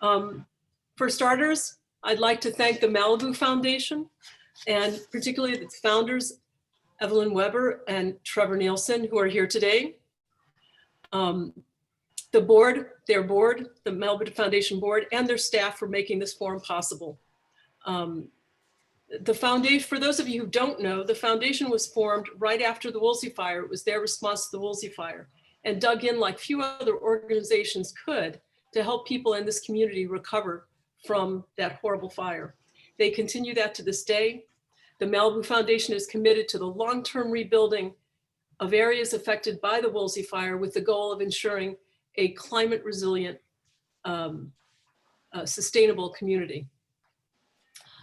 For starters, I'd like to thank the Malibu Foundation and particularly its founders, Evelyn Weber and Trevor Nielsen, who are here today. The board, their board, the Malibu Foundation board, and their staff for making this forum possible. The foundation, for those of you who don't know, the foundation was formed right after the Woolsey fire. It was their response to the Woolsey fire and dug in like few other organizations could to help people in this community recover from that horrible fire. They continue that to this day. The Malibu Foundation is committed to the long-term rebuilding of areas affected by the Woolsey fire with the goal of ensuring a climate resilient, sustainable community.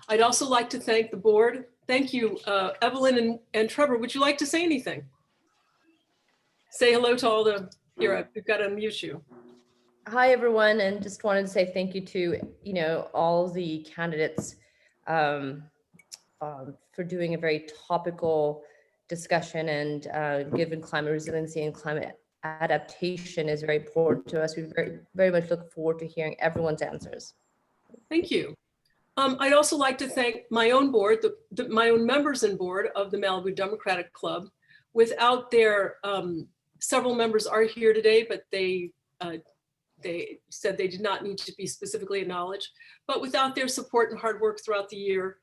I'd also like to thank the board. Thank you, Evelyn and Trevor. Would you like to say anything? Say hello to all the, here, we've got to unmute you. Hi, everyone, and just wanted to say thank you to, all the candidates for doing a very topical discussion, and given climate resiliency and climate adaptation is very important to us. We very much look forward to hearing everyone's answers. Thank you. I'd also like to thank my own board, my own members and board of the Malibu Democratic Club. Without their, several members are here today, but they said they did not need to be specifically acknowledged. But without their support and hard work throughout the year,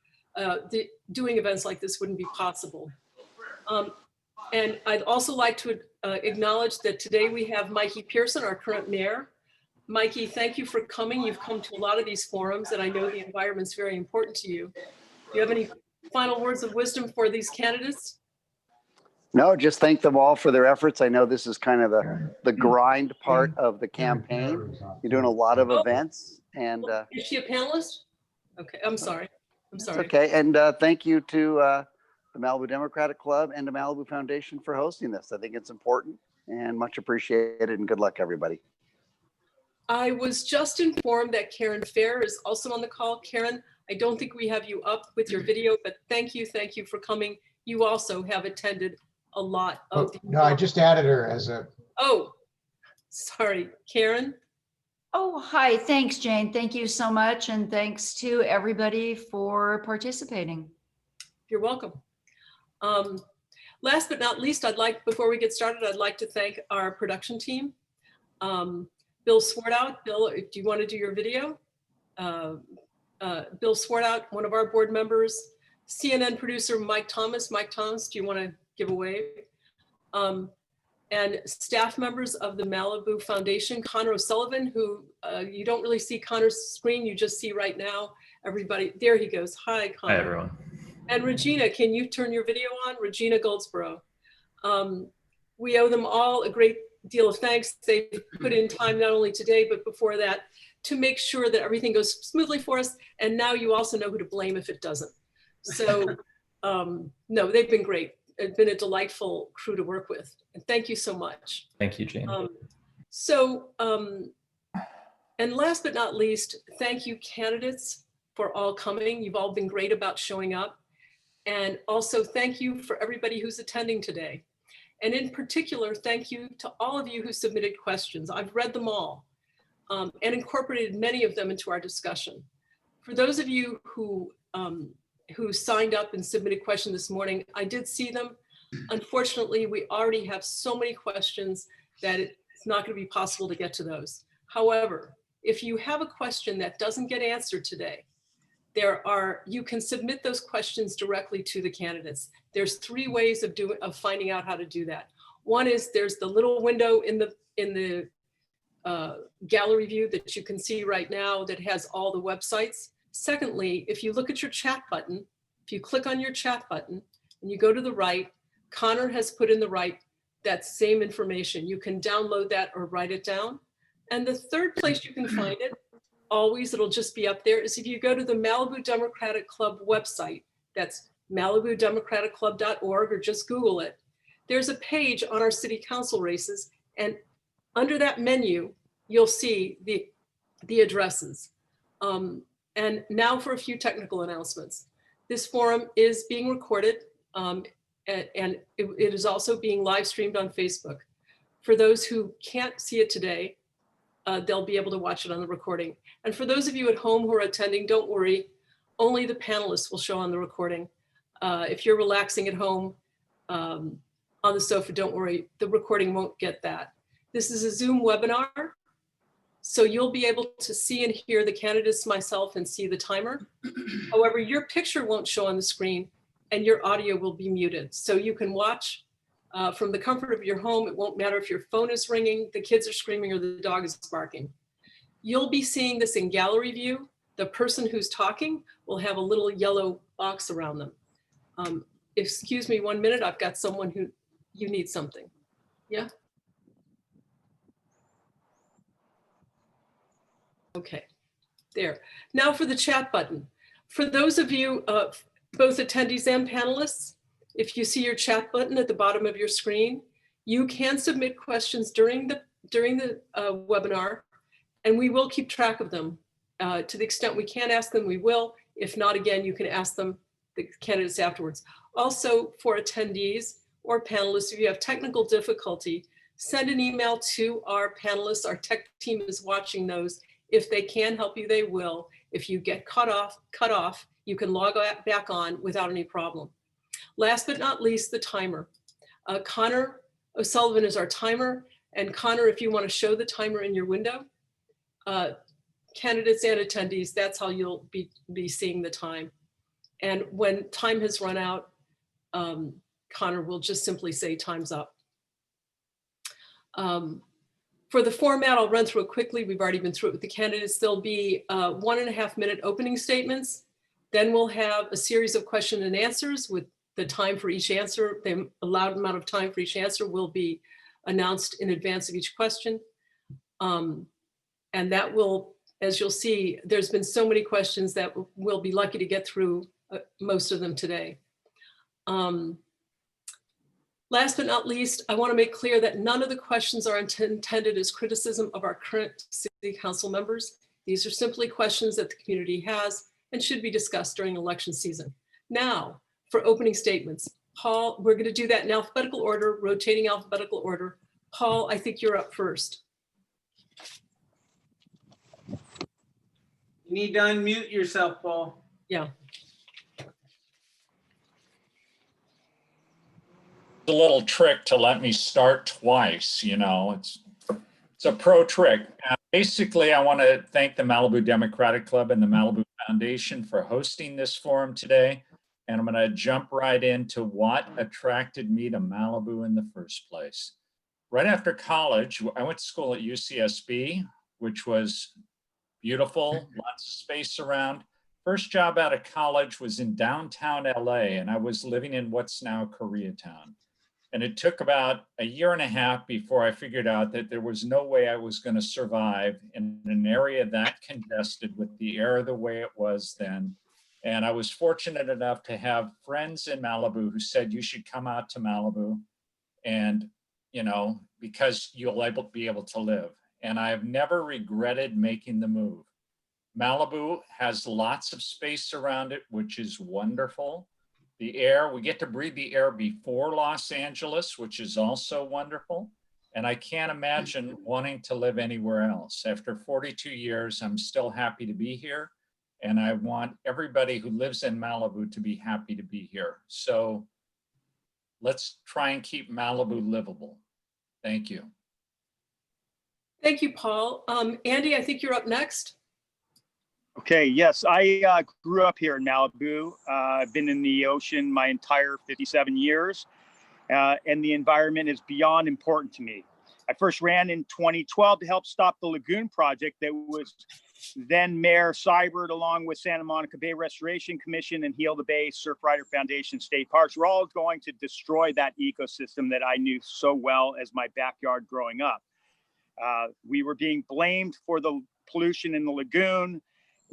doing events like this wouldn't be possible. And I'd also like to acknowledge that today we have Mikey Pearson, our current mayor. Mikey, thank you for coming. You've come to a lot of these forums, and I know the environment's very important to you. Do you have any final words of wisdom for these candidates? No, just thank them all for their efforts. I know this is kind of the grind part of the campaign. You're doing a lot of events, and is she a panelist? Okay, I'm sorry. I'm sorry. It's okay, and thank you to the Malibu Democratic Club and the Malibu Foundation for hosting this. I think it's important and much appreciated, and good luck, everybody. I was just informed that Karen Fair is also on the call. Karen, I don't think we have you up with your video, but thank you for coming. You also have attended a lot of no, I just added her as a. Oh, sorry, Karen. Oh, hi, thanks, Jane. Thank you so much. And thanks to everybody for participating. You're welcome. Last but not least, before we get started, I'd like to thank our production team. Bill Swartout. Bill, do you want to do your video? Bill Swartout, one of our board members. CNN producer Mike Thomas. Mike Thomas, do you want to give a wave? And staff members of the Malibu Foundation, Connor O'Sullivan, who you don't really see Connor's screen, you just see right now. Everybody, there he goes. Hi, Connor. Hi, everyone. And Regina, can you turn your video on? Regina Goldsboro. We owe them all a great deal of thanks. They put in time not only today, but before that, to make sure that everything goes smoothly for us. And now you also know who to blame if it doesn't. So no, they've been great. It's been a delightful crew to work with. And thank you so much. Thank you, Jane. And last but not least, thank you candidates for all coming. You've all been great about showing up. And also thank you for everybody who's attending today. And in particular, thank you to all of you who submitted questions. I've read them all and incorporated many of them into our discussion. For those of you who signed up and submitted questions this morning, I did see them. Unfortunately, we already have so many questions that it's not going to be possible to get to those. However, if you have a question that doesn't get answered today, you can submit those questions directly to the candidates. There's 3 ways of finding out how to do that. One is there's the little window in the gallery view that you can see right now that has all the websites. Secondly, if you look at your chat button, if you click on your chat button and you go to the right, Connor has put in the right that same information. You can download that or write it down. And the third place you can find it, always, it'll just be up there, is if you go to the Malibu Democratic Club website, that's malibudemocraticclub.org, or just Google it. There's a page on our city council races, and under that menu, you'll see the addresses. And now for a few technical announcements. This forum is being recorded, and it is also being live streamed on Facebook. For those who can't see it today, they'll be able to watch it on the recording. And for those of you at home who are attending, don't worry, only the panelists will show on the recording. If you're relaxing at home on the sofa, don't worry, the recording won't get that. This is a Zoom webinar, so you'll be able to see and hear the candidates, myself, and see the timer. However, your picture won't show on the screen and your audio will be muted. So you can watch from the comfort of your home. It won't matter if your phone is ringing, the kids are screaming, or the dog is barking. You'll be seeing this in gallery view. The person who's talking will have a little yellow box around them. Excuse me 1 minute, I've got someone who, you need something. Yeah? Okay, there. Now for the chat button. For those of you, both attendees and panelists, if you see your chat button at the bottom of your screen, you can submit questions during the webinar, and we will keep track of them. To the extent we can ask them, we will. If not, again, you can ask them, the candidates, afterwards. Also, for attendees or panelists, if you have technical difficulty, send an email to our panelists. Our tech team is watching those. If they can help you, they will. If you get cut off, you can log back on without any problem. Last but not least, the timer. Connor O'Sullivan is our timer. And Connor, if you want to show the timer in your window, candidates and attendees, that's how you'll be seeing the time. And when time has run out, Connor will just simply say time's up. For the format, I'll run through it quickly. We've already been through it with the candidates. There'll be 1.5 minute opening statements. Then we'll have a series of question and answers with the time for each answer. The allowed amount of time for each answer will be announced in advance of each question. And that will, as you'll see, there's been so many questions that we'll be lucky to get through most of them today. Last but not least, I want to make clear that none of the questions are intended as criticism of our current city council members. These are simply questions that the community has and should be discussed during election season. Now, for opening statements. Paul, we're going to do that in alphabetical order, rotating alphabetical order. Paul, I think you're up first. You need to unmute yourself, Paul. Yeah. A little trick to let me start twice, you know, it's a pro trick. Basically, I want to thank the Malibu Democratic Club and the Malibu Foundation for hosting this forum today. And I'm going to jump right into what attracted me to Malibu in the first place. Right after college, I went to school at UCSB, which was beautiful, lots of space around. First job out of college was in downtown LA, and I was living in what's now Koreatown. And it took about 1.5 years before I figured out that there was no way I was going to survive in an area that congested with the air the way it was then. And I was fortunate enough to have friends in Malibu who said, you should come out to Malibu and, you know, because you'll be able to live. And I have never regretted making the move. Malibu has lots of space around it, which is wonderful. The air, we get to breathe the air before Los Angeles, which is also wonderful. And I can't imagine wanting to live anywhere else. After 42 years, I'm still happy to be here. And I want everybody who lives in Malibu to be happy to be here. So let's try and keep Malibu livable. Thank you. Thank you, Paul. Andy, I think you're up next. Okay, yes, I grew up here in Malibu. I've been in the ocean my entire 57 years, and the environment is beyond important to me. I first ran in 2012 to help stop the Lagoon project that was then Mayor Seibert, along with Santa Monica Bay Restoration Commission and Heal the Bay Surfrider Foundation State Parks, were all going to destroy that ecosystem that I knew so well as my backyard growing up. We were being blamed for the pollution in the lagoon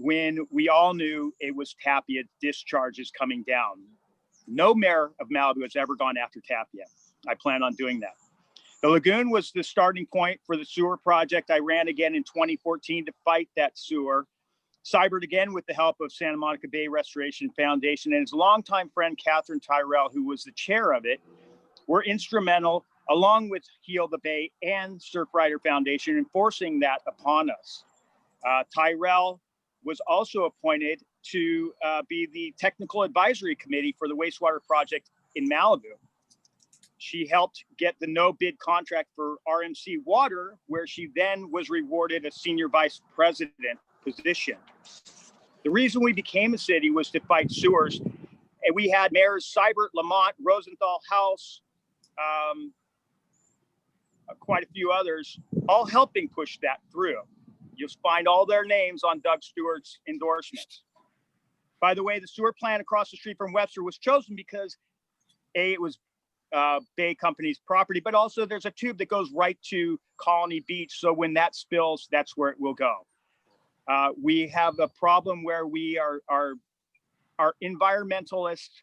when we all knew it was Tapia discharges coming down. No mayor of Malibu has ever gone after Tapia. I plan on doing that. The lagoon was the starting point for the sewer project. I ran again in 2014 to fight that sewer. Seibert again with the help of Santa Monica Bay Restoration Foundation and his longtime friend, Catherine Tyrell, who was the chair of it, were instrumental along with Heal the Bay and Surfrider Foundation, enforcing that upon us. Tyrell was also appointed to be the technical advisory committee for the wastewater project in Malibu. She helped get the no bid contract for RMC Water, where she then was rewarded a senior vice president position. The reason we became a city was to fight sewers. And we had mayors Seibert, Lamont, Rosenthal, House, quite a few others, all helping push that through. You'll find all their names on Doug Stewart's endorsements. By the way, the sewer plant across the street from Webster was chosen because A, it was Bay Company's property, but also there's a tube that goes right to Colony Beach. So when that spills, that's where it will go. We have a problem where our environmentalists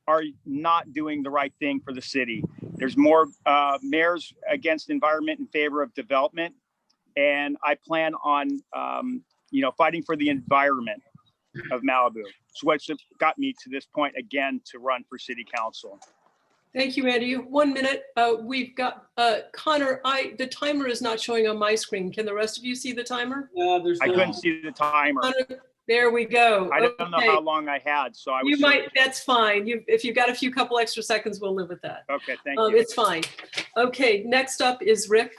are not doing the right thing for the city. There's more mayors against environment in favor of development. And I plan on, fighting for the environment of Malibu. It's what's got me to this point again to run for city council. Thank you, Andy. 1 minute. We've got Connor. The timer is not showing on my screen. Can the rest of you see the timer? There's I no- couldn't see the timer. Connor, there we go. I don't know Okay. how long I had, so I was. You might. That's fine. If you've got a few couple extra seconds, we'll live with that. Okay, thank you. It's fine. Okay. Next up is Rick.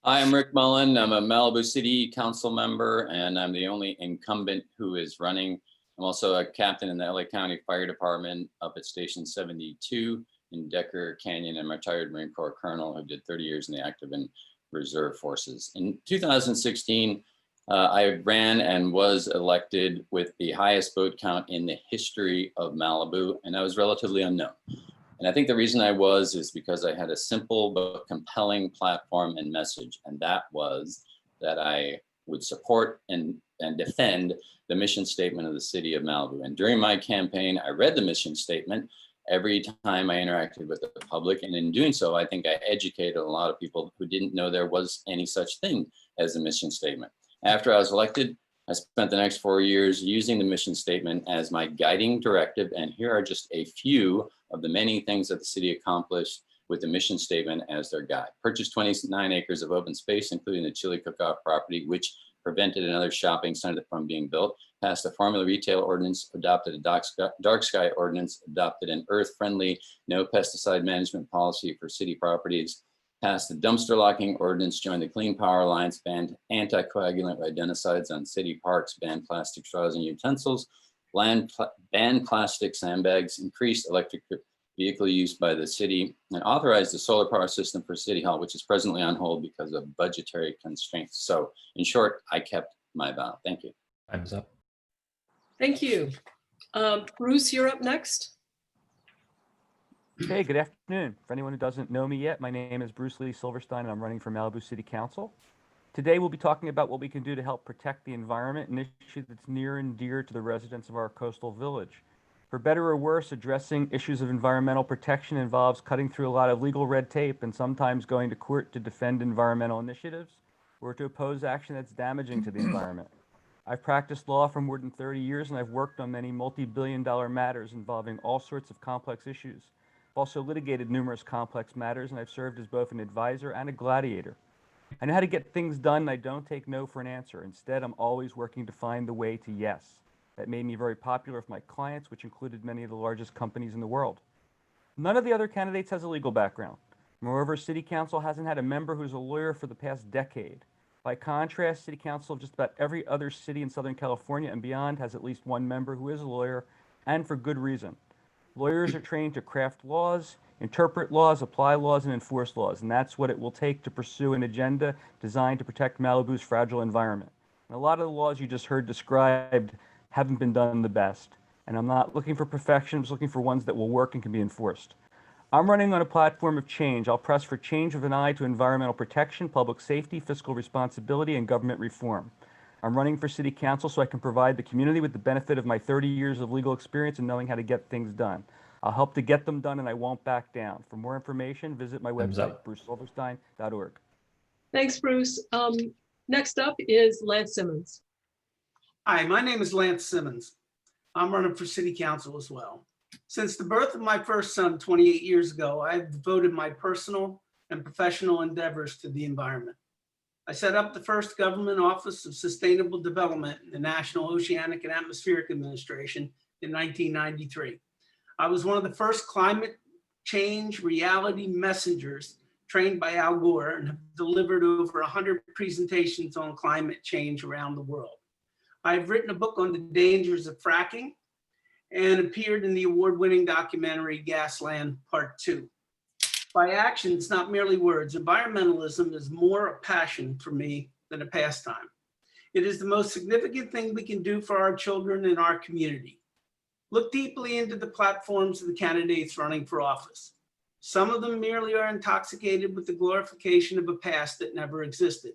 Hi, I'm Rick Mullen. I'm a Malibu City Council member, and I'm the only incumbent who is running. I'm also a captain in the LA County Fire Department up at Station 72 in Decker Canyon. I'm a retired Marine Corps colonel who did 30 years in the active and reserve forces. In 2016, I ran and was elected with the highest vote count in the history of Malibu, and I was relatively unknown. And I think the reason I was is because I had a simple but compelling platform and message, and that was that I would support and defend the mission statement of the city of Malibu. And during my campaign, I read the mission statement every time I interacted with the public. And in doing so, I think I educated a lot of people who didn't know there was any such thing as a mission statement. After I was elected, I spent the next 4 years using the mission statement as my guiding directive. And here are just a few of the many things that the city accomplished with the mission statement as their guide. Purchased 29 acres of open space, including the Chili Cook-Off property, which prevented another shopping center from being built. Passed a formula retail ordinance, adopted a dark sky ordinance, adopted an earth-friendly, no pesticide management policy for city properties, passed the dumpster locking ordinance, joined the Clean Power Alliance, banned anticoagulant rodenticides on city parks, banned plastic straws and utensils, banned plastic sandbags, increased electric vehicle use by the city, and authorized a solar power system for City Hall, which is presently on hold because of budgetary constraints. So in short, I kept my vow. Thank you. Time's up. Thank you. Bruce, you're up next. Hey, good afternoon. For anyone who doesn't know me yet, my name is Bruce Lee Silverstein, and I'm running for Malibu City Council. Today, we'll be talking about what we can do to help protect the environment, an issue that's near and dear to the residents of our coastal village. For better or worse, addressing issues of environmental protection involves cutting through a lot of legal red tape and sometimes going to court to defend environmental initiatives or to oppose action that's damaging to the environment. I've practiced law for more than 30 years, and I've worked on many multi-billion-dollar matters involving all sorts of complex issues. I've also litigated numerous complex matters, and I've served as both an advisor and a gladiator. I know how to get things done, and I don't take no for an answer. Instead, I'm always working to find the way to yes. That made me very popular with my clients, which included many of the largest companies in the world. None of the other candidates has a legal background. Moreover, City Council hasn't had a member who's a lawyer for the past decade. By contrast, City Council of just about every other city in Southern California and beyond has at least one member who is a lawyer, and for good reason. Lawyers are trained to craft laws, interpret laws, apply laws, and enforce laws, and that's what it will take to pursue an agenda designed to protect Malibu's fragile environment. And a lot of the laws you just heard described haven't been done the best, and I'm not looking for perfection, I'm just looking for ones that will work and can be enforced. I'm running on a platform of change. I'll press for change with an eye to environmental protection, public safety, fiscal responsibility, and government reform. I'm running for City Council so I can provide the community with the benefit of my 30 years of legal experience and knowing how to get things done. I'll help to get them done, and I won't back down. For more information, visit my Time's website, up. brucesilverstein.org. Thanks, Bruce. Next up is Lance Simmons. Hi, my name is Lance Simmons. I'm running for city council as well. Since the birth of my first son 28 years ago, I have devoted my personal and professional endeavors to the environment. I set up the first government office of sustainable development in the National Oceanic and Atmospheric Administration in 1993. I was one of the first climate change reality messengers trained by Al Gore and have delivered over 100 presentations on climate change around the world. I've written a book on the dangers of fracking and appeared in the award-winning documentary Gasland Part 2. By actions, not merely words, environmentalism is more a passion for me than a pastime. It is the most significant thing we can do for our children and our community. Look deeply into the platforms of the candidates running for office. Some of them merely are intoxicated with the glorification of a past that never existed.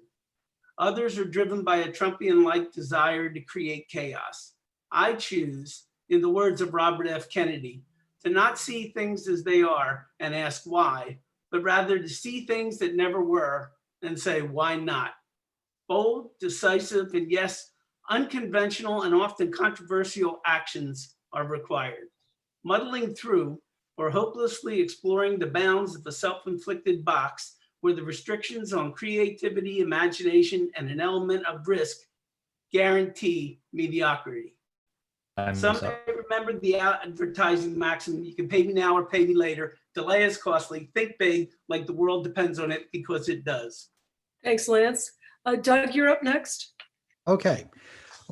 Others are driven by a Trumpian-like desire to create chaos. I choose, in the words of Robert F. Kennedy, to not see things as they are and ask why, but rather to see things that never were and say, why not? Bold, decisive, and yes, unconventional and often controversial actions are required. Muddling through or hopelessly exploring the bounds of a self-inflicted box where the restrictions on creativity, imagination, and an element of risk guarantee mediocrity. Some may remember the advertising maxim, you can pay me now or pay me later. Delay is costly. Think big, like the world depends on it, because it does. Thanks, Lance. Doug, you're up next. Okay.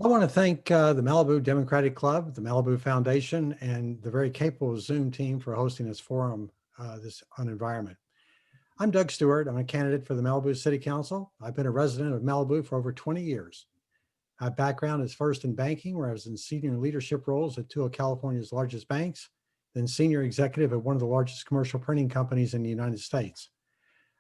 I want to thank the Malibu Democratic Club, the Malibu Foundation, and the very capable Zoom team for hosting this forum on environment. I'm Doug Stewart. I'm a candidate for the Malibu City Council. I've been a resident of Malibu for over 20 years. My background is first in banking, where I was in senior leadership roles at two of California's largest banks, then senior executive at one of the largest commercial printing companies in the United States.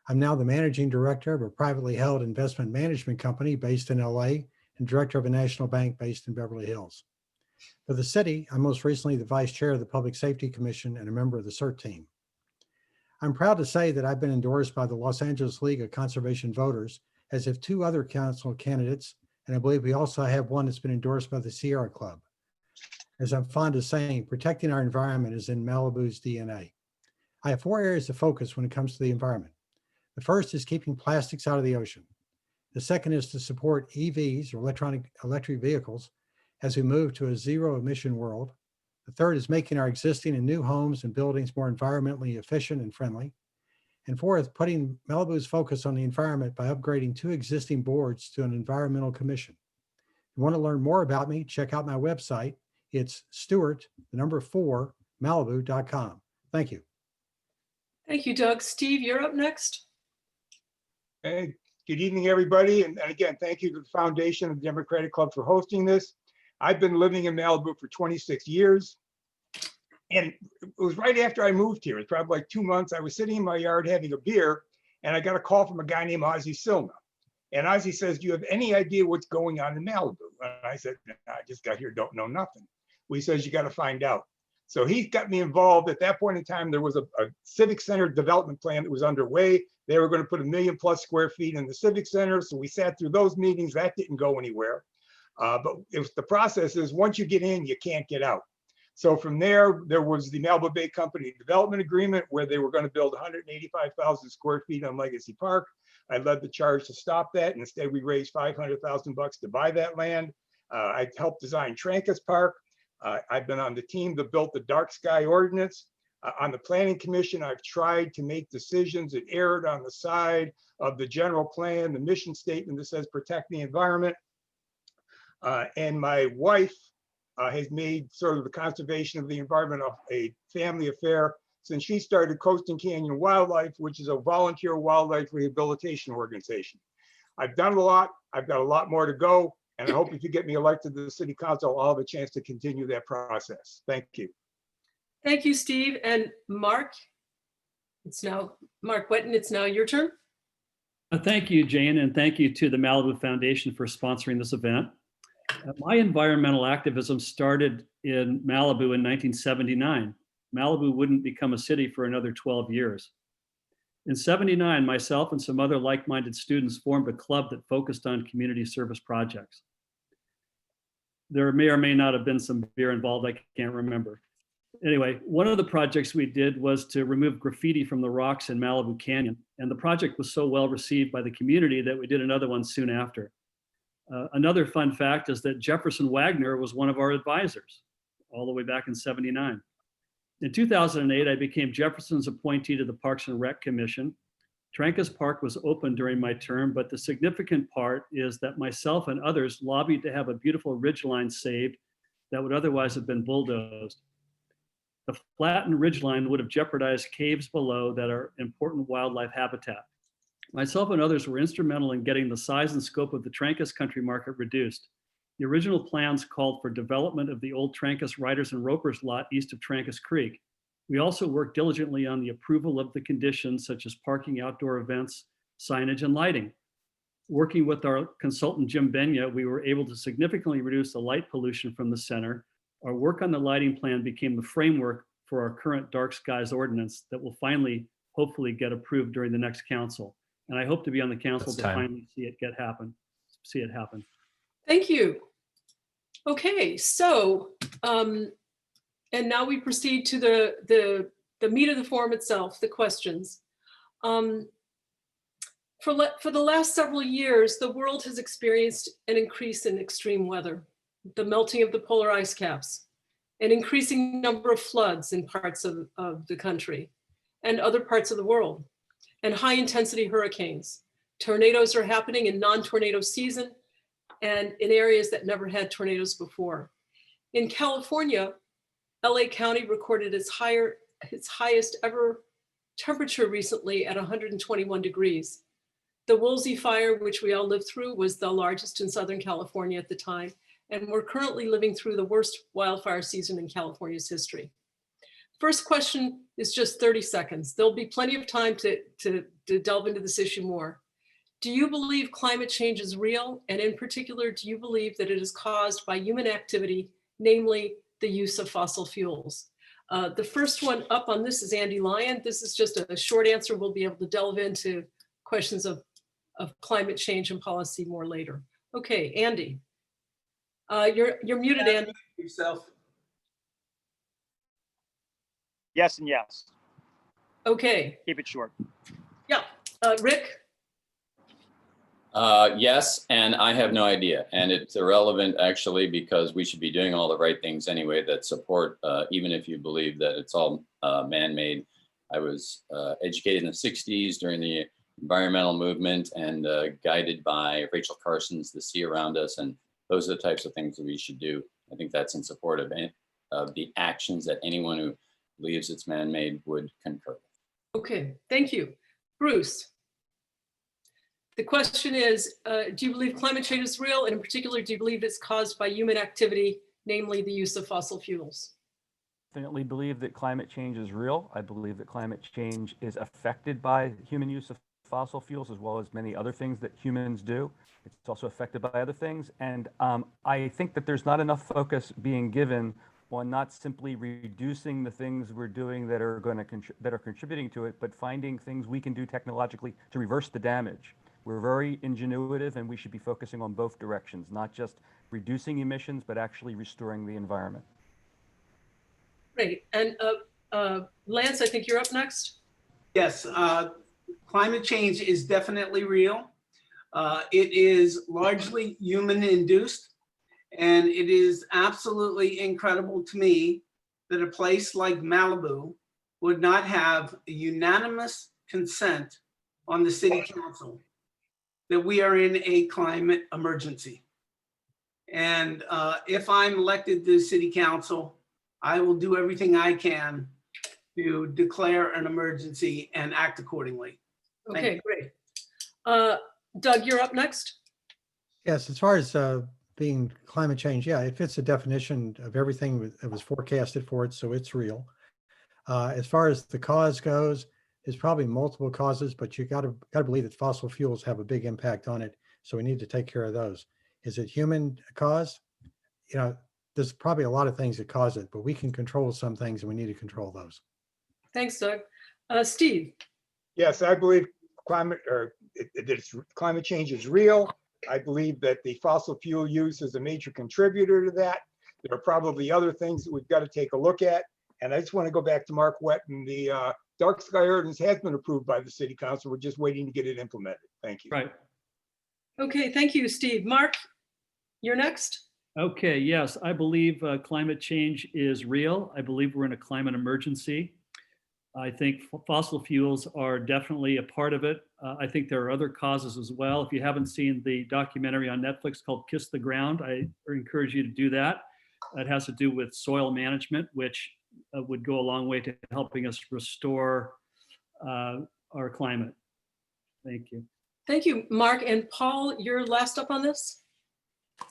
I'm now the managing director of a privately held investment management company based in LA and director of a national bank based in Beverly Hills. For the city, I'm most recently the vice chair of the Public Safety Commission and a member of the CERT team. I'm proud to say that I've been endorsed by the Los Angeles League of Conservation Voters, as have two other council candidates, and I believe we also have one that's been endorsed by the Sierra Club. As I'm fond of saying, protecting our environment is in Malibu's DNA. I have 4 areas of focus when it comes to the environment. The first is keeping plastics out of the ocean. The second is to support EVs, or electric vehicles, as we move to a zero emission world. The third is making our existing and new homes and buildings more environmentally efficient and friendly. And fourth, putting Malibu's focus on the environment by upgrading 2 existing boards to an environmental commission. If you want to learn more about me, check out my website. It's Stewart4Malibu.com. Thank you. Thank you, Doug. Steve, you're up next. Hey, good evening, everybody. And again, thank you to the Foundation of the Democratic Club for hosting this. I've been living in Malibu for 26 years. And it was right after I moved here. It's probably like 2 months. I was sitting in my yard having a beer, and I got a call from a guy named Ozzie Silma. And Ozzie says, "Do you have any idea what's going on in Malibu?" And I said, "I just got here, don't know nothing." Well, he says, "You got to find out." So he got me involved. At that point in time, there was a civic center development plan that was underway. They were going to put 1 million+ square feet in the civic center. So we sat through those meetings. That didn't go anywhere. But the process is, once you get in, you can't get out. So from there was the Malibu Bay Company development agreement, where they were going to build 185,000 square feet on Legacy Park. I led the charge to stop that. Instead, we raised $500,000 to buy that land. I helped design Trancas Park. I've been on the team that built the Dark Sky Ordinance. On the Planning Commission, I've tried to make decisions that erred on the side of the general plan, the mission statement that says protect the environment. And my wife has made sort of the conservation of the environment a family affair since she started Coasting Canyon Wildlife, which is a volunteer wildlife rehabilitation organization. I've done a lot. I've got a lot more to go. And I hope if you get me elected to the city council, I'll have a chance to continue that process. Thank you. Thank you, Steve. And Mark, Mark Whitten, it's now your turn. Thank you, Jane, and thank you to the Malibu Foundation for sponsoring this event. My environmental activism started in Malibu in 1979. Malibu wouldn't become a city for another 12 years. In '79, myself and some other like-minded students formed a club that focused on community service projects. There may or may not have been some beer involved, I can't remember. Anyway, one of the projects we did was to remove graffiti from the rocks in Malibu Canyon. And the project was so well received by the community that we did another one soon after. Another fun fact is that Jefferson Wagner was one of our advisors all the way back in '79. In 2008, I became Jefferson's appointee to the Parks and Rec Commission. Trancas Park was open during my term, but the significant part is that myself and others lobbied to have a beautiful ridgeline saved that would otherwise have been bulldozed. The flattened ridgeline would have jeopardized caves below that are important wildlife habitat. Myself and others were instrumental in getting the size and scope of the Trancas Country Market reduced. The original plans called for development of the old Trancas Riders and Ropers lot east of Trancas Creek. We also worked diligently on the approval of the conditions such as parking, outdoor events, signage, and lighting. Working with our consultant, Jim Benya, we were able to significantly reduce the light pollution from the center. Our work on the lighting plan became the framework for our current dark skies ordinance that will finally, hopefully, get approved during the next council. And I hope to be on the council to finally see it happen. Thank you. Okay, so, and now we proceed to the meat of the forum itself, the questions. For the last several years, the world has experienced an increase in extreme weather, the melting of the polar ice caps, an increasing number of floods in parts of the country and other parts of the world, and high intensity hurricanes. Tornadoes are happening in non-tornado season and in areas that never had tornadoes before. In California, LA County recorded its highest ever temperature recently at 121 degrees. The Woolsey fire, which we all lived through, was the largest in Southern California at the time, and we're currently living through the worst wildfire season in California's history. First question is just 30 seconds. There'll be plenty of time to delve into this issue more. Do you believe climate change is real? And in particular, do you believe that it is caused by human activity, namely the use of fossil fuels? The first one up on this is Andy Lyon. This is just a short answer. We'll be able to delve into questions of climate change and policy more later. Okay, Andy. You're muted, Andy. Yourself. Yes and yes. Okay. Keep it short. Yeah. Rick? Yes, and I have no idea. And it's irrelevant actually, because we should be doing all the right things anyway that support, even if you believe that it's all man-made. I was educated in the 60s during the environmental movement and guided by Rachel Carson's The Sea Around Us. And those are the types of things that we should do. I think that's in support of the actions that anyone who believes it's man-made would concur. Okay, thank you. Bruce? The question is, do you believe climate change is real? And in particular, do you believe it's caused by human activity, namely the use of fossil fuels? Definitely believe that climate change is real. I believe that climate change is affected by human use of fossil fuels, as well as many other things that humans do. It's also affected by other things. And I think that there's not enough focus being given on not simply reducing the things we're doing that are going to that are contributing to it, but finding things we can do technologically to reverse the damage. We're very ingenuitive, and we should be focusing on both directions, not just reducing emissions, but actually restoring the environment. Great. And Lance, I think you're up next. Yes, climate change is definitely real. It is largely human induced, and it is absolutely incredible to me that a place like Malibu would not have a unanimous consent on the city council that we are in a climate emergency. And if I'm elected to the city council, I will do everything I can to declare an emergency and act accordingly. Okay, great. Doug, you're up next. Yes, as far as being climate change, yeah, it fits the definition of everything that was forecasted for it, so it's real. As far as the cause goes, there's probably multiple causes, but you gotta believe that fossil fuels have a big impact on it, so we need to take care of those. Is it human cause? You know, there's probably a lot of things that cause it, but we can control some things, and we need to control those. Thanks, Doug. Steve? Yes, I believe climate change is real. I believe that the fossil fuel use is a major contributor to that. There are probably other things that we've got to take a look at. And I just want to go back to Mark Wetton. The dark sky ordinance has been approved by the city council. We're just waiting to get it implemented. Thank you. Right. Okay, thank you, Steve. Mark, you're next. Okay, yes, I believe climate change is real. I believe we're in a climate emergency. I think fossil fuels are definitely a part of it. I think there are other causes as well. If you haven't seen the documentary on Netflix called Kiss the Ground, I encourage you to do that. It has to do with soil management, which would go a long way to helping us restore our climate. Thank you. Thank you, Mark. And Paul, you're last up on this?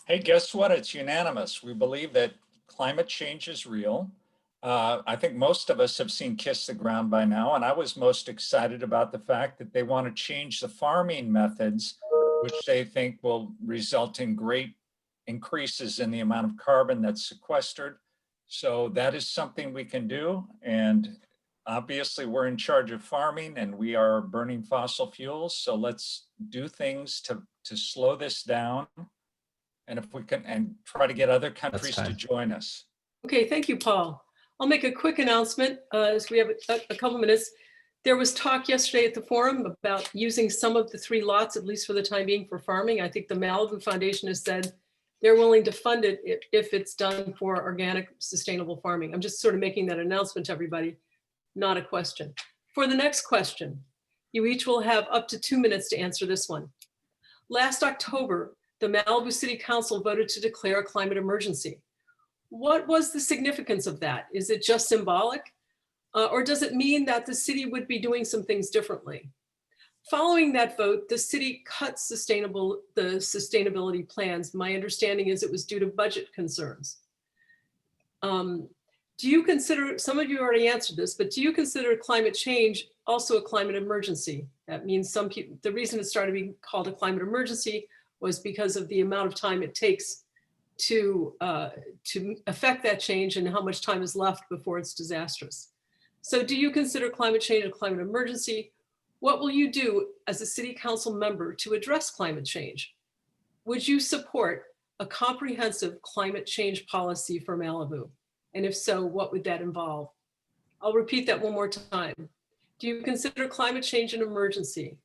Hey, guess what? It's unanimous. We believe that climate change is real. I think most of us have seen Kiss the Ground by now, and I was most excited about the fact that they want to change the farming methods, which they think will result in great increases in the amount of carbon that's sequestered. So that is something we can do. And obviously we're in charge of farming and we are burning fossil fuels. So let's do things to slow this down. And if we can, and try to get other countries to join us. Okay, thank you, Paul. I'll make a quick announcement as we have a couple minutes. There was talk yesterday at the forum about using some of the 3 lots, at least for the time being, for farming. I think the Malibu Foundation has said they're willing to fund it if it's done for organic, sustainable farming. I'm just sort of making that announcement to everybody, not a question. For the next question, you each will have up to 2 minutes to answer this one. Last October, the Malibu City Council voted to declare a climate emergency. What was the significance of that? Is it just symbolic? Or does it mean that the city would be doing some things differently? Following that vote, the city cut the sustainability plans. My understanding is it was due to budget concerns. Do you consider, some of you already answered this, but do you consider climate change also a climate emergency? That means some people, the reason it started being called a climate emergency was because of the amount of time it takes to affect that change and how much time is left before it's disastrous. So do you consider climate change a climate emergency? What will you do as a city council member to address climate change? Would you support a comprehensive climate change policy for Malibu? And if so, what would that involve? I'll repeat that one more time. Do you consider climate change an emergency?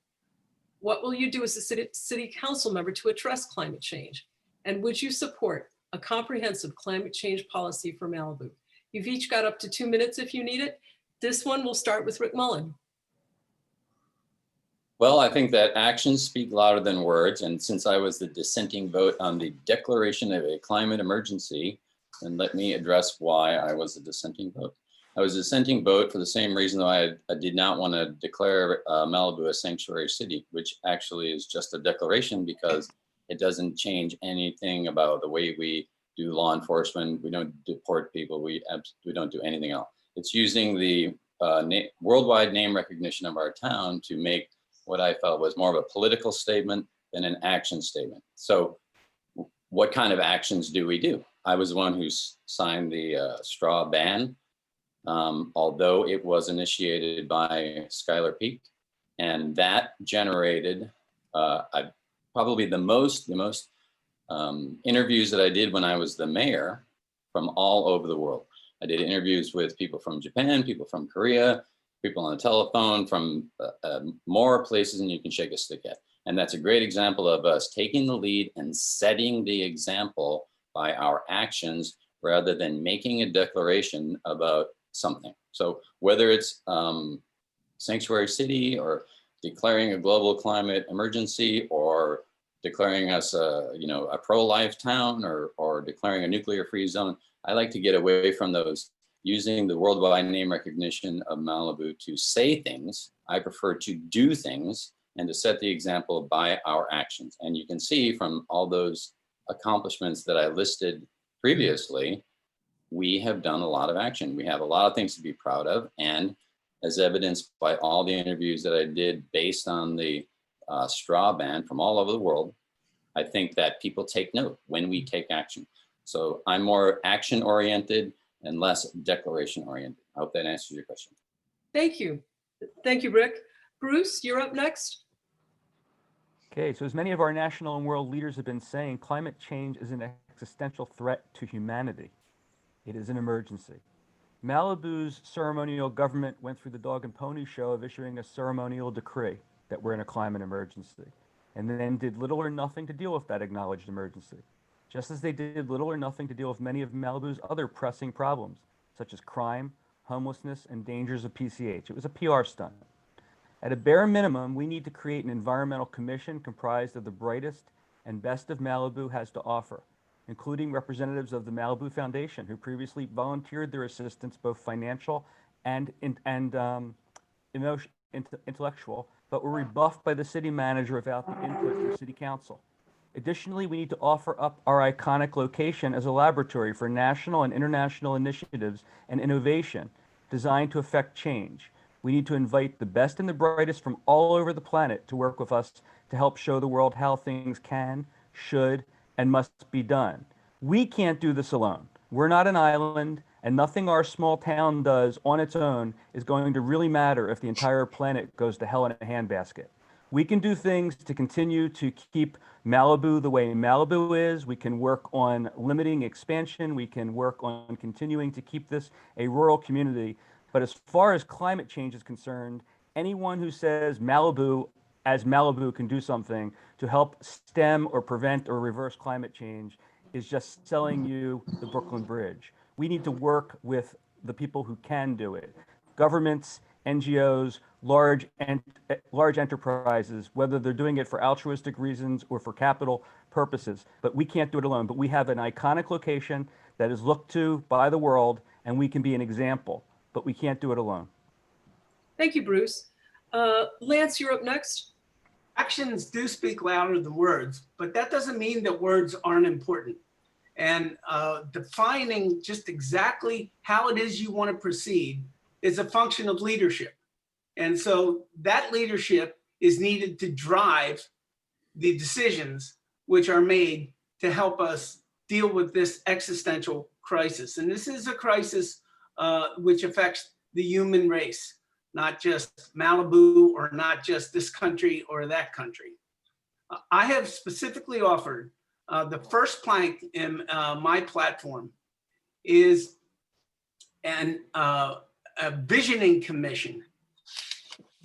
What will you do as a city council member to address climate change? And would you support a comprehensive climate change policy for Malibu? You've each got up to 2 minutes if you need it. This one will start with Rick Mullen. Well, I think that actions speak louder than words. And since I was the dissenting vote on the declaration of a climate emergency, then let me address why I was a dissenting vote. I was a dissenting vote for the same reason that I did not want to declare Malibu a sanctuary city, which actually is just a declaration because it doesn't change anything about the way we do law enforcement. We don't deport people. We don't do anything else. It's using the worldwide name recognition of our town to make what I felt was more of a political statement than an action statement. So what kind of actions do we do? I was the one who signed the straw ban, although it was initiated by Skylar Peak. And that generated probably the most interviews that I did when I was the mayor from all over the world. I did interviews with people from Japan, people from Korea, people on the telephone from more places than you can shake a stick at. And that's a great example of us taking the lead and setting the example by our actions rather than making a declaration about something. So whether it's sanctuary city or declaring a global climate emergency or declaring us a pro-life town or declaring a nuclear-free zone, I like to get away from those, using the worldwide name recognition of Malibu to say things. I prefer to do things and to set the example by our actions. And you can see from all those accomplishments that I listed previously, we have done a lot of action. We have a lot of things to be proud of. And as evidenced by all the interviews that I did based on the straw ban from all over the world, I think that people take note when we take action. So I'm more action oriented and less declaration oriented. I hope that answers your question. Thank you. Thank you, Rick. Bruce, you're up next. Okay, so as many of our national and world leaders have been saying, climate change is an existential threat to humanity. It is an emergency. Malibu's ceremonial government went through the dog and pony show of issuing a ceremonial decree that we're in a climate emergency, and then did little or nothing to deal with that acknowledged emergency, just as they did little or nothing to deal with many of Malibu's other pressing problems, such as crime, homelessness, and dangers of PCH. It was a PR stunt. At a bare minimum, we need to create an environmental commission comprised of the brightest and best of Malibu has to offer, including representatives of the Malibu Foundation, who previously volunteered their assistance, both financial and intellectual, but were rebuffed by the city manager without the input from city council. Additionally, we need to offer up our iconic location as a laboratory for national and international initiatives and innovation designed to affect change. We need to invite the best and the brightest from all over the planet to work with us to help show the world how things can, should, and must be done. We can't do this alone. We're not an island, and nothing our small town does on its own is going to really matter if the entire planet goes to hell in a handbasket. We can do things to continue to keep Malibu the way Malibu is. We can work on limiting expansion. We can work on continuing to keep this a rural community. But as far as climate change is concerned, anyone who says Malibu as Malibu can do something to help stem or prevent or reverse climate change is just selling you the Brooklyn Bridge. We need to work with the people who can do it. Governments, NGOs, large enterprises, whether they're doing it for altruistic reasons or for capital purposes, but we can't do it alone. But we have an iconic location that is looked to by the world, and we can be an example, but we can't do it alone. Thank you, Bruce. Lance, you're up next. Actions do speak louder than words, but that doesn't mean that words aren't important. And defining just exactly how it is you want to proceed is a function of leadership. And so that leadership is needed to drive the decisions which are made to help us deal with this existential crisis. And this is a crisis which affects the human race, not just Malibu or not just this country or that country. I have specifically offered the first plank in my platform is a visioning commission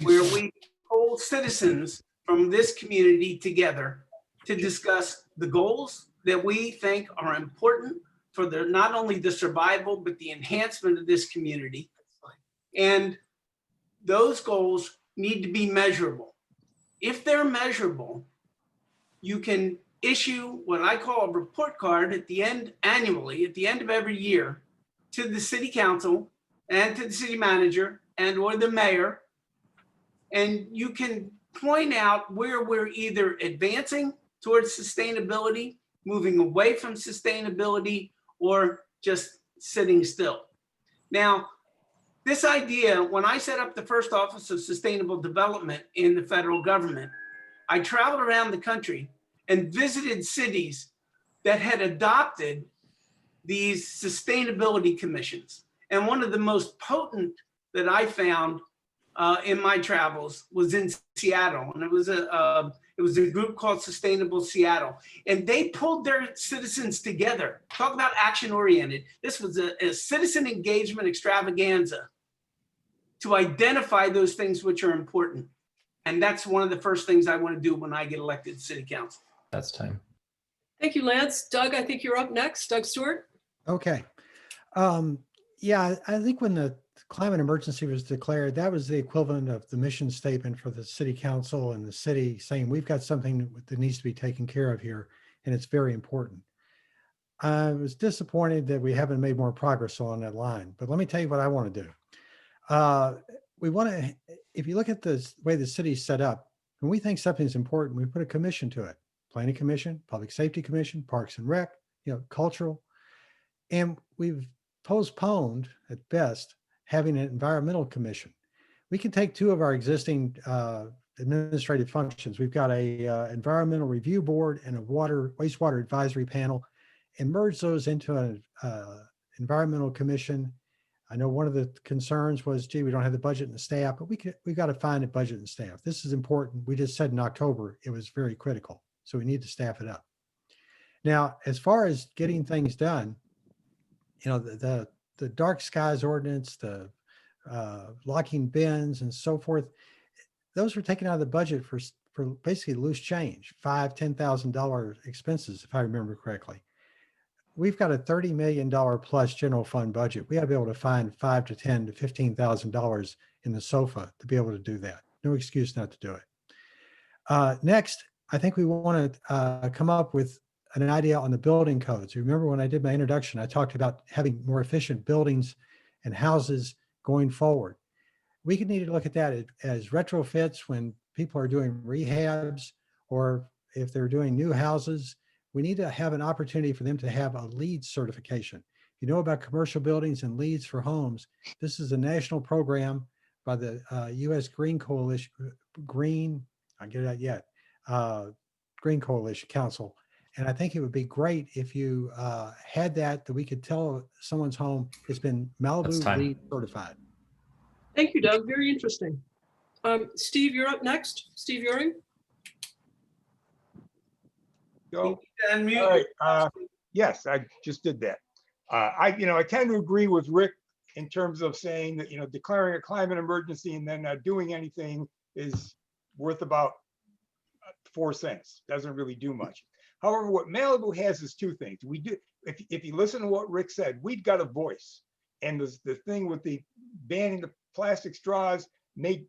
where we hold citizens from this community together to discuss the goals that we think are important for not only the survival, but the enhancement of this community. And those goals need to be measurable. If they're measurable, you can issue what I call a report card at the end, annually, at the end of every year, to the city council and to the city manager and or the mayor. And you can point out where we're either advancing towards sustainability, moving away from sustainability, or just sitting still. Now, this idea, when I set up the first Office of Sustainable Development in the federal government, I traveled around the country and visited cities that had adopted these sustainability commissions. And one of the most potent that I found in my travels was in Seattle. And it was a group called Sustainable Seattle. And they pulled their citizens together. Talk about action-oriented. This was a citizen engagement extravaganza to identify those things which are important. And that's one of the first things I want to do when I get elected to city council. That's time. Thank you, Lance. Doug, I think you're up next. Doug Stewart. Okay. Yeah, I think when the climate emergency was declared, that was the equivalent of the mission statement for the city council and the city saying, we've got something that needs to be taken care of here, and it's very important. I was disappointed that we haven't made more progress on that line, but let me tell you what I want to do. We want to, if you look at the way the city's set up, when we think something's important, we put a commission to it. Planning Commission, Public Safety Commission, Parks and Rec, cultural. And we've postponed, at best, having an environmental commission. We can take two of our existing administrative functions. We've got a environmental review board and a wastewater advisory panel, and merge those into an environmental commission. I know one of the concerns was, gee, we don't have the budget and the staff, but we've got to find a budget and staff. This is important. We just said in October, it was very critical. So we need to staff it up. Now, as far as getting things done, the the dark skies ordinance, the locking bins and so forth, those were taken out of the budget for basically loose change, $5,000, $10,000 expenses, if I remember correctly. We've got a $30 million plus general fund budget. We ought to be able to find $5,000 to $10,000 to $15,000 in the SOFA to be able to do that. No excuse not to do it. Next, I think we want to come up with an idea on the building codes. You remember when I did my introduction, I talked about having more efficient buildings and houses going forward. We could need to look at that as retrofits when people are doing rehabs, or if they're doing new houses. We need to have an opportunity for them to have a LEED certification. You know about commercial buildings and LEEDs for homes. This is a national program by the U.S. Green Coalition, Green Coalition Council. And I think it would be great if you had that we could tell someone's home has been Malibu LEED certified. Thank you, Doug. Very interesting. Steve, you're up next. Steve Euring. Go. Unmute. All right. Yes, I just did that. I tend to agree with Rick in terms of saying that, declaring a climate emergency and then not doing anything is worth about 4 cents. Doesn't really do much. However, what Malibu has is two things. We do, if you listen to what Rick said, we've got a voice. And the thing with the banning the plastic straws made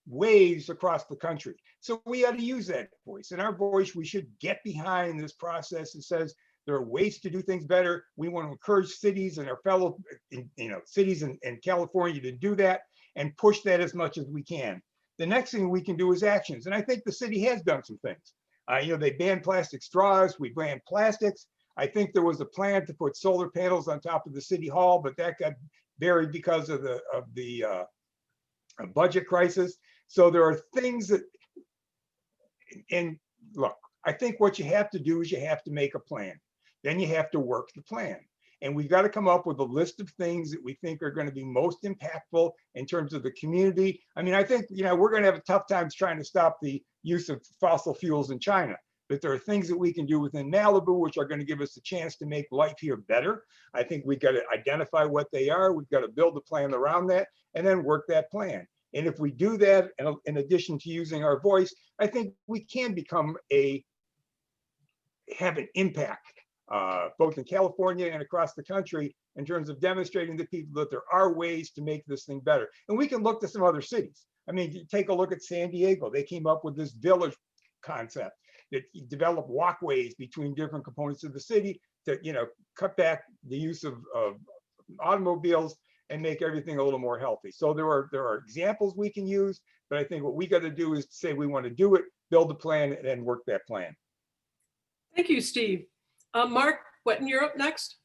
waves across the country. So we ought to use that voice. And our voice, we should get behind this process that says there are ways to do things better. We want to encourage cities and our fellow, cities in California to do that and push that as much as we can. The next thing we can do is actions. And I think the city has done some things. They banned plastic straws. We banned plastics. I think there was a plan to put solar panels on top of the city hall, but that got buried because of the budget crisis. So there are things that, and look, I think what you have to do is you have to make a plan. Then you have to work the plan. And we've got to come up with a list of things that we think are going to be most impactful in terms of the community. I mean, I think, we're going to have a tough time trying to stop the use of fossil fuels in China. But there are things that we can do within Malibu, which are going to give us a chance to make life here better. I think we've got to identify what they are. We've got to build a plan around that and then work that plan. And if we do that, and in addition to using our voice, I think we can have an impact, both in California and across the country, in terms of demonstrating to people that there are ways to make this thing better. And we can look to some other cities. I mean, you take a look at San Diego. They came up with this village concept that develop walkways between different components of the city to, cut back the use of automobiles and make everything a little more healthy. So there are examples we can use, but I think what we got to do is say we want to do it, build a plan, and then work that plan. Thank you, Steve. Mark Wetton, you're up next.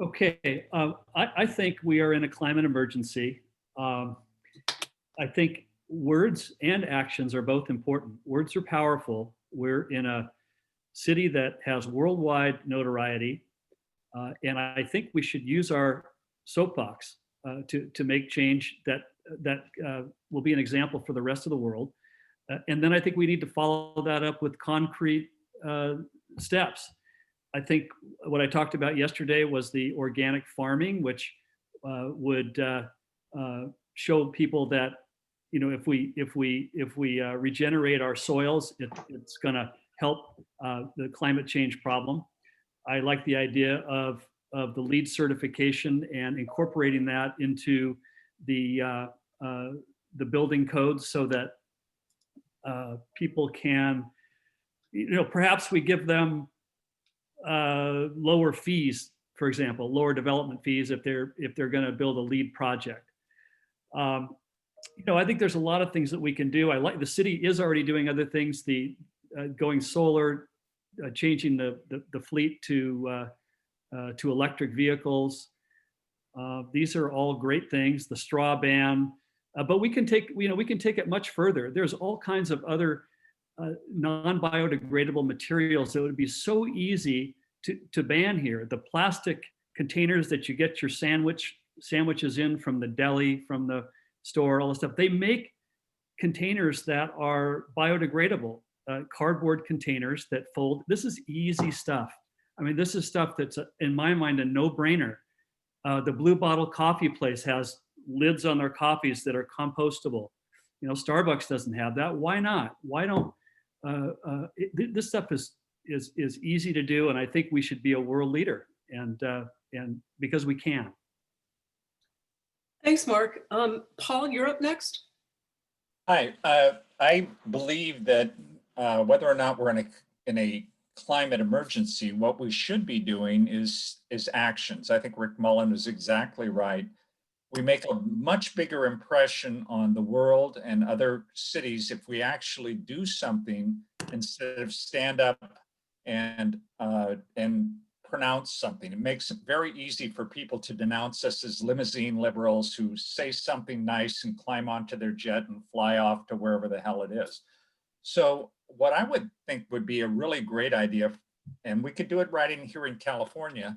Okay, I think we are in a climate emergency. I think words and actions are both important. Words are powerful. We're in a city that has worldwide notoriety, and I think we should use our soapbox to make change that will be an example for the rest of the world. And then I think we need to follow that up with concrete steps. I think what I talked about yesterday was the organic farming, which would show people that if we regenerate our soils, it's going to help the climate change problem. I like the idea of the LEED certification and incorporating that into the building codes so that people can, perhaps we give them lower fees, for example, lower development fees if they're going to build a LEED project. I think there's a lot of things that we can do. I like the city is already doing other things, the going solar, changing the fleet to electric vehicles. These are all great things. The straw ban, but we can take it much further. There's all kinds of other non-biodegradable materials that would be so easy to ban here. The plastic containers that you get your sandwiches in from the deli, from the store, all this stuff. They make containers that are biodegradable, cardboard containers that fold. This is easy stuff. I mean, this is stuff that's, in my mind, a no-brainer. The Blue Bottle Coffee place has lids on their coffees that are compostable. You know, Starbucks doesn't have that. Why not? Why don't, this stuff is easy to do, and I think we should be a world leader, and because we can. Thanks, Mark. Paul, you're up next. Hi, I believe that whether or not we're in a climate emergency, what we should be doing is actions. I think Rick Mullen is exactly right. We make a much bigger impression on the world and other cities if we actually do something instead of stand up and pronounce something. It makes it very easy for people to denounce us as limousine liberals who say something nice and climb onto their jet and fly off to wherever the hell it is. So what I would think would be a really great idea, and we could do it right in here in California,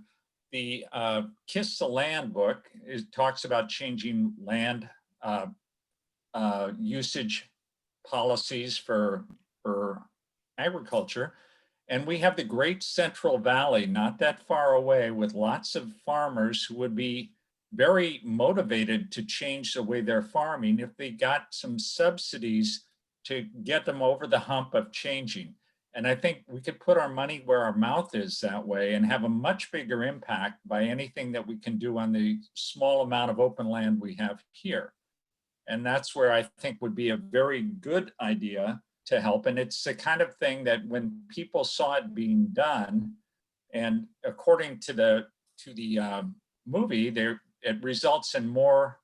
the Kiss the Land book talks about changing land usage policies for agriculture. And we have the Great Central Valley, not that far away, with lots of farmers who would be very motivated to change the way they're farming if they got some subsidies to get them over the hump of changing. And I think we could put our money where our mouth is that way and have a much bigger impact by anything that we can do on the small amount of open land we have here. And that's where I think would be a very good idea to help. And it's the kind of thing that when people saw it being done, and according to the movie, it results in more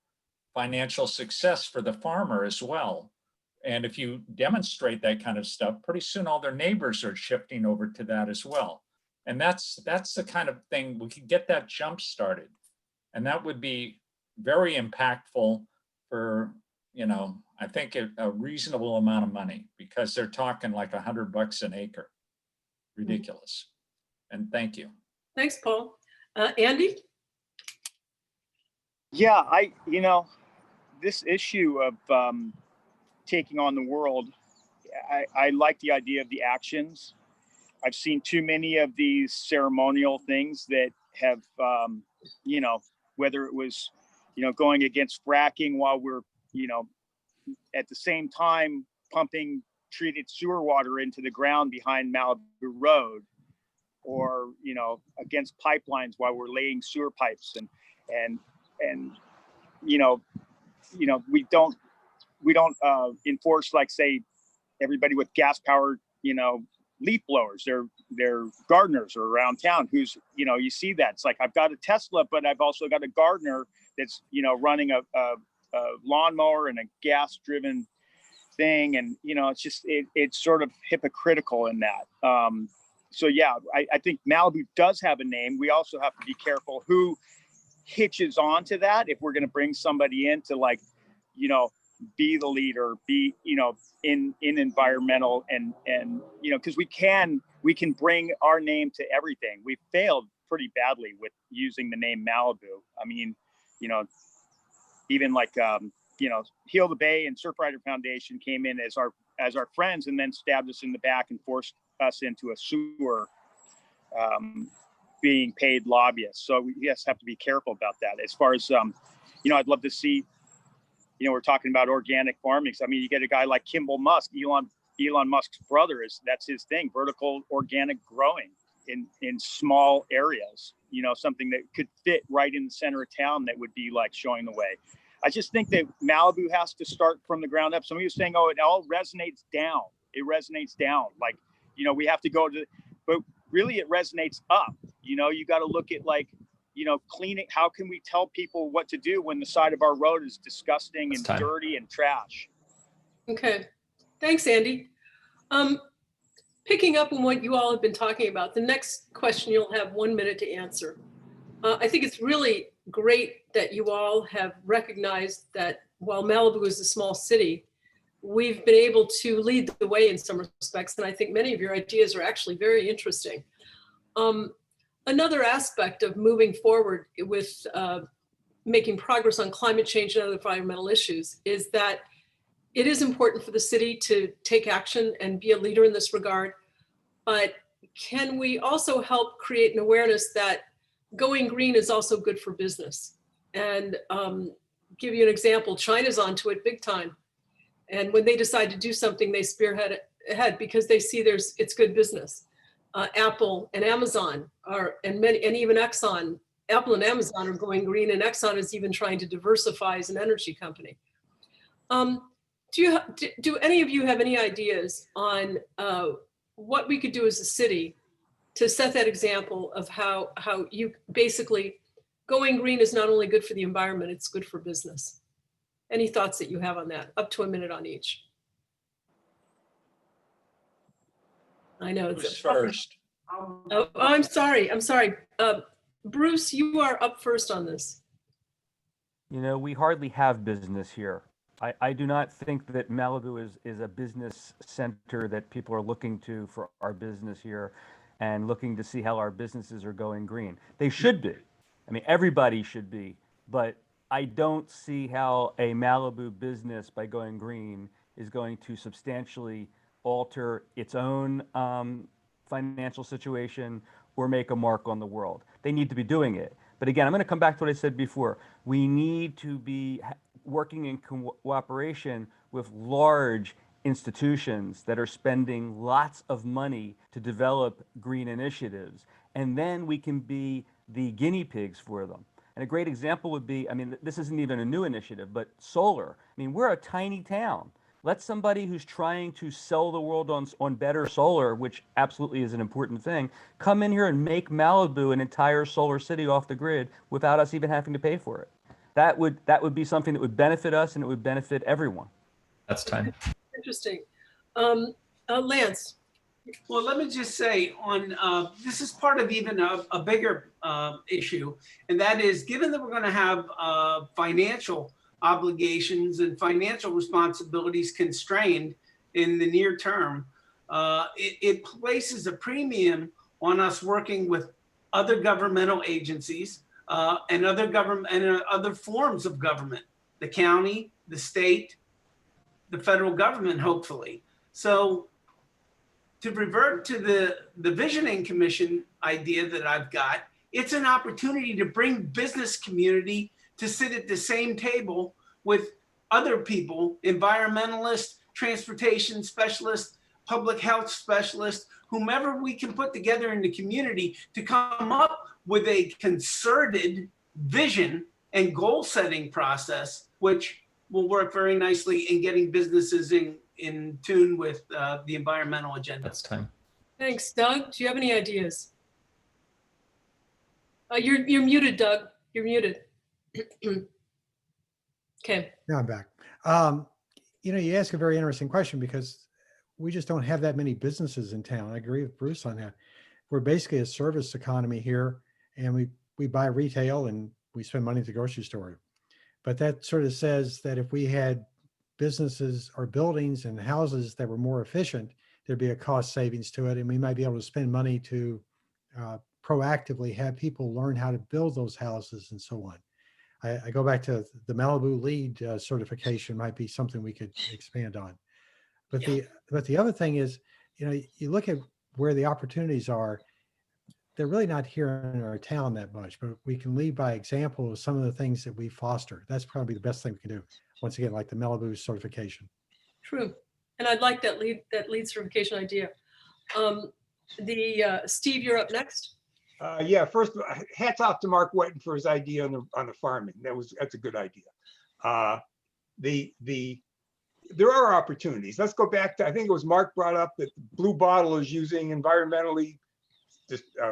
financial success for the farmer as well. And if you demonstrate that kind of stuff, pretty soon all their neighbors are shifting over to that as well. And that's the kind of thing we could get that jump started. And that would be very impactful for, you know, I think a reasonable amount of money, because they're talking like $100 an acre. Ridiculous. And thank you. Thanks, Paul. Andy? Yeah, this issue of taking on the world, I like the idea of the actions. I've seen too many of these ceremonial things that have, whether it was, going against fracking while we're, at the same time pumping treated sewer water into the ground behind Malibu Road, or, against pipelines while we're laying sewer pipes and we don't enforce, like, say, everybody with gas powered, leaf blowers. They're gardeners or around town who's, you see that. It's like, I've got a Tesla, but I've also got a gardener that's, running a lawnmower and a gas driven thing. And, it's just, it's sort of hypocritical in that. So yeah, I think Malibu does have a name. We also have to be careful who hitches on to that. If we're going to bring somebody in to, like, be the leader, be, in environmental and because we can bring our name to everything. We failed pretty badly with using the name Malibu. I mean, even like, Heal the Bay and Surfrider Foundation came in as our friends and then stabbed us in the back and forced us into a sewer being paid lobbyists. So we just have to be careful about that. As far as, I'd love to see, we're talking about organic farming. So, I mean, you get a guy like Kimball Musk, Elon Musk's brother, that's his thing, vertical organic growing in small areas, something that could fit right in the center of town that would be like showing the way. I just think that Malibu has to start from the ground up. Some of you are saying, oh, it all resonates down. It resonates down. Like, we have to go to, but really it resonates up. You got to look at, like, cleaning. How can we tell people what to do when the side of our road is disgusting and dirty and trash? Okay, thanks, Andy. Picking up on what you all have been talking about, the next question you'll have 1 minute to answer. I think it's really great that you all have recognized that while Malibu is a small city, we've been able to lead the way in some respects. And I think many of your ideas are actually very interesting. Another aspect of moving forward with making progress on climate change and other environmental issues is that it is important for the city to take action and be a leader in this regard. But can we also help create an awareness that going green is also good for business. And give you an example, China's onto it big time. And when they decide to do something, they spearhead it ahead because they see it's good business. Apple and Amazon and even Exxon, Apple and Amazon are going green, and Exxon is even trying to diversify as an energy company. Do any of you have any ideas on what we could do as a city to set that example of how you basically going green is not only good for the environment, it's good for business? Any thoughts that you have on that? Up to a minute on each. I know. Who's first? Oh, I'm sorry. Bruce, you are up first on this. You know, we hardly have business here. I do not think that Malibu is a business center that people are looking to for our business here and looking to see how our businesses are going green. They should be. I mean, everybody should be, but I don't see how a Malibu business by going green is going to substantially alter its own financial situation or make a mark on the world. They need to be doing it. But again, I'm going to come back to what I said before. We need to be working in cooperation with large institutions that are spending lots of money to develop green initiatives. And then we can be the guinea pigs for them. And a great example would be, I mean, this isn't even a new initiative, but solar. I mean, we're a tiny town. Let somebody who's trying to sell the world on better solar, which absolutely is an important thing, come in here and make Malibu an entire solar city off the grid without us even having to pay for it. That would be something that would benefit us and it would benefit everyone. That's time. Interesting. Lance. Well, let me just say this is part of even a bigger issue, and that is given that we're going to have financial obligations and financial responsibilities constrained in the near term, it places a premium on us working with other governmental agencies and other forms of government, the county, the state, the federal government, hopefully. So to revert to the Visioning Commission idea that I've got, it's an opportunity to bring business community to sit at the same table with other people, environmentalists, transportation specialists, public health specialists, whomever we can put together in the community to come up with a concerted vision and goal setting process, which will work very nicely in getting businesses in tune with the environmental agenda. That's time. Thanks. Doug, do you have any ideas? You're muted, Doug. You're muted. Okay. Now I'm back. You ask a very interesting question because we just don't have that many businesses in town. I agree with Bruce on that. We're basically a service economy here, and we buy retail and we spend money at the grocery store. But that sort of says that if we had businesses or buildings and houses that were more efficient, there'd be a cost savings to it, and we might be able to spend money to proactively have people learn how to build those houses and so on. I go back to the Malibu LEED certification might be something we could expand on. But the other thing is, you look at where the opportunities are, they're really not here in our town that much, but we can lead by example of some of the things that we foster. That's probably the best thing we can do. Once again, like the Malibu certification. True. And I'd like that LEED certification idea. Steve, you're up next. Yeah, first, hats off to Mark Whitten for his idea on the farming. That's a good idea. There are opportunities. Let's go back to, I think it was Mark brought up that Blue Bottle is using environmentally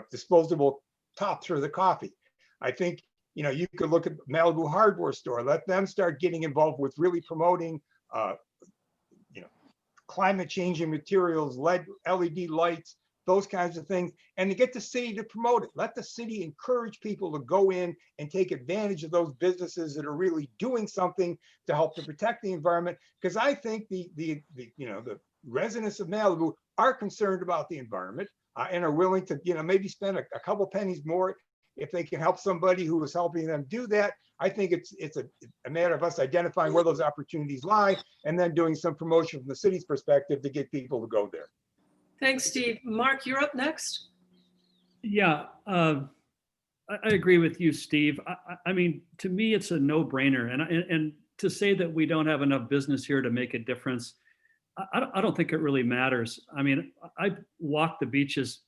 disposable tops for the coffee. I think, you could look at Malibu Hardware Store, let them start getting involved with really promoting, climate changing materials, LED lights, those kinds of things, and to get the city to promote it. Let the city encourage people to go in and take advantage of those businesses that are really doing something to help to protect the environment. Because I think the residents of Malibu are concerned about the environment and are willing to, maybe spend a couple pennies more if they can help somebody who is helping them do that. I think it's a matter of us identifying where those opportunities lie and then doing some promotion from the city's perspective to get people to go there. Thanks, Steve. Mark, you're up next. Yeah, I agree with you, Steve. I mean, to me, it's a no-brainer. And to say that we don't have enough business here to make a difference, I don't think it really matters. I mean, I walk the beaches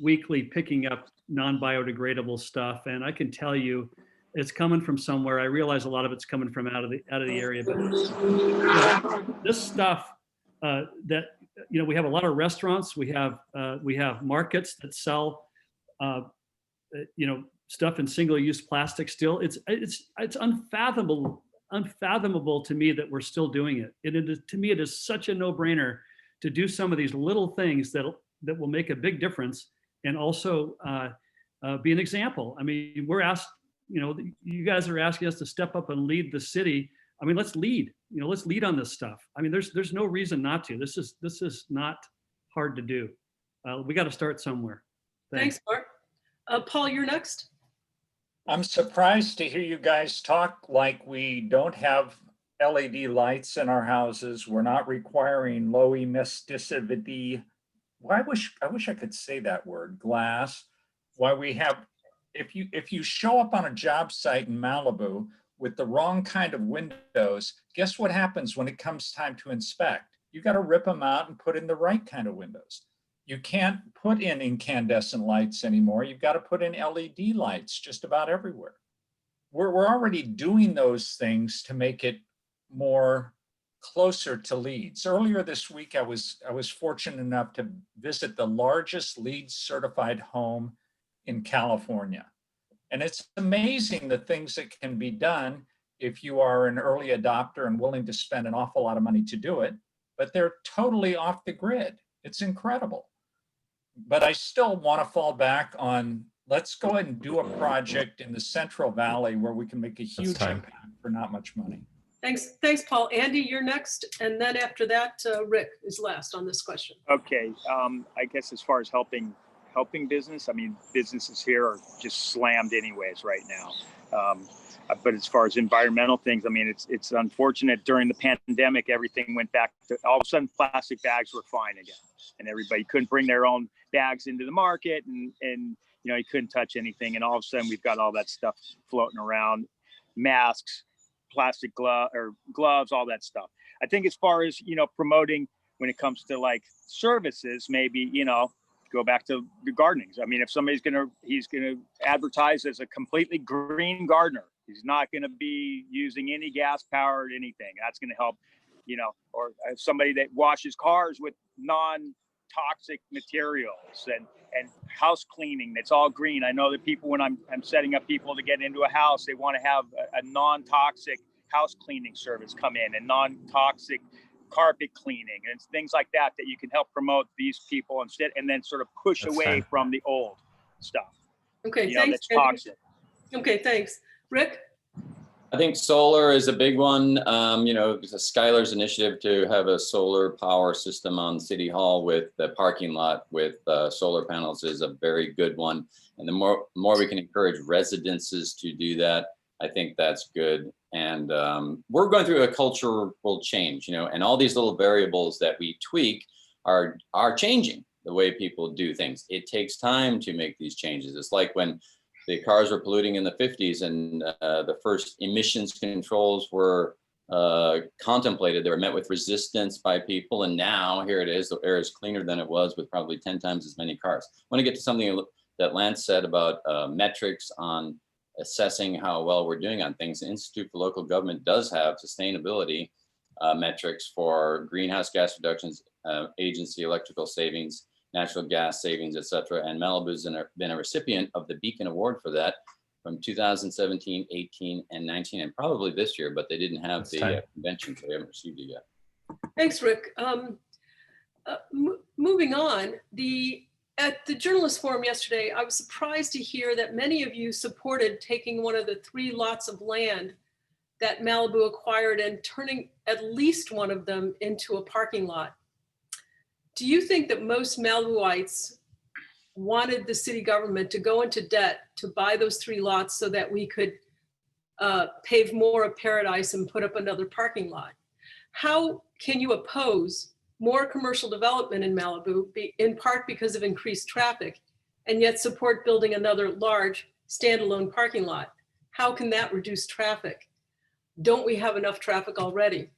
weekly picking up non-biodegradable stuff, and I can tell you it's coming from somewhere. I realize a lot of it's coming from out of the area, but this stuff that, you know, we have a lot of restaurants, we have markets that sell you know, stuff in single-use plastic still. It's unfathomable to me that we're still doing it. To me, it is such a no-brainer to do some of these little things that will make a big difference, and also be an example. I mean, we're asked, you know, you guys are asking us to step up and lead the city. I mean, let's lead. You know, let's lead on this stuff. I mean, there's no reason not to. This is not hard to do. We got to start somewhere. Thanks, Mark. Paul, you're next. I'm surprised to hear you guys talk like we don't have LED lights in our houses. We're not requiring low emissivity. I wish I could say that word, glass. Why we have, if you show up on a job site in Malibu with the wrong kind of windows, guess what happens when it comes time to inspect? You got to rip them out and put in the right kind of windows. You can't put in incandescent lights anymore. You've got to put in LED lights just about everywhere. We're already doing those things to make it more closer to LEEDs. Earlier this week, I was fortunate enough to visit the largest LEED certified home in California. And it's amazing the things that can be done if you are an early adopter and willing to spend an awful lot of money to do it, but they're totally off the grid. It's incredible. But I still want to fall back on, let's go ahead and do a project in the Central Valley where we can make a huge impact for not much money. Thanks, Paul. Andy, you're next. And then after that, Rick is last on this question. Okay, I guess as far as helping business, I mean, businesses here are just slammed anyways right now. But as far as environmental things, I mean, it's unfortunate during the pandemic, everything went back to, all of a sudden plastic bags were fine again. And everybody couldn't bring their own bags into the market, and you know, you couldn't touch anything. And all of a sudden we've got all that stuff floating around, masks, plastic gloves, all that stuff. I think as far as, you know, promoting when it comes to like services, maybe, you know, go back to the gardenings. I mean, if somebody's he's gonna advertise as a completely green gardener, he's not gonna be using any gas powered anything. That's gonna help, you know, or somebody that washes cars with non-toxic materials and house cleaning that's all green. I know that people, when I'm setting up people to get into a house, they want to have a non-toxic house cleaning service come in, and non-toxic carpet cleaning and things like that you can help promote these people instead, and then sort of push away from the old stuff. Okay, you know, thanks. that's toxic. Okay, thanks. Rick? I think solar is a big one. You know, it's a Skylar's initiative to have a solar power system on City Hall with the parking lot with solar panels is a very good one. And the more we can encourage residences to do that, I think that's good. And we're going through a cultural change, you know, and all these little variables that we tweak are changing the way people do things. It takes time to make these changes. It's like when the cars were polluting in the 50s and the first emissions controls were contemplated. They were met with resistance by people. And now here it is, the air is cleaner than it was with probably 10 times as many cars. I want to get to something that Lance said about metrics on assessing how well we're doing on things. The Institute for Local Government does have sustainability metrics for greenhouse gas reductions, agency electrical savings, natural gas savings, et cetera. And Malibu's been a recipient of the Beacon Award for that from 2017, 18, and 19, and probably this year, but they didn't have the convention, so we haven't received it yet. Thanks, Rick. Moving on, at the Journalist Forum yesterday, I was surprised to hear that many of you supported taking one of the 3 lots of land that Malibu acquired and turning at least one of them into a parking lot. Do you think that most Malibuites wanted the city government to go into debt to buy those 3 lots so that we could pave more of Paradise and put up another parking lot? How can you oppose more commercial development in Malibu, in part because of increased traffic, and yet support building another large standalone parking lot. How can that reduce traffic? Don't we have enough traffic already?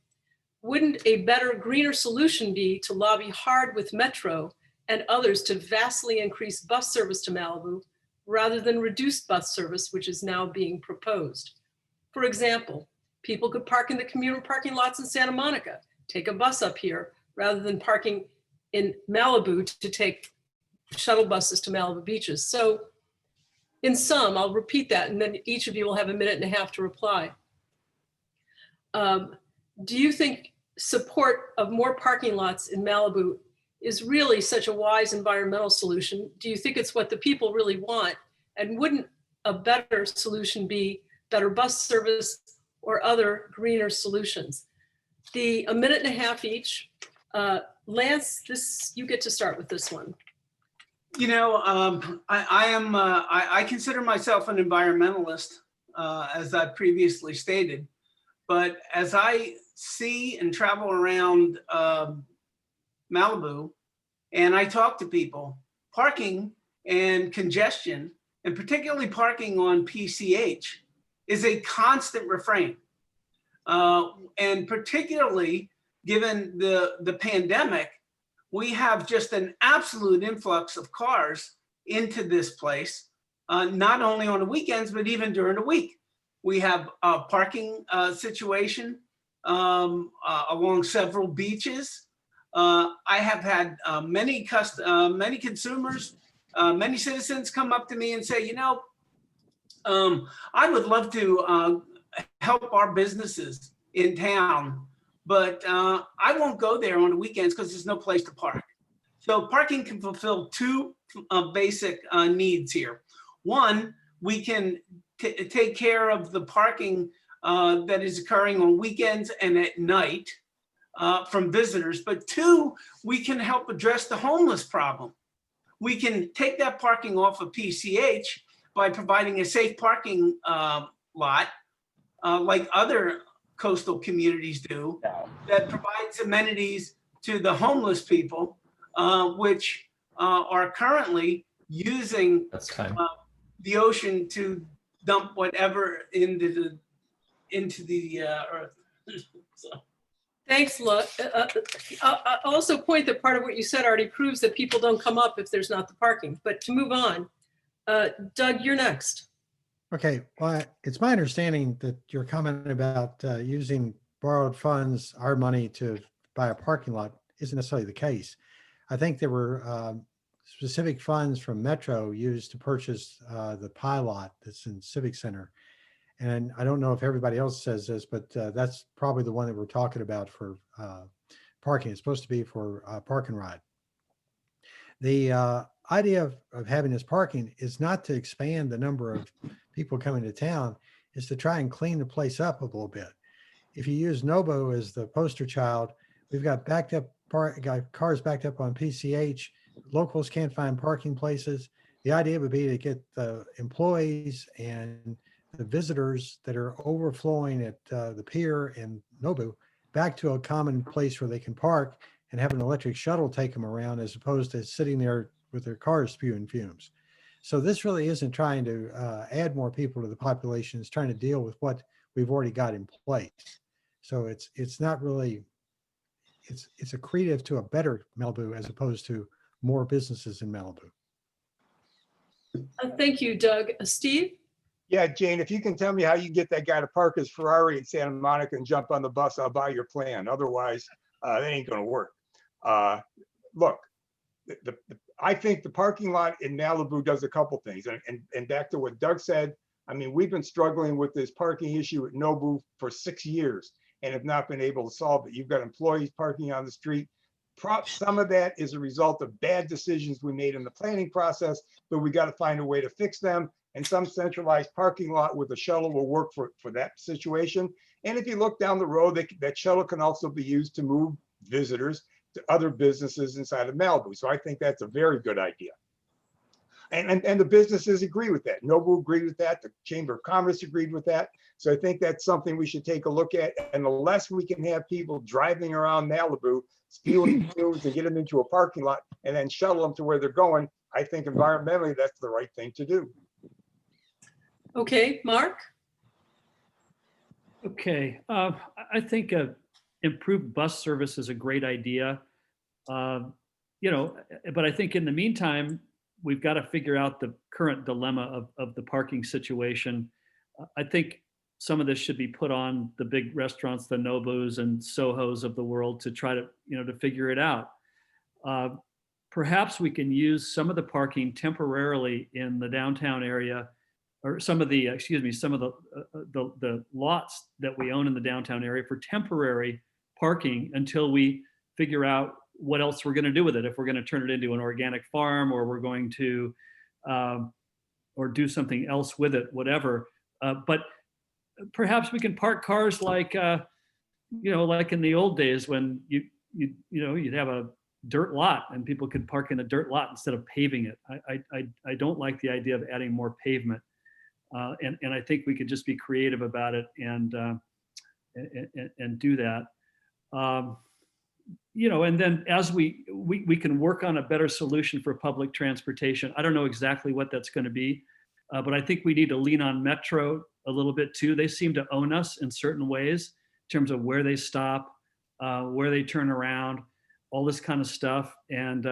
Wouldn't a better, greener solution be to lobby hard with Metro and others to vastly increase bus service to Malibu rather than reduce bus service, which is now being proposed? For example, people could park in the commuter parking lots in Santa Monica, take a bus up here rather than parking in Malibu to take shuttle buses to Malibu beaches. So in sum, I'll repeat that and then each of you will have a minute and a half to reply. Do you think support of more parking lots in Malibu is really such a wise environmental solution? Do you think it's what the people really want? And wouldn't a better solution be better bus service or other greener solutions? A minute and a half each. Lance, you get to start with this one. You know, I consider myself an environmentalist, as I previously stated. But as I see and travel around Malibu, and I talk to people, parking and congestion, and particularly parking on PCH, is a constant refrain. And particularly given the pandemic, we have just an absolute influx of cars into this place, not only on the weekends, but even during the week. We have a parking situation along several beaches. I have had many consumers, many citizens come up to me and say, you know, I would love to help our businesses in town, but I won't go there on the weekends because there's no place to park. So parking can fulfill two basic needs here. One, we can take care of the parking that is occurring on weekends and at night from visitors. But two, we can help address the homeless problem. We can take that parking off of PCH by providing a safe parking lot like other coastal communities do, that provides amenities to the homeless people, which are currently using the ocean to dump whatever into the earth. So. Thanks, I'll also point that part of what you said already proves that people don't come up if there's not the parking. But to move on, Doug, you're next. Okay, well, it's my understanding that your comment about using borrowed funds, our money to buy a parking lot isn't necessarily the case. I think there were specific funds from Metro used to purchase the pie lot that's in Civic Center. And I don't know if everybody else says this, but that's probably the one that we're talking about for parking. It's supposed to be for park and ride. The idea of having this parking is not to expand the number of people coming to town, is to try and clean the place up a little bit. If you use Nobu as the poster child, we've got cars backed up on PCH. Locals can't find parking places. The idea would be to get the employees and the visitors that are overflowing at the pier and Nobu back to a common place where they can park and have an electric shuttle take them around, as opposed to sitting there with their cars spewing fumes. So this really isn't trying to add more people to the population. It's trying to deal with what we've already got in place. So it's not really, it's accretive to a better Malibu as opposed to more businesses in Malibu. Thank you, Doug. Steve? Yeah, Jane, if you can tell me how you get that guy to park his Ferrari in Santa Monica and jump on the bus, I'll buy your plan. Otherwise, that ain't gonna work. Look, I think the parking lot in Malibu does a couple things. And back to what Doug said, I mean, we've been struggling with this parking issue at Nobu for 6 years and have not been able to solve it. You've got employees parking on the street. Some of that is a result of bad decisions we made in the planning process, but we got to find a way to fix them. And some centralized parking lot with a shuttle will work for that situation. And if you look down the road, that shuttle can also be used to move visitors to other businesses inside of Malibu. So I think that's a very good idea. And the businesses agree with that. Nobu agreed with that. The Chamber of Commerce agreed with that. So I think that's something we should take a look at. And the less we can have people driving around Malibu, spewing fumes and get them into a parking lot and then shuttle them to where they're going, I think environmentally, that's the right thing to do. Okay, Mark? Okay, I think improved bus service is a great idea. You know, but I think in the meantime, we've got to figure out the current dilemma of the parking situation. I think some of this should be put on the big restaurants, the Nobus and Sohos of the world, to try to, you know, to figure it out. Perhaps we can use some of the parking temporarily in the downtown area, or some of the, excuse me, some of the lots that we own in the downtown area for temporary parking until we figure out what else we're going to do with it. If we're going to turn it into an organic farm, or we're going to, or do something else with it, whatever. But perhaps we can park cars like, you know, like in the old days when you'd have a dirt lot and people could park in a dirt lot instead of paving it. I don't like the idea of adding more pavement. And I think we could just be creative about it and do that. You know, and then as we can work on a better solution for public transportation. I don't know exactly what that's going to be, but I think we need to lean on Metro a little bit too. They seem to own us in certain ways in terms of where they stop, where they turn around, all this kind of stuff. And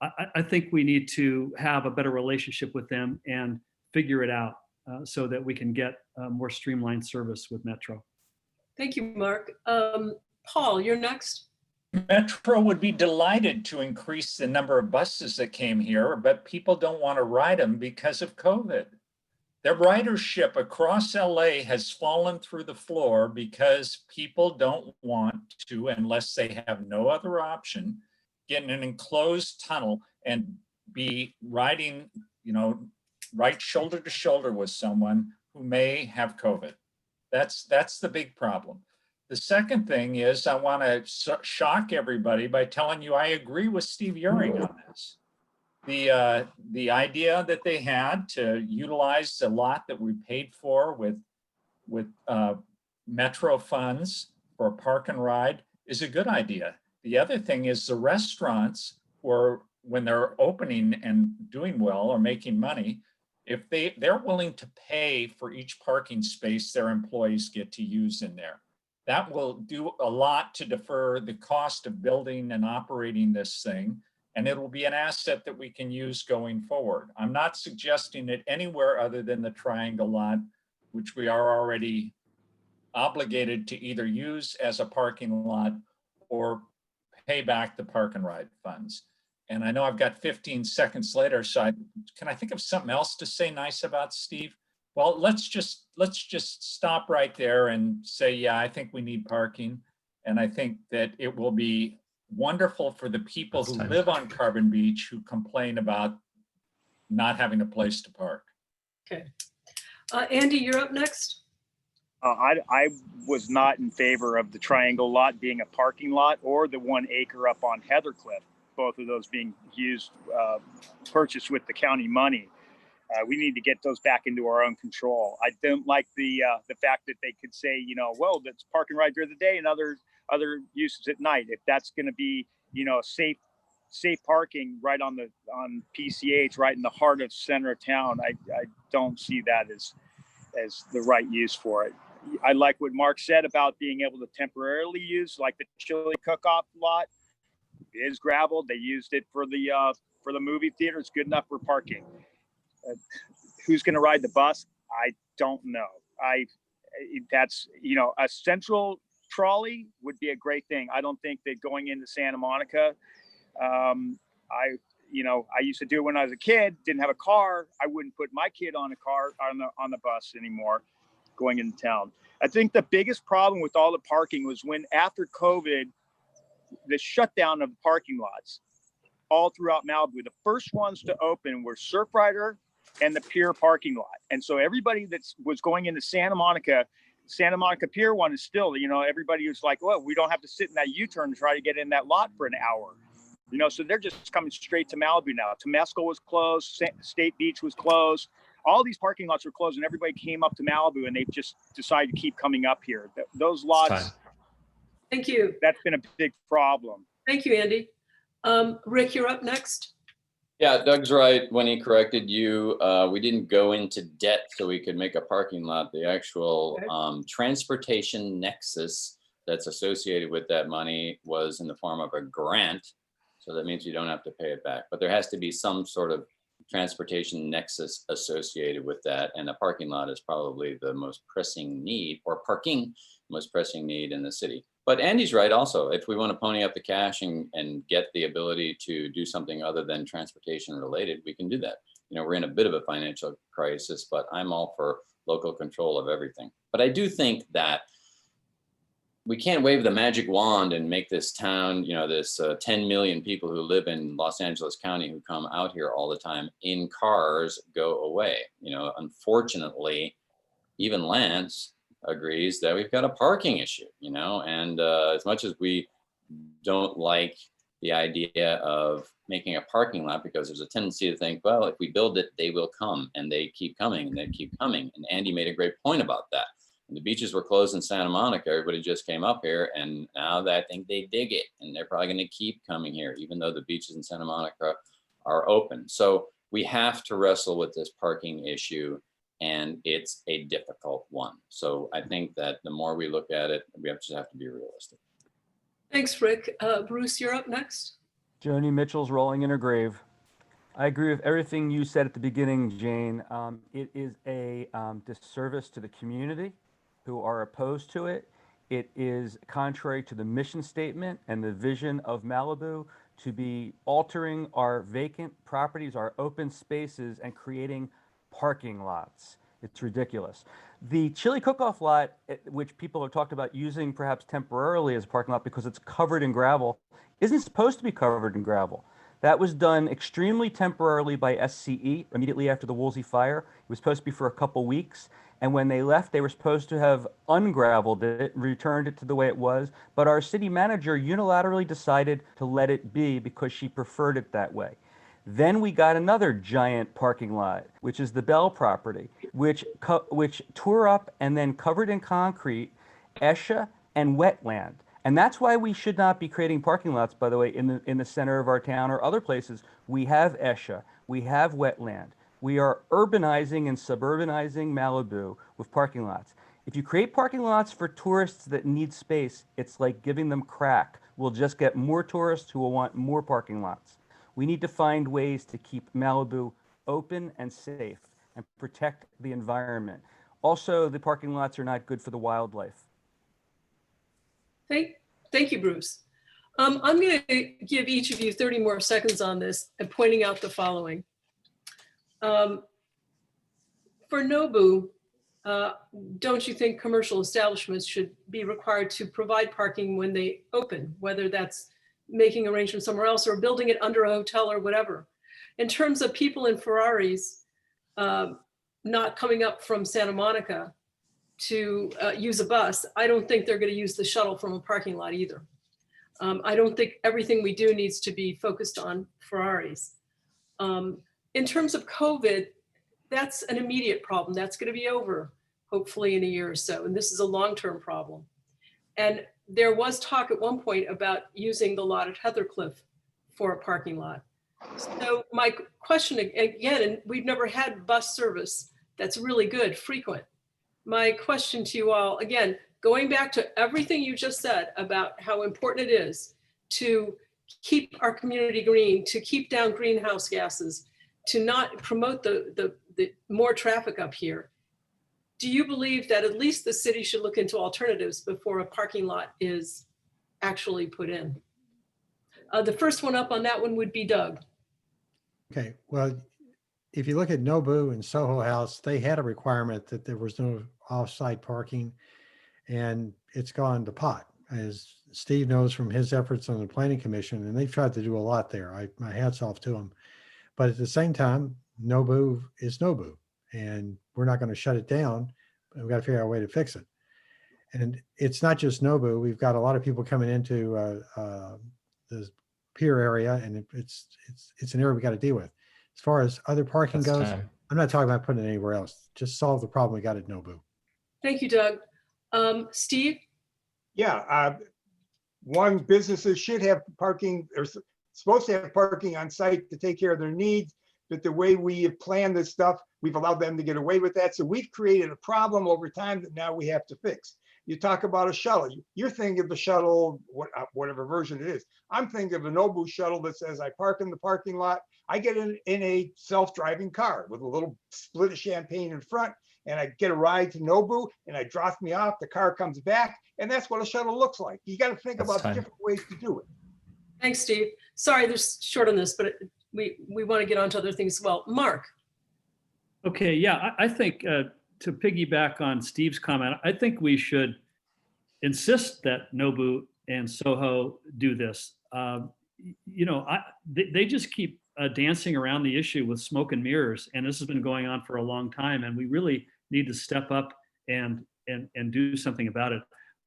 I think we need to have a better relationship with them and figure it out so that we can get more streamlined service with Metro. Thank you, Mark. Paul, you're next. Metro would be delighted to increase the number of buses that came here, but people don't want to ride them because of COVID. Their ridership across LA has fallen through the floor because people don't want to, unless they have no other option, get in an enclosed tunnel and be riding, you know, right shoulder to shoulder with someone who may have COVID. That's the big problem. The second thing is I want to shock everybody by telling you I agree with Steve Uring on this. The idea that they had to utilize the lot that we paid for with Metro funds for park and ride is a good idea. The other thing is the restaurants, or when they're opening and doing well or making money, if they're willing to pay for each parking space their employees get to use in there. That will do a lot to defer the cost of building and operating this thing, and it will be an asset that we can use going forward. I'm not suggesting it anywhere other than the Triangle lot, which we are already obligated to either use as a parking lot or pay back the park and ride funds. And I know I've got 15 seconds later, so can I think of something else to say nice about Steve? Well, let's just stop right there and say, yeah, I think we need parking. And I think that it will be wonderful for the people who live on Carbon Beach who complain about not having a place to park. Okay. Andy, you're up next. I was not in favor of the Triangle lot being a parking lot, or the 1 acre up on Heathercliff, both of those being used, purchased with the county money. We need to get those back into our own control. I don't like the fact that they could say, you know, well, that's park and ride during the day and other uses at night. If that's going to be, you know, safe parking right on PCH, right in the heart of center of town, I don't see that as the right use for it. I like what Mark said about being able to temporarily use, like the chili cook-off lot is gravel. They used it for the movie theater. It's good enough for parking. Who's going to ride the bus? I don't know. That's, you know, a central trolley would be a great thing. I don't think that going into Santa Monica, I used to do it when I was a kid, didn't have a car. I wouldn't put my kid on a car on the bus anymore going into town. I think the biggest problem with all the parking was when, after COVID, the shutdown of the parking lots all throughout Malibu, the first ones to open were Surfrider and the Pier parking lot. And so everybody that was going into Santa Monica Pier one is still, you know, everybody was like, well, we don't have to sit in that U-turn to try to get in that lot for an hour. You know, so they're just coming straight to Malibu now. Temescal was closed, State Beach was closed. All these parking lots were closed, and everybody came up to Malibu, and they just decided to keep coming up here. Those lots. Thank you. That's been a big problem. Thank you, Andy. Rick, you're up next. Yeah, Doug's right when he corrected you. We didn't go into debt so we could make a parking lot. The actual transportation nexus that's associated with that money was in the form of a grant. So that means you don't have to pay it back. But there has to be some sort of transportation nexus associated with that. And a parking lot is probably the most pressing need, or parking, most pressing need in the city. But Andy's right also. If we want to pony up the cash and get the ability to do something other than transportation related, we can do that. You know, we're in a bit of a financial crisis, but I'm all for local control of everything. But I do think that we can't wave the magic wand and make this town, you know, this 10 million people who live in Los Angeles County who come out here all the time in cars go away. You know, unfortunately, even Lance agrees that we've got a parking issue, you know, and as much as we don't like the idea of making a parking lot, because there's a tendency to think, well, if we build it, they will come, and they keep coming and they keep coming. And Andy made a great point about that. When the beaches were closed in Santa Monica, everybody just came up here, and now that I think they dig it, and they're probably going to keep coming here, even though the beaches in Santa Monica are open. So we have to wrestle with this parking issue, and it's a difficult one. So I think that the more we look at it, we just have to be realistic. Thanks, Rick. Bruce, you're up next. Joni Mitchell's rolling in her grave. I agree with everything you said at the beginning, Jane. It is a disservice to the community who are opposed to it. It is contrary to the mission statement and the vision of Malibu to be altering our vacant properties, our open spaces, and creating parking lots. It's ridiculous. The chili cook-off lot, which people have talked about using perhaps temporarily as a parking lot because it's covered in gravel, isn't supposed to be covered in gravel. That was done extremely temporarily by SCE immediately after the Woolsey fire. It was supposed to be for a couple weeks. And when they left, they were supposed to have ungraveled it, returned it to the way it was. But our city manager unilaterally decided to let it be because she preferred it that way. Then we got another giant parking lot, which is the Bell property, which tore up and then covered in concrete, ESHA, and wetland. And that's why we should not be creating parking lots, by the way, in the center of our town or other places. We have ESHA, we have wetland. We are urbanizing and suburbanizing Malibu with parking lots. If you create parking lots for tourists that need space, it's like giving them crack. We'll just get more tourists who will want more parking lots. We need to find ways to keep Malibu open and safe and protect the environment. Also, the parking lots are not good for the wildlife. Thank you, Bruce. I'm going to give each of you 30 more seconds on this and pointing out the following. For Nobu, don't you think commercial establishments should be required to provide parking when they open, whether that's making arrangements somewhere else or building it under a hotel or whatever? In terms of people in Ferraris not coming up from Santa Monica to use a bus, I don't think they're going to use the shuttle from a parking lot either. I don't think everything we do needs to be focused on Ferraris. In terms of COVID, that's an immediate problem. That's going to be over, hopefully in a year or so. And this is a long-term problem. And there was talk at one point about using the lot at Heathercliff for a parking lot. So my question again, and we've never had bus service that's really good, frequent. My question to you all, again, going back to everything you just said about how important it is to keep our community green, to keep down greenhouse gases, to not promote the more traffic up here. Do you believe that at least the city should look into alternatives before a parking lot is actually put in? The first one up on that one would be Doug. Okay, well, if you look at Nobu and Soho House, they had a requirement that there was no off-site parking, and it's gone to pot, as Steve knows from his efforts on the Planning Commission, and they've tried to do a lot there. My hat's off to them. But at the same time, Nobu is Nobu, and we're not going to shut it down. But we've got to figure out a way to fix it. And it's not just Nobu. We've got a lot of people coming into the pier area, and it's an area we got to deal with. As far as other parking goes, I'm not talking about putting it anywhere else. Just solve the problem we got at Nobu. Thank you, Doug. Steve? Yeah, one, businesses should have parking or supposed to have parking on site to take care of their needs. But the way we have planned this stuff, we've allowed them to get away with that. So we've created a problem over time that now we have to fix. You talk about a shuttle. You're thinking of a shuttle, whatever version it is. I'm thinking of a Nobu shuttle that says I park in the parking lot. I get in a self-driving car with a little split of champagne in front, and I get a ride to Nobu, and I drop me off. The car comes back, and that's what a shuttle looks like. You got to think about different ways to do it. Thanks, Steve. Sorry, there's short on this, but we want to get on to other things as well. Mark. Okay, yeah, I think to piggyback on Steve's comment, I think we should insist that Nobu and Soho do this. They just keep dancing around the issue with smoke and mirrors, and this has been going on for a long time, and we really need to step up and do something about it.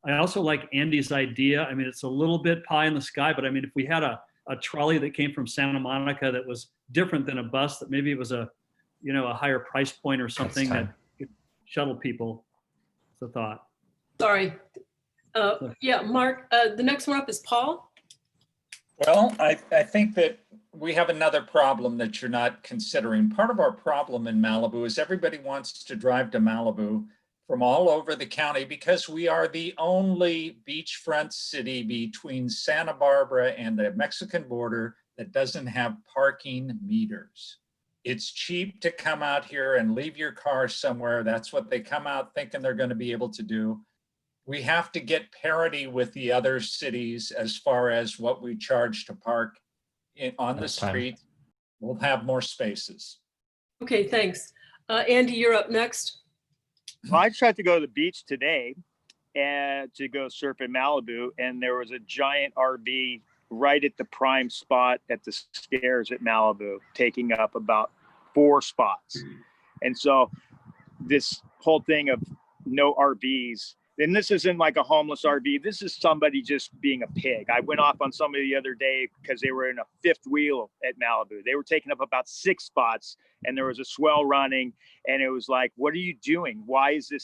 I also like Andy's idea. I mean, it's a little bit pie in the sky, but I mean, if we had a trolley that came from Santa Monica that was different than a bus, that maybe it was a higher price point or something that could shuttle people. It's a thought. Sorry. Yeah, Mark, the next one up is Paul. Well, I think that we have another problem that you're not considering. Part of our problem in Malibu is everybody wants to drive to Malibu from all over the county because we are the only beachfront city between Santa Barbara and the Mexican border that doesn't have parking meters. It's cheap to come out here and leave your car somewhere. That's what they come out thinking they're going to be able to do. We have to get parity with the other cities as far as what we charge to park on the street. We'll have more spaces. Okay, thanks. Andy, you're up next. Well, I tried to go to the beach today and to go surf in Malibu, and there was a giant RV right at the prime spot at the stairs at Malibu, taking up about 4 spots. And so this whole thing of no RVs, and this isn't like a homeless RV. This is somebody just being a pig. I went off on somebody the other day because they were in a 5th wheel at Malibu. They were taking up about 6 spots, and there was a swell running, and it was like, what are you doing? Why is it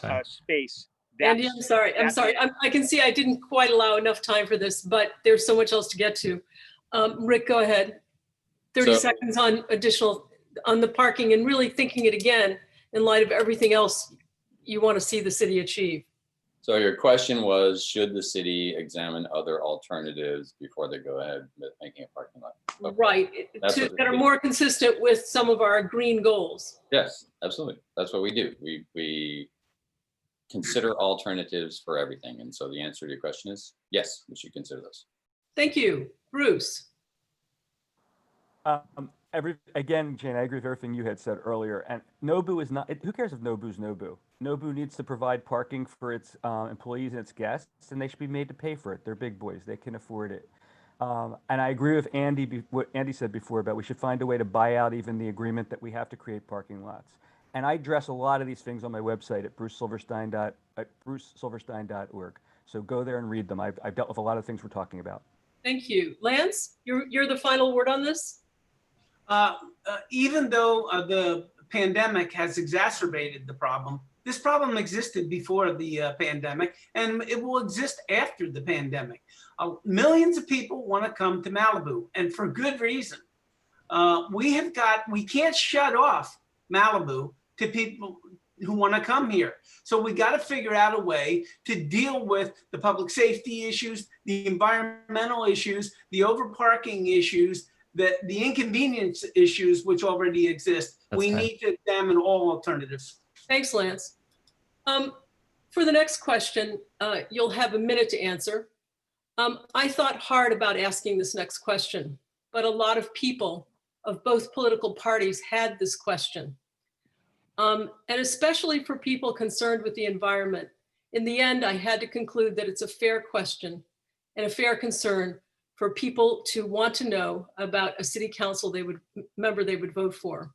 a space? Andy, I'm sorry. I can see I didn't quite allow enough time for this, but there's so much else to get to. Rick, go ahead. 30 seconds on the parking and really thinking it again in light of everything else you want to see the city achieve. So your question was, should the city examine other alternatives before they go ahead with making a parking lot? Okay. Right, that are more consistent with some of our green goals. Yes, absolutely. That's what we do. We consider alternatives for everything. And so the answer to your question is, yes, we should consider those. Thank you. Bruce. Again, Jane, I agree with everything you had said earlier. And Nobu is not, who cares if Nobu's Nobu? Nobu needs to provide parking for its employees and its guests, and they should be made to pay for it. They're big boys. They can afford it. And I agree with Andy, what Andy said before about we should find a way to buy out even the agreement that we have to create parking lots. And I address a lot of these things on my website at brucesilverstein.org. So go there and read them. I've dealt with a lot of things we're talking about. Thank you. Lance, you're the final word on this? Even though the pandemic has exacerbated the problem, this problem existed before the pandemic, and it will exist after the pandemic. Millions of people want to come to Malibu, and for good reason. We can't shut off Malibu to people who want to come here. So we got to figure out a way to deal with the public safety issues, the environmental issues, the overparking issues, the inconvenience issues which already exist. We need to examine all alternatives. Thanks, Lance. For the next question, you'll have a minute to answer. I thought hard about asking this next question, but a lot of people of both political parties had this question. And especially for people concerned with the environment, in the end, I had to conclude that it's a fair question and a fair concern for people to want to know about a city council member they would vote for.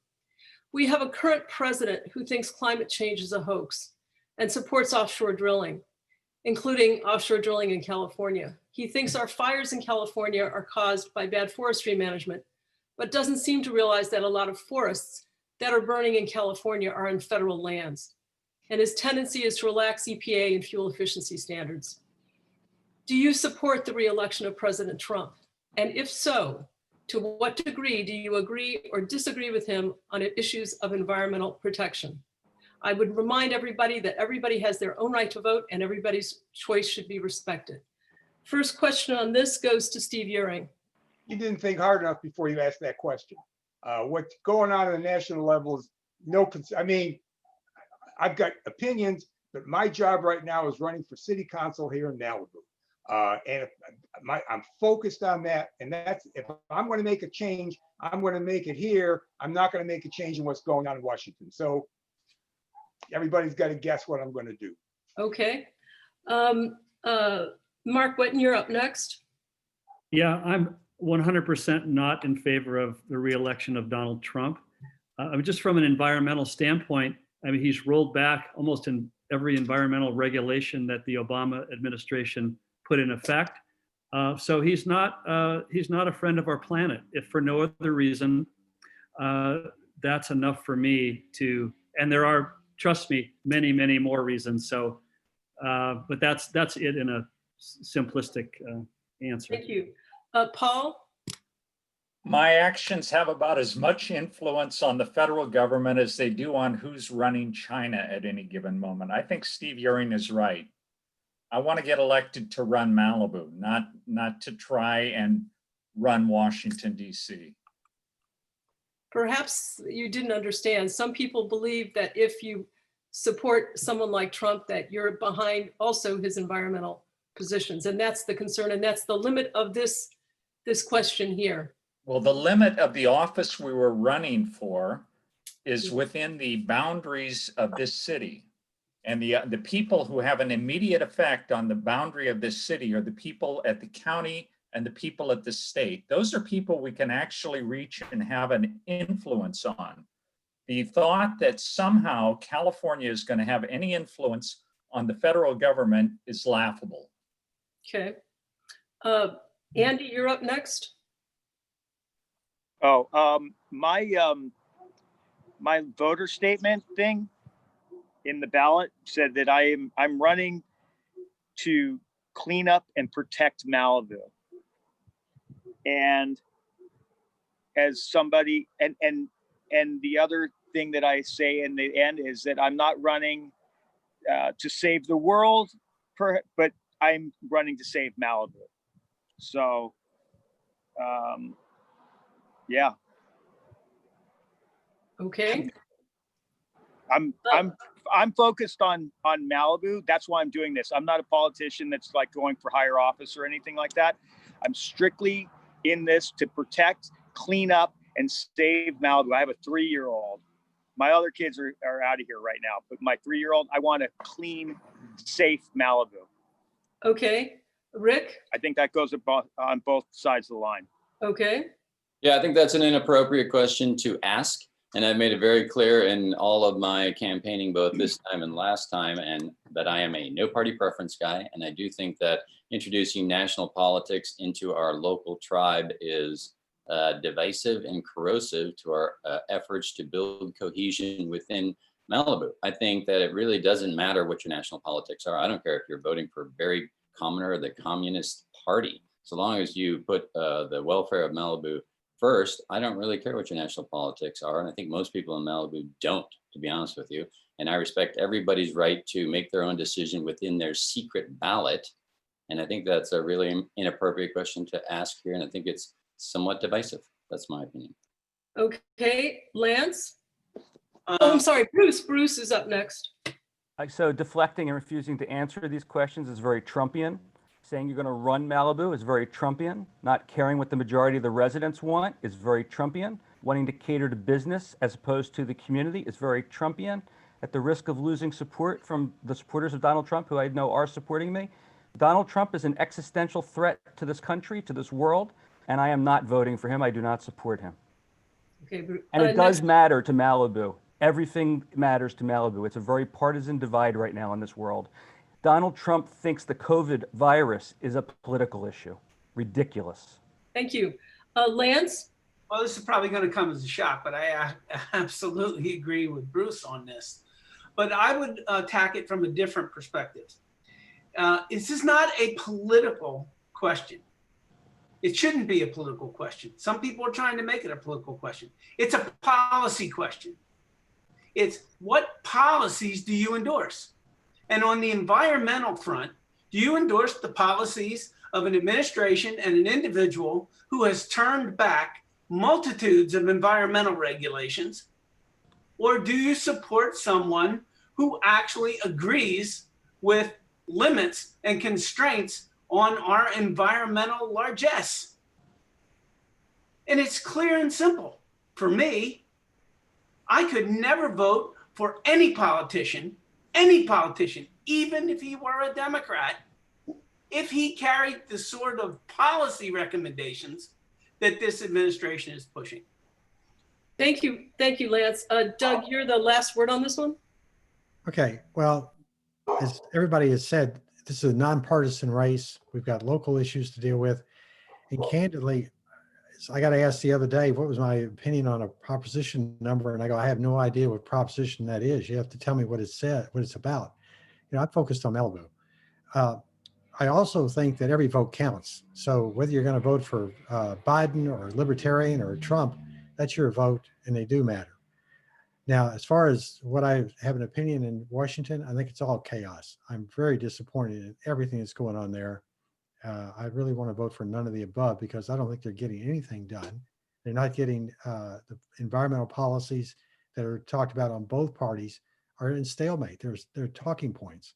We have a current president who thinks climate change is a hoax and supports offshore drilling, including offshore drilling in California. He thinks our fires in California are caused by bad forestry management, but doesn't seem to realize that a lot of forests that are burning in California are in federal lands. And his tendency is to relax EPA and fuel efficiency standards. Do you support the re-election of President Trump? And if so, to what degree do you agree or disagree with him on issues of environmental protection? I would remind everybody that everybody has their own right to vote and everybody's choice should be respected. First question on this goes to Steve Euring. You didn't think hard enough before you asked that question. What's going on at the national level is I mean, I've got opinions, but my job right now is running for city council here in Malibu. I'm focused on that. And that's, if I'm going to make a change, I'm going to make it here. I'm not going to make a change in what's going on in Washington. So everybody's got to guess what I'm going to do. Okay. Mark Whitten, you're up next. Yeah, I'm 100% not in favor of the reelection of Donald Trump. Just from an environmental standpoint, I mean, he's rolled back almost in every environmental regulation that the Obama administration put in effect. So he's not a friend of our planet. If for no other reason, that's enough for me to, and there are, trust me, many, many more reasons. So, but that's it in a simplistic answer. Thank you. Paul? My actions have about as much influence on the federal government as they do on who's running China at any given moment. I think Steve Euring is right. I want to get elected to run Malibu, not to try and run Washington, D.C. Perhaps you didn't understand. Some people believe that if you support someone like Trump, that you're behind also his environmental positions. And that's the concern. And that's the limit of this question here. Well, the limit of the office we were running for is within the boundaries of this city. And the people who have an immediate effect on the boundary of this city are the people at the county and the people at the state. Those are people we can actually reach and have an influence on. The thought that somehow California is going to have any influence on the federal government is laughable. Okay. Andy, you're up next. Oh, my voter statement thing in the ballot said that I'm running to clean up and protect Malibu. And as somebody, and the other thing that I say in the end is that I'm not running to save the world, but I'm running to save Malibu. So, yeah. Okay. I'm focused on Malibu. That's why I'm doing this. I'm not a politician that's like going for higher office or anything like that. I'm strictly in this to protect, clean up, and save Malibu. I have a 3-year-old. My other kids are out of here right now, but my 3-year-old, I want a clean, safe Malibu. Okay. Rick? I think that goes on both sides of the line. Okay. Yeah, I think that's an inappropriate question to ask. And I've made it very clear in all of my campaigning, both this time and last time, and that I am a no party preference guy. And I do think that introducing national politics into our local tribe is divisive and corrosive to our efforts to build cohesion within Malibu. I think that it really doesn't matter what your national politics are. I don't care if you're voting for Barry Commoner or the Communist Party. So long as you put the welfare of Malibu first, I don't really care what your national politics are. And I think most people in Malibu don't, to be honest with you. And I respect everybody's right to make their own decision within their secret ballot. And I think that's a really inappropriate question to ask here. And I think it's somewhat divisive. That's my opinion. Okay, Lance? I'm sorry, Bruce. Bruce is up next. So deflecting and refusing to answer these questions is very Trumpian. Saying you're going to run Malibu is very Trumpian. Not caring what the majority of the residents want is very Trumpian. Wanting to cater to business as opposed to the community is very Trumpian. At the risk of losing support from the supporters of Donald Trump, who I know are supporting me, Donald Trump is an existential threat to this country, to this world, and I am not voting for him. I do not support him. Okay, Bruce. And it does matter to Malibu. Everything matters to Malibu. It's a very partisan divide right now in this world. Donald Trump thinks the COVID virus is a political issue. Ridiculous. Thank you. Lance? Well, this is probably going to come as a shock, but I absolutely agree with Bruce on this. But I would attack it from a different perspective. This is not a political question. It shouldn't be a political question. Some people are trying to make it a political question. It's a policy question. It's what policies do you endorse? And on the environmental front, do you endorse the policies of an administration and an individual who has turned back multitudes of environmental regulations? Or do you support someone who actually agrees with limits and constraints on our environmental largesse? And it's clear and simple. For me, I could never vote for any politician, even if he were a Democrat, if he carried the sort of policy recommendations that this administration is pushing. Thank you, Lance. Doug, you're the last word on this one. Okay, well, as everybody has said, this is a nonpartisan race. We've got local issues to deal with. And candidly, I got asked the other day, what was my opinion on a proposition number? And I go, I have no idea what proposition that is. You have to tell me what it said, what it's about. You know, I'm focused on Malibu. I also think that every vote counts. So whether you're going to vote for Biden or Libertarian or Trump, that's your vote, and they do matter. Now, as far as what I have an opinion in Washington, I think it's all chaos. I'm very disappointed in everything that's going on there. I really want to vote for none of the above because I don't think they're getting anything done. They're not getting the environmental policies that are talked about on both parties are in stalemate. They're talking points.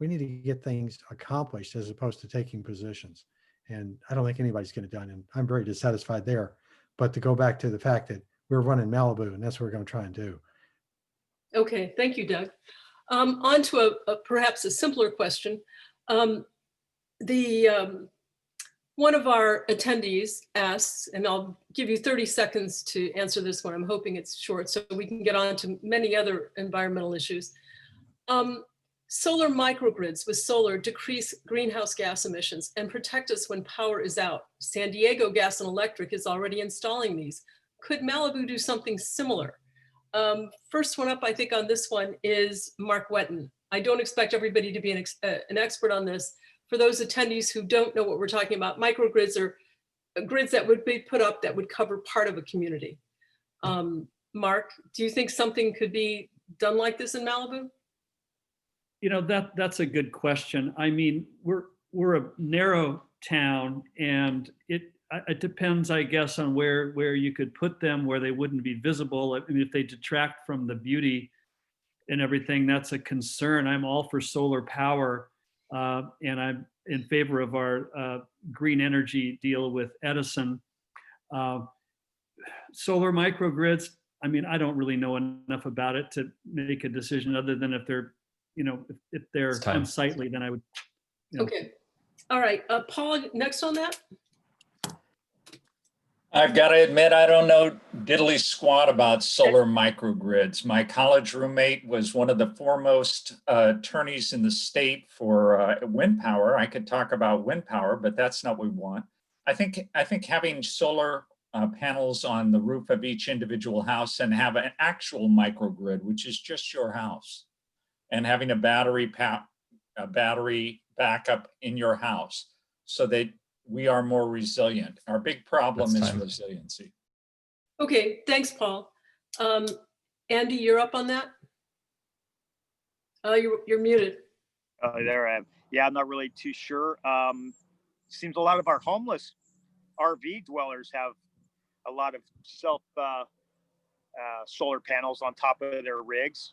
We need to get things accomplished as opposed to taking positions. And I don't think anybody's getting it done. And I'm very dissatisfied there. But to go back to the fact that we're running Malibu and that's what we're going to try and do. Okay, thank you, Doug. On to perhaps a simpler question. One of our attendees asks, and I'll give you 30 seconds to answer this one. I'm hoping it's short so we can get on to many other environmental issues. Solar microgrids with solar decrease greenhouse gas emissions and protect us when power is out. San Diego Gas and Electric is already installing these. Could Malibu do something similar? First one up, I think on this one is Mark Wetton. I don't expect everybody to be an expert on this. For those attendees who don't know what we're talking about, microgrids are grids that would be put up that would cover part of a community. Mark, do you think something could be done like this in Malibu? You know, that's a good question. I mean, we're a narrow town, and it depends, I guess, on where you could put them, where they wouldn't be visible. I mean, if they detract from the beauty and everything, that's a concern. I'm all for solar power, and I'm in favor of our green energy deal with Edison. Solar microgrids, I mean, I don't really know enough about it to make a decision other than if they're, you know, if they're unsightly, then I would, you know. Okay. All right. Paul, next on that. I've got to admit, I don't know diddly squat about solar microgrids. My college roommate was one of the foremost attorneys in the state for wind power. I could talk about wind power, but that's not what we want. I think having solar panels on the roof of each individual house and have an actual microgrid, which is just your house, and having a battery backup in your house so that we are more resilient. Our big problem is resiliency. Okay, thanks, Paul. Andy, you're up on that? You're muted. There I am. Yeah, I'm not really too sure. Seems a lot of our homeless RV dwellers have a lot of solar panels on top of their rigs.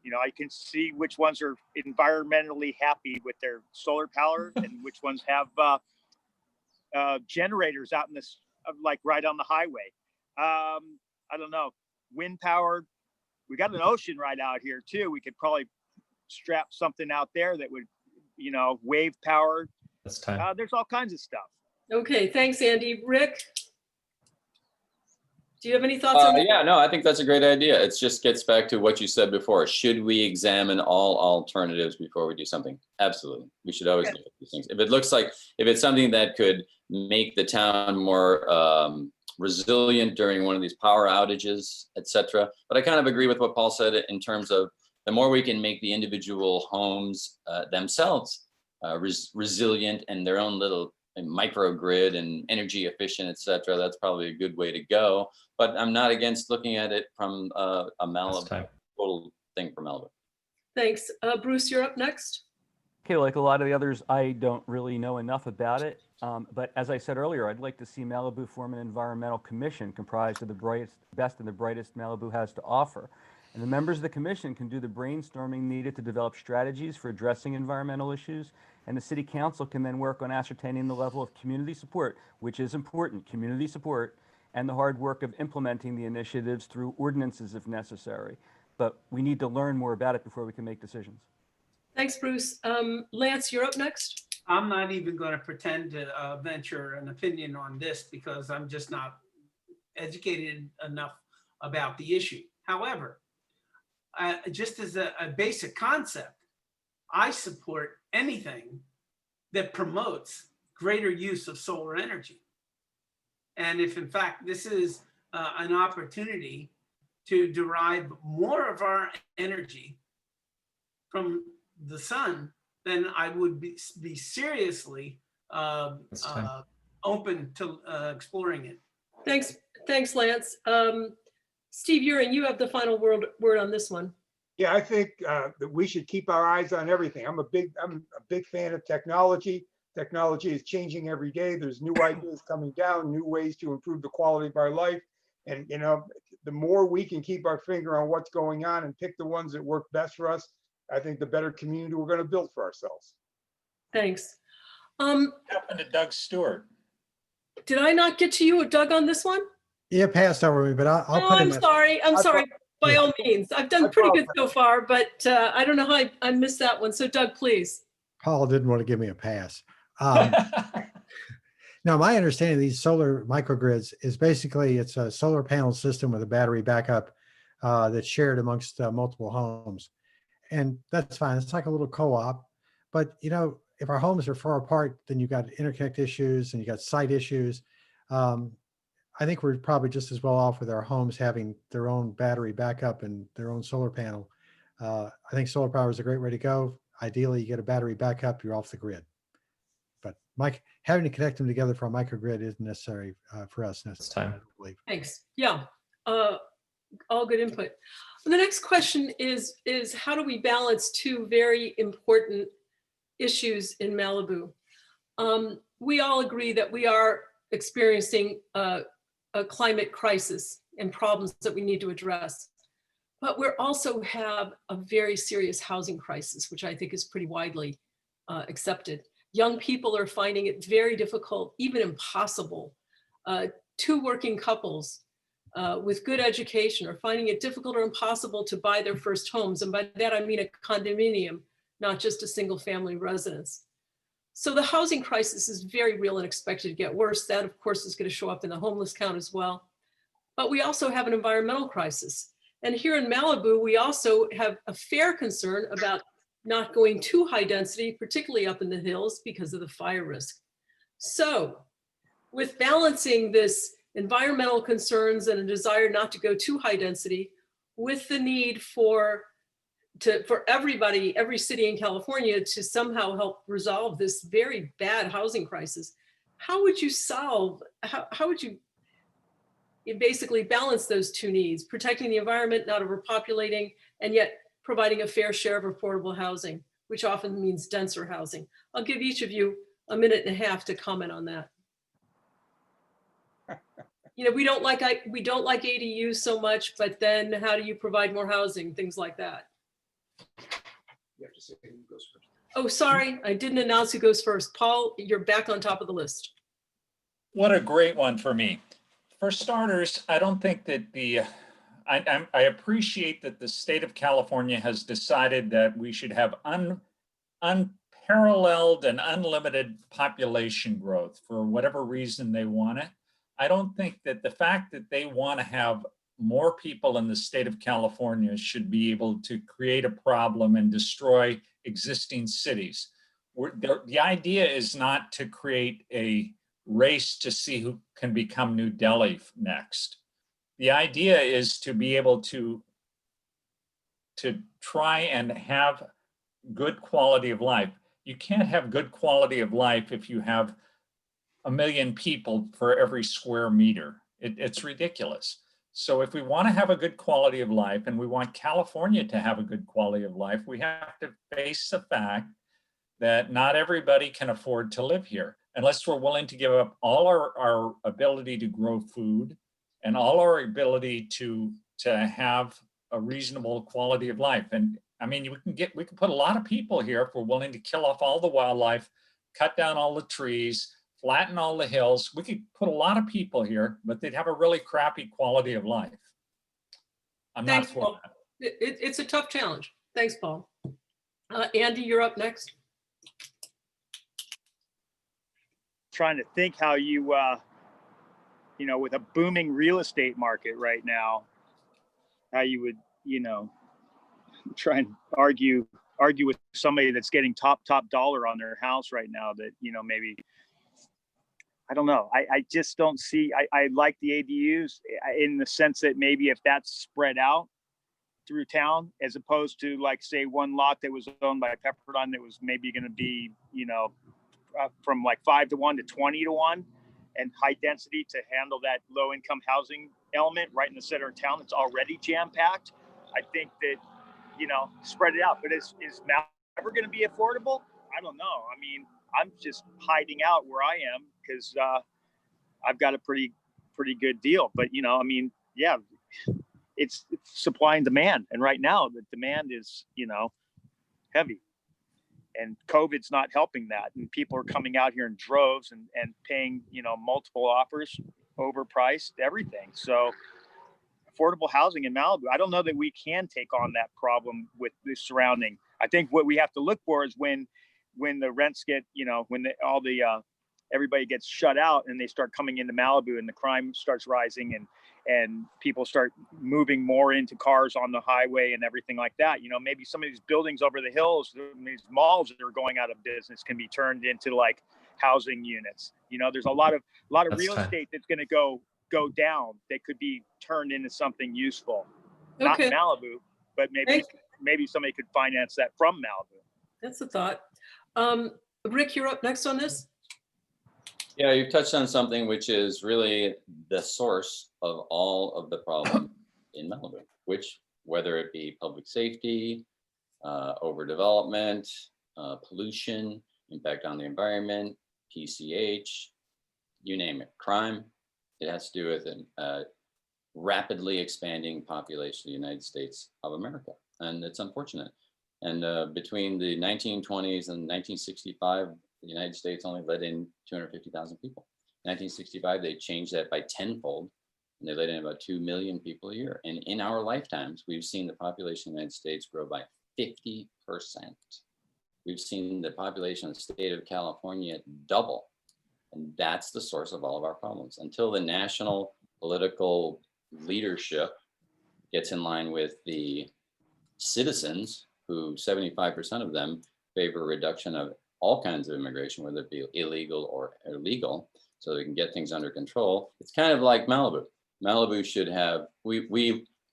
You know, I can see which ones are environmentally happy with their solar power and which ones have generators out in this, like right on the highway. I don't know. Wind power. We got an ocean right out here too. We could probably strap something out there that would, you know, wave power. That's time. There's all kinds of stuff. Okay, thanks, Andy. Rick, do you have any thoughts on that? Yeah, no, I think that's a great idea. It just gets back to what you said before. Should we examine all alternatives before we do something? Absolutely. We should always look at these things. If it looks like, if it's something that could make the town more resilient during one of these power outages, etc. But I kind of agree with what Paul said in terms of the more we can make the individual homes themselves resilient and their own little microgrid and energy efficient, et cetera, that's probably a good way to go. But I'm not against looking at it from a Malibu, total thing for Malibu. Thanks. Bruce, you're up next. Okay, like a lot of the others, I don't really know enough about it. But as I said earlier, I'd like to see Malibu form an environmental commission comprised of the best and the brightest Malibu has to offer. And the members of the commission can do the brainstorming needed to develop strategies for addressing environmental issues. And the city council can then work on ascertaining the level of community support, which is important, community support, and the hard work of implementing the initiatives through ordinances if necessary. But we need to learn more about it before we can make decisions. Thanks, Bruce. Lance, you're up next. I'm not even going to pretend to venture an opinion on this because I'm just not educated enough about the issue. However, just as a basic concept, I support anything that promotes greater use of solar energy. And if in fact this is an opportunity to derive more of our energy from the sun, then I would be seriously open to exploring it. Thanks, Lance. Steve Uring, you have the final word on this one. Yeah, I think that we should keep our eyes on everything. I'm a big fan of technology. Technology is changing every day. There's new ideas coming down, new ways to improve the quality of our life. And you know, the more we can keep our finger on what's going on and pick the ones that work best for us, I think the better community we're going to build for ourselves. Thanks. What happened to Doug Stewart? Did I not get to you, Doug, on this one? Yeah, passed over me, but I'll No, put him. I'm sorry. I'm sorry. By all means, I've done pretty good so far, but I don't know how I missed that one. So Doug, please. Paul didn't want to give me a pass. Now, my understanding of these solar microgrids is basically it's a solar panel system with a battery backup that's shared amongst multiple homes. And that's fine. It's like a little co-op. But, you know, if our homes are far apart, then you've got interconnect issues and you got site issues. I think we're probably just as well off with our homes having their own battery backup and their own solar panel. I think solar power is a great way to go. Ideally, you get a battery backup, you're off the grid. But Mike, having to connect them together for a microgrid isn't necessary for us. It's time. Thanks. Yeah, all good input. And the next question is how do we balance two very important issues in Malibu? We all agree that we are experiencing a climate crisis and problems that we need to address. But we also have a very serious housing crisis, which I think is pretty widely accepted. Young people are finding it very difficult, even impossible. Two working couples with good education are finding it difficult or impossible to buy their first homes. And by that, I mean a condominium, not just a single family residence. So the housing crisis is very real and expected to get worse. That, of course, is going to show up in the homeless count as well. But we also have an environmental crisis. And here in Malibu, we also have a fair concern about not going too high density, particularly up in the hills because of the fire risk. So with balancing this environmental concerns and a desire not to go too high density with the need for everybody, every city in California to somehow help resolve this very bad housing crisis, how would you how would you basically balance those two needs, protecting the environment, not overpopulating, and yet providing a fair share of affordable housing, which often means denser housing? I'll give each of you a minute and a half to comment on that. You know, we don't like ADUs so much, but then how do you provide more housing, things like that? You have to say who goes first. Oh, sorry, I didn't announce who goes first. Paul, you're back on top of the list. What a great one for me. For starters, I don't think that I appreciate that the state of California has decided that we should have unparalleled and unlimited population growth for whatever reason they want it. I don't think that the fact that they want to have more people in the state of California should be able to create a problem and destroy existing cities. The idea is not to create a race to see who can become New Delhi next. The idea is to be able to try and have good quality of life. You can't have good quality of life if you have 1 million people for every square meter. It's ridiculous. So if we want to have a good quality of life and we want California to have a good quality of life, we have to face the fact that not everybody can afford to live here unless we're willing to give up all our ability to grow food and all our ability to have a reasonable quality of life. And I mean, we can put a lot of people here if we're willing to kill off all the wildlife, cut down all the trees, flatten all the hills. We could put a lot of people here, but they'd have a really crappy quality of life. I'm not Thanks, for Paul. that. It's a tough challenge. Thanks, Paul. Andy, you're up next. Trying to think how you, with a booming real estate market right now, how you would, try and argue with somebody that's getting top dollar on their house right now that, maybe, I don't know. I just don't see, I like the ADUs in the sense that maybe if that's spread out through town, as opposed to like, say, one lot that was owned by Pepperdine that was maybe going to be, from like 5 to 1 to 20 to 1 and high density to handle that low income housing element right in the center of town that's already jam packed. I think that, spread it out. But is Malibu ever going to be affordable? I don't know. I mean, I'm just hiding out where I am because I've got a pretty good deal. But, it's supply and demand. And right now the demand is, heavy. And COVID's not helping that. And people are coming out here in droves and paying, multiple offers, overpriced, everything. So affordable housing in Malibu, I don't know that we can take on that problem with the surrounding. I think what we have to look for is when the rents get, when everybody gets shut out and they start coming into Malibu and the crime starts rising and people start moving more into cars on the highway and everything like that. Maybe some of these buildings over the hills, these malls that are going out of business can be turned into like housing units. There's a lot of real estate that's going to go down that could be turned into something useful. Not Okay. Malibu, but maybe somebody could finance that from Malibu. That's a thought. Rick, you're up next on this. Yeah, you've touched on something which is really the source of all of the problem in Malibu, which, whether it be public safety, overdevelopment, pollution, impact on the environment, PCH, you name it, crime, it has to do with a rapidly expanding population of the United States of America. And it's unfortunate. And between the 1920s and 1965, the United States only let in 250,000 people. In 1965, they changed that by tenfold, and they let in about 2 million people a year. And in our lifetimes, we've seen the population of the United States grow by 50%. We've seen the population of the state of California double. And that's the source of all of our problems. Until the national political leadership gets in line with the citizens, who 75% of them favor a reduction of all kinds of immigration, whether it be illegal or illegal, so they can get things under control. It's kind of like Malibu. Malibu should have, we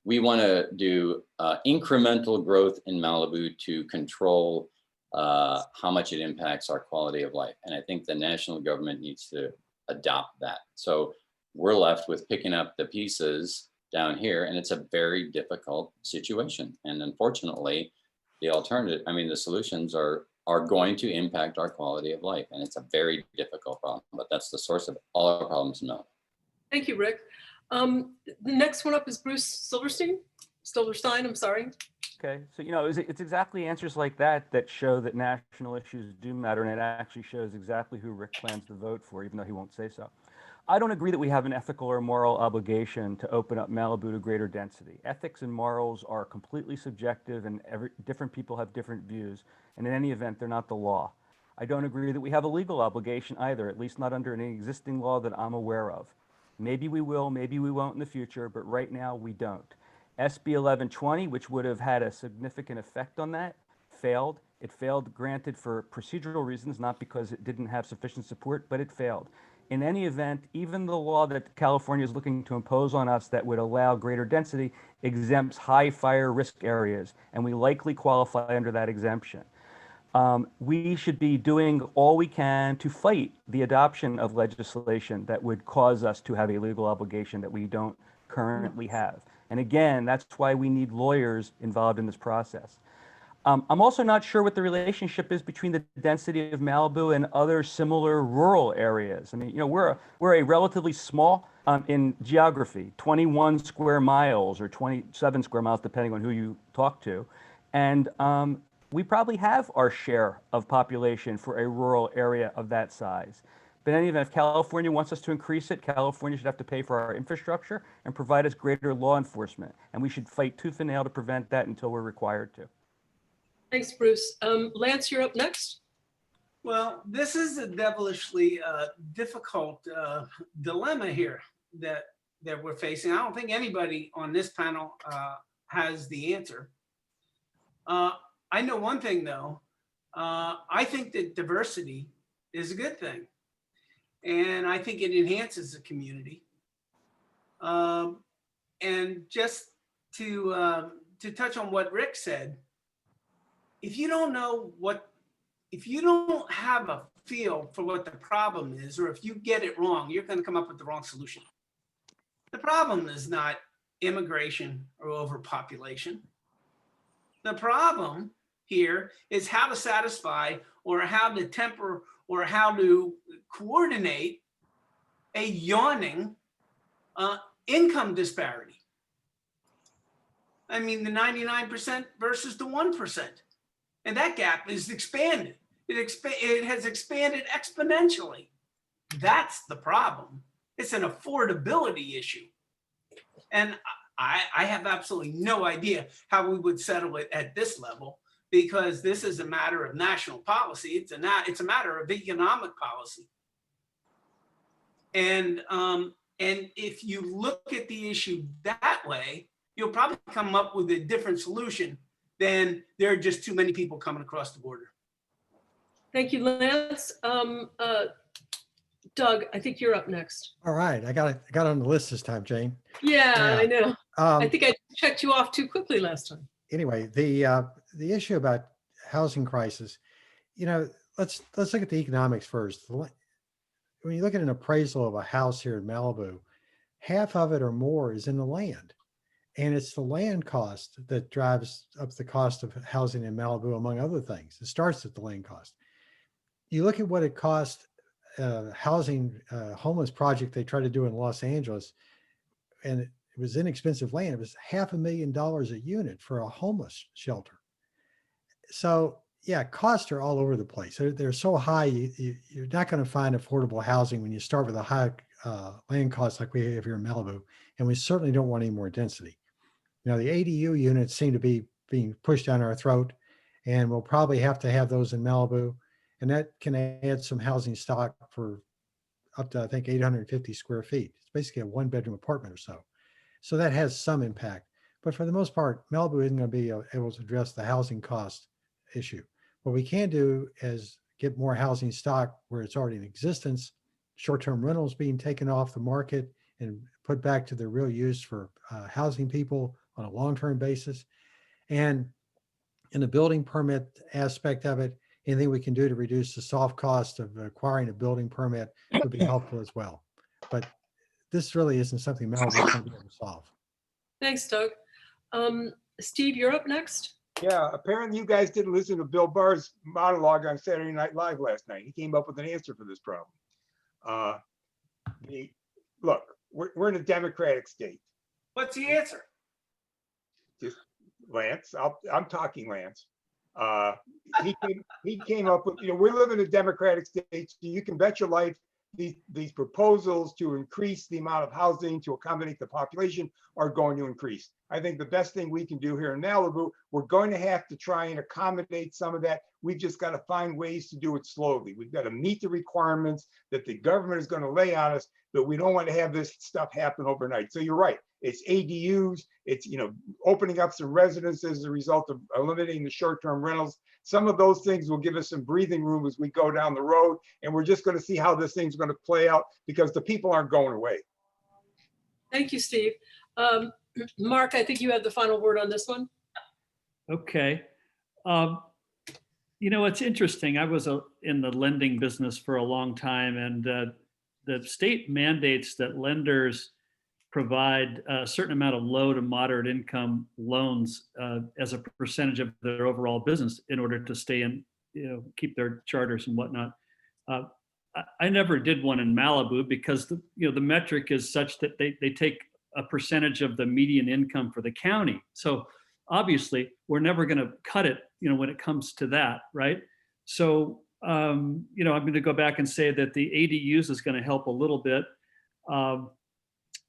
want to do incremental growth in Malibu to control how much it impacts our quality of life. And I think the national government needs to adopt that. So we're left with picking up the pieces down here, and it's a very difficult situation. And unfortunately, the solutions are going to impact our quality of life. And it's a very difficult problem, but that's the source of all our problems now. Thank you, Rick. The next one up is Bruce Silverstein, I'm sorry. Okay, so it's exactly answers like that show that national issues do matter, and it actually shows exactly who Rick plans to vote for, even though he won't say so. I don't agree that we have an ethical or moral obligation to open up Malibu to greater density. Ethics and morals are completely subjective, and different people have different views, and in any event, they're not the law. I don't agree that we have a legal obligation either, at least not under any existing law that I'm aware of. Maybe we will, maybe we won't in the future, but right now we don't. SB 1120, which would have had a significant effect on that, failed. It failed, granted, for procedural reasons, not because it didn't have sufficient support, but it failed. In any event, even the law that California is looking to impose on us that would allow greater density exempts high fire risk areas, and we likely qualify under that exemption. We should be doing all we can to fight the adoption of legislation that would cause us to have a legal obligation that we don't currently have. And again, that's why we need lawyers involved in this process. I'm also not sure what the relationship is between the density of Malibu and other similar rural areas. I mean, you know, we're a relatively small in geography, 21 square miles or 27 square miles, depending on who you talk to. And we probably have our share of population for a rural area of that size. But in any event, if California wants us to increase it, California should have to pay for our infrastructure and provide us greater law enforcement. And we should fight tooth and nail to prevent that until we're required to. Thanks, Bruce. Lance, you're up next. Well, this is a devilishly difficult dilemma here that we're facing. I don't think anybody on this panel has the answer. I know one thing though. I think that diversity is a good thing, and I think it enhances the community. And just to touch on what Rick said, if you don't have a feel for what the problem is, or if you get it wrong, you're going to come up with the wrong solution. The problem is not immigration or overpopulation. The problem here is how to satisfy or how to temper or how to coordinate a yawning income disparity. I mean, the 99% versus the 1%. And that gap is expanded. It has expanded exponentially. That's the problem. It's an affordability issue. And I have absolutely no idea how we would settle it at this level, because this is a matter of national policy. It's a matter of economic policy. And if you look at the issue that way, you'll probably come up with a different solution than there are just too many people coming across the border. Thank you, Lance. Doug, I think you're up next. All right, I got on the list this time, Jane. Yeah, I know. I Um, think I checked you off too quickly last time. Anyway, the issue about housing crisis, you know, let's look at the economics first. When you look at an appraisal of a house here in Malibu, half of it or more is in the land. And it's the land cost that drives up the cost of housing in Malibu, among other things. It starts at the land cost. You look at what it cost housing homeless project they tried to do in Los Angeles, and it was inexpensive land. It was $500,000 a unit for a homeless shelter. So yeah, costs are all over the place. They're so high, you're not going to find affordable housing when you start with a high land cost like we have here in Malibu, and we certainly don't want any more density. You know, the ADU units seem to be being pushed down our throat, and we'll probably have to have those in Malibu, and that can add some housing stock for up to, I think, 850 square feet. It's basically a one-bedroom apartment or so. So that has some impact. But for the most part, Malibu isn't going to be able to address the housing cost issue. What we can do is get more housing stock where it's already in existence, short-term rentals being taken off the market and put back to their real use for housing people on a long-term basis. And in the building permit aspect of it, anything we can do to reduce the soft cost of acquiring a building permit would be helpful as well. But this really isn't something Malibu is going to be able to solve. Thanks, Doug. Steve, you're up next. Yeah, apparently you guys didn't listen to Bill Barr's monologue on Saturday Night Live last night. He came up with an answer for this problem. Look, we're in a democratic state. What's the answer? Just Lance, I'm talking Lance. He came up with, we live in a democratic state, so you can bet your life these proposals to increase the amount of housing to accommodate the population are going to increase. I think the best thing we can do here in Malibu, we're going to have to try and accommodate some of that. We've just got to find ways to do it slowly. We've got to meet the requirements that the government is going to lay on us, but we don't want to have this stuff happen overnight. So you're right. It's ADUs, it's opening up some residences as a result of eliminating the short-term rentals. Some of those things will give us some breathing room as we go down the road, and we're just going to see how this thing's going to play out because the people aren't going away. Thank you, Steve. Mark, I think you have the final word on this one. Okay. You know, it's interesting. I was in the lending business for a long time, and the state mandates that lenders provide a certain amount of low to moderate income loans as a percentage of their overall business in order to stay in, keep their charters and whatnot. I never did one in Malibu because the metric is such that they take a percentage of the median income for the county. So obviously we're never going to cut it, when it comes to that, right? So I'm going to go back and say that the ADUs is going to help a little bit.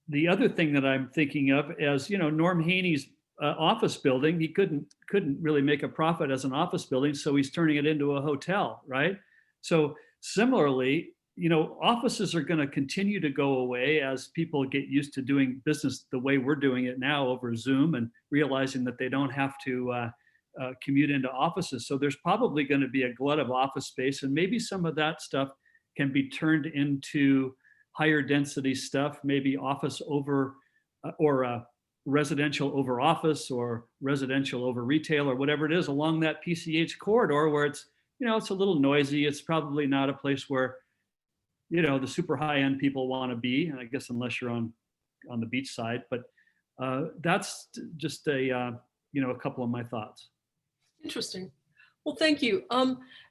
The other thing that I'm thinking of is, Norm Haney's office building, he couldn't really make a profit as an office building, so he's turning it into a hotel, right? So similarly, offices are going to continue to go away as people get used to doing business the way we're doing it now over Zoom and realizing that they don't have to commute into offices. So there's probably going to be a glut of office space, and maybe some of that stuff can be turned into higher density stuff, maybe office over or residential over office or residential over retail or whatever it is along that PCH corridor where it's, it's a little noisy. It's probably not a place where, the super high end people want to be, I guess, unless you're on the beach side. But that's just a couple of my thoughts. Interesting. Well, thank you.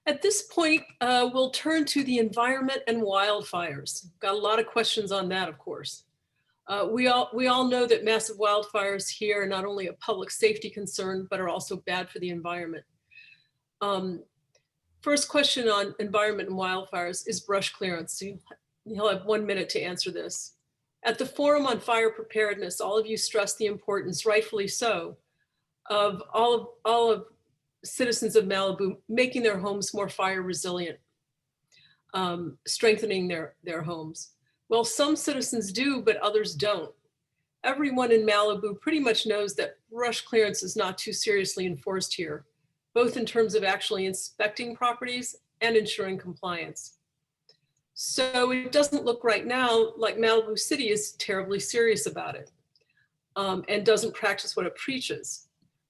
At this point, we'll turn to the environment and wildfires. Got a lot of questions on that, of course. We all know that massive wildfires here are not only a public safety concern, but are also bad for the environment. First question on environment and wildfires is brush clearance. You'll have 1 minute to answer this. At the Forum on Fire Preparedness, all of you stressed the importance, rightfully so, of all of citizens of Malibu making their homes more fire resilient, strengthening their homes. Well, some citizens do, but others don't. Everyone in Malibu pretty much knows that brush clearance is not too seriously enforced here, both in terms of actually inspecting properties and ensuring compliance. So it doesn't look right now like Malibu City is terribly serious about it and doesn't practice what it preaches.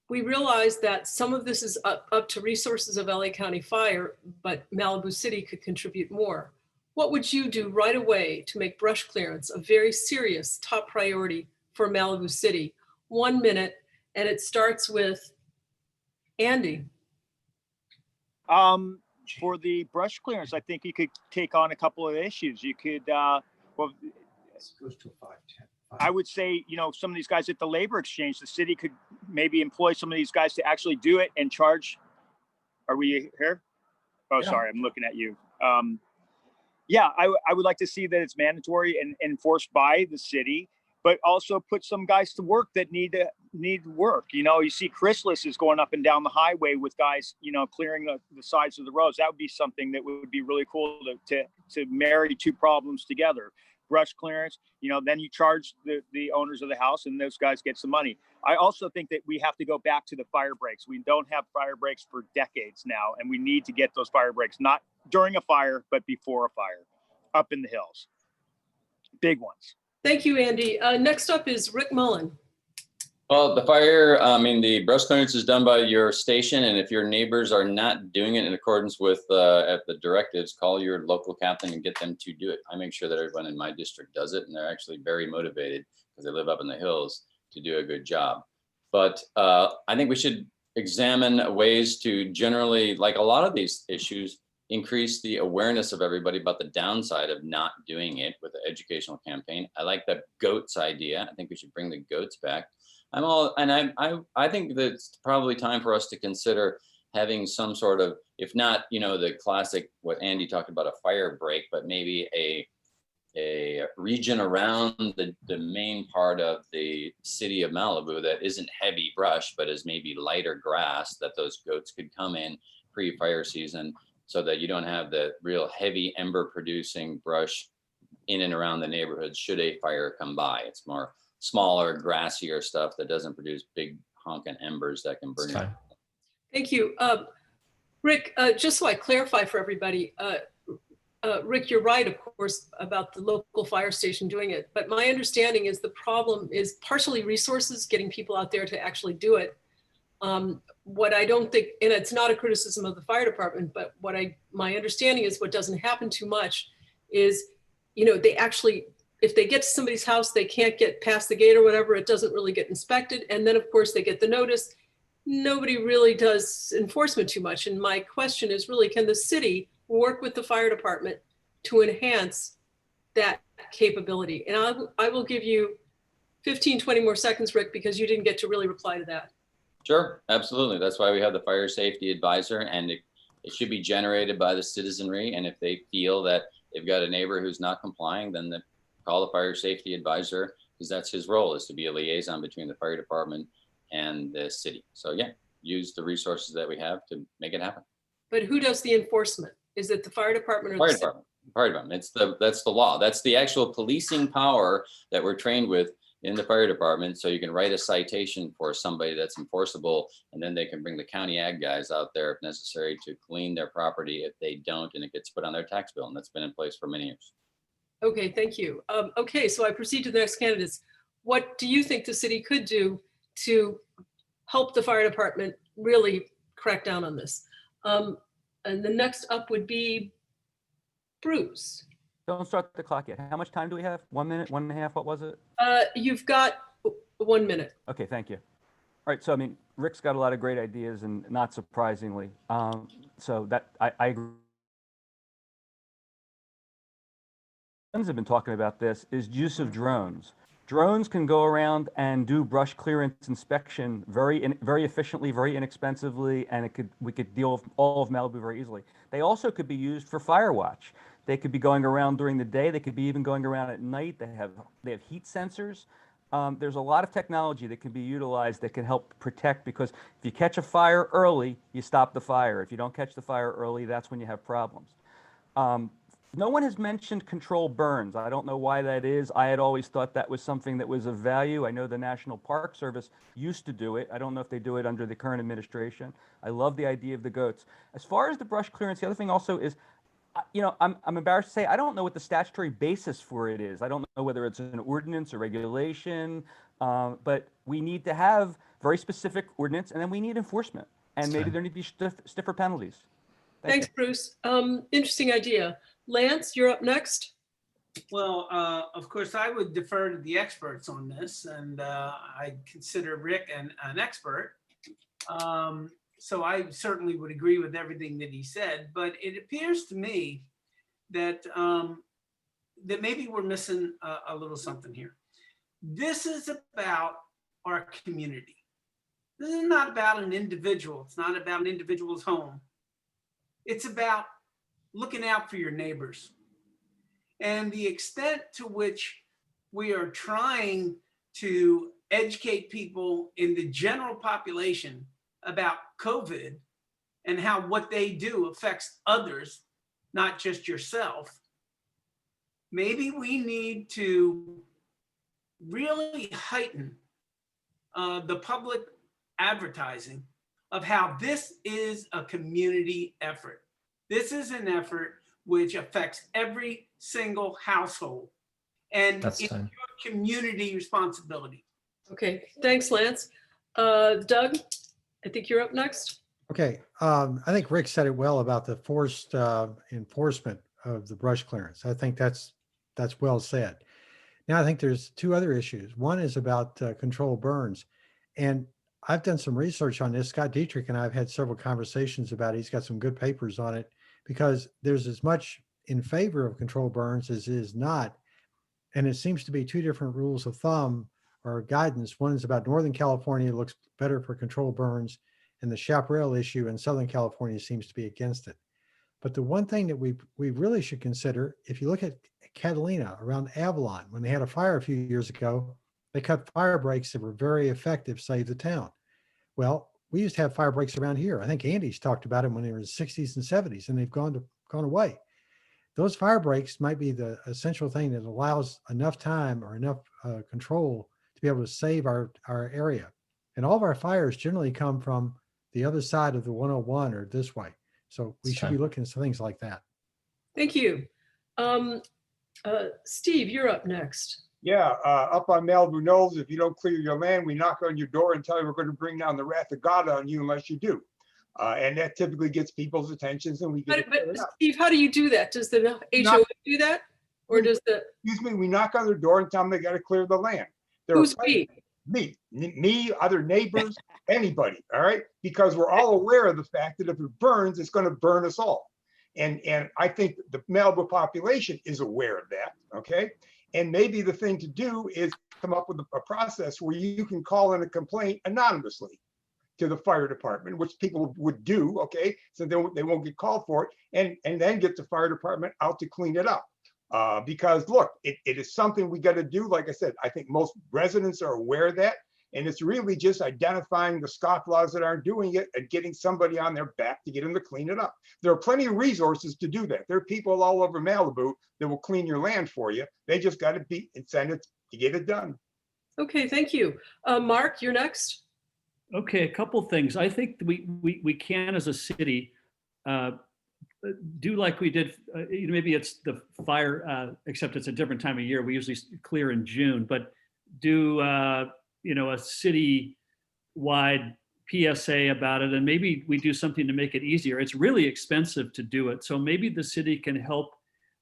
We realize that some of this is up to resources of LA County Fire, but Malibu City could contribute more. What would you do right away to make brush clearance a very serious top priority for Malibu City? 1 minute, and it starts with Andy. For the brush clearance, I think you could take on a couple of issues. You could, This goes to 5, 10. I would say, some of these guys at the labor exchange, the city could maybe employ some of these guys to actually do it and charge. Are we here? Oh, yeah. Sorry, I'm looking at you. I would like to see that it's mandatory and enforced by the city, but also put some guys to work that need work. You see Chrysalis is going up and down the highway with guys, clearing the sides of the roads. That would be something that would be really cool to marry two problems together. Brush clearance, then you charge the owners of the house and those guys get some money. I also think that we have to go back to the fire breaks. We don't have fire breaks for decades now, and we need to get those fire breaks, not during a fire, but before a fire, up in the hills. Big ones. Thank you, Andy. Next up is Rick Mullen. Well, the brush clearance is done by your station, and if your neighbors are not doing it in accordance with the directives, call your local captain and get them to do it. I make sure that everyone in my district does it, and they're actually very motivated because they live up in the hills to do a good job. But I think we should examine ways to generally, like a lot of these issues, increase the awareness of everybody about the downside of not doing it with the educational campaign. I like the goats idea. I think we should bring the goats back. I think that it's probably time for us to consider having some sort of, if not, the classic, what Andy talked about, a fire break, but maybe a region around the main part of the city of Malibu that isn't heavy brush, but is maybe lighter grass, that those goats could come in pre-fire season so that you don't have the real heavy ember producing brush in and around the neighborhood should a fire come by. It's more smaller, grassier stuff that doesn't produce big honking embers that can burn you. Thank you. Rick, just so I clarify for everybody, Rick, you're right, of course, about the local fire station doing it. But my understanding is the problem is partially resources, getting people out there to actually do it. What I don't think, and it's not a criticism of the fire department, but my understanding is what doesn't happen too much is, they actually, if they get to somebody's house, they can't get past the gate or whatever, it doesn't really get inspected. And then of course they get the notice. Nobody really does enforcement too much. And my question is really, can the city work with the fire department to enhance that capability? And I will give you 15, 20 more seconds, Rick, because you didn't get to really reply to that. Sure, absolutely. That's why we have the fire safety advisor, and it should be generated by the citizenry. And if they feel that they've got a neighbor who's not complying, then they call the fire safety advisor, because that's his role, is to be a liaison between the fire department and the city. So yeah, use the resources that we have to make it happen. But who does the enforcement? Is it the fire department or Fire the city? department. Fire department. That's the law. That's the actual policing power that we're trained with in the fire department. So you can write a citation for somebody that's enforceable, and then they can bring the county ag guys out there if necessary to clean their property if they don't, and it gets put on their tax bill. And that's been in place for many years. Okay, thank you. Okay, so I proceed to the next candidates. What do you think the city could do to help the fire department really crack down on this? And the next up would be Bruce. Don't start the clock yet. How much time do we have? 1 minute, 1.5, what was it? You've got 1 minute. Okay, thank you. All right, so I mean, Rick's got a lot of great ideas, and not surprisingly, so that I agree. Friends have been talking about this, is use of drones. Drones can go around and do brush clearance inspection very efficiently, very inexpensively, and we could deal with all of Malibu very easily. They also could be used for fire watch. They could be going around during the day. They could be even going around at night. They have heat sensors. There's a lot of technology that can be utilized that can help protect, because if you catch a fire early, you stop the fire. If you don't catch the fire early, that's when you have problems. No one has mentioned control burns. I don't know why that is. I had always thought that was something that was of value. I know the National Park Service used to do it. I don't know if they do it under the current administration. I love the idea of the goats. As far as the brush clearance, the other thing also is, I'm embarrassed to say, I don't know what the statutory basis for it is. I don't know whether it's an ordinance or regulation, but we need to have very specific ordinance, and then we need enforcement. And maybe there need to be stiffer penalties. Thanks, Bruce. Interesting idea. Lance, you're up next. Well, of course, I would defer to the experts on this, and I consider Rick an expert. So I certainly would agree with everything that he said, but it appears to me that that maybe we're missing a little something here. This is about our community. This is not about an individual. It's not about an individual's home. It's about looking out for your neighbors. And the extent to which we are trying to educate people in the general population about COVID and how what they do affects others, not just yourself, maybe we need to really heighten the public advertising of how this is a community effort. This is an effort which affects every single household, and it's your community responsibility. Okay, thanks, Lance. Doug, I think you're up next. Okay, I think Rick said it well about the forced enforcement of the brush clearance. I think that's well said. Now, I think there's two other issues. One is about control burns. And I've done some research on this. Scott Dietrich and I have had several conversations about it. He's got some good papers on it, because there's as much in favor of control burns as is not. And it seems to be two different rules of thumb or guidance. One is about Northern California looks better for control burns, and the chaparral issue in Southern California seems to be against it. But the one thing that we really should consider, if you look at Catalina around Avalon, when they had a fire a few years ago, they cut fire breaks that were very effective, saved the town. Well, we used to have fire breaks around here. I think Andy's talked about them when they were in the 60s and 70s, and they've gone away. Those fire breaks might be the essential thing that allows enough time or enough control to be able to save our area. And all of our fires generally come from the other side of the 101 or this way. So we should be looking at things like that. Thank you. Steve, you're up next. Yeah, up on Malibu Knolls, if you don't clear your land, we knock on your door and tell you we're going to bring down the wrath of God on you unless you do. And that typically gets people's attentions and we get it But cleared up. Steve, how do you do that? Does the HOA do that? Or does the, Excuse me, we knock on their door and tell them they got to clear the land. There are who's we? me, other neighbors, anybody, all right? Because we're all aware of the fact that if it burns, it's going to burn us all. And I think the Malibu population is aware of that, okay? And maybe the thing to do is come up with a process where you can call in a complaint anonymously to the fire department, which people would do, okay? So they won't get called for it, and then get the fire department out to clean it up. Because look, it is something we got to do. Like I said, I think most residents are aware of that. And it's really just identifying the scofflaws that aren't doing it and getting somebody on their back to get them to clean it up. There are plenty of resources to do that. There are people all over Malibu that will clean your land for you. They just got to be incented to get it done. Okay, thank you. Mark, you're next. Okay, a couple things. I think we can, as a city, do like we did. Maybe it's the fire, except it's a different time of year. We usually clear in June, but do a city-wide PSA about it, and maybe we do something to make it easier. It's really expensive to do it, so maybe the city can help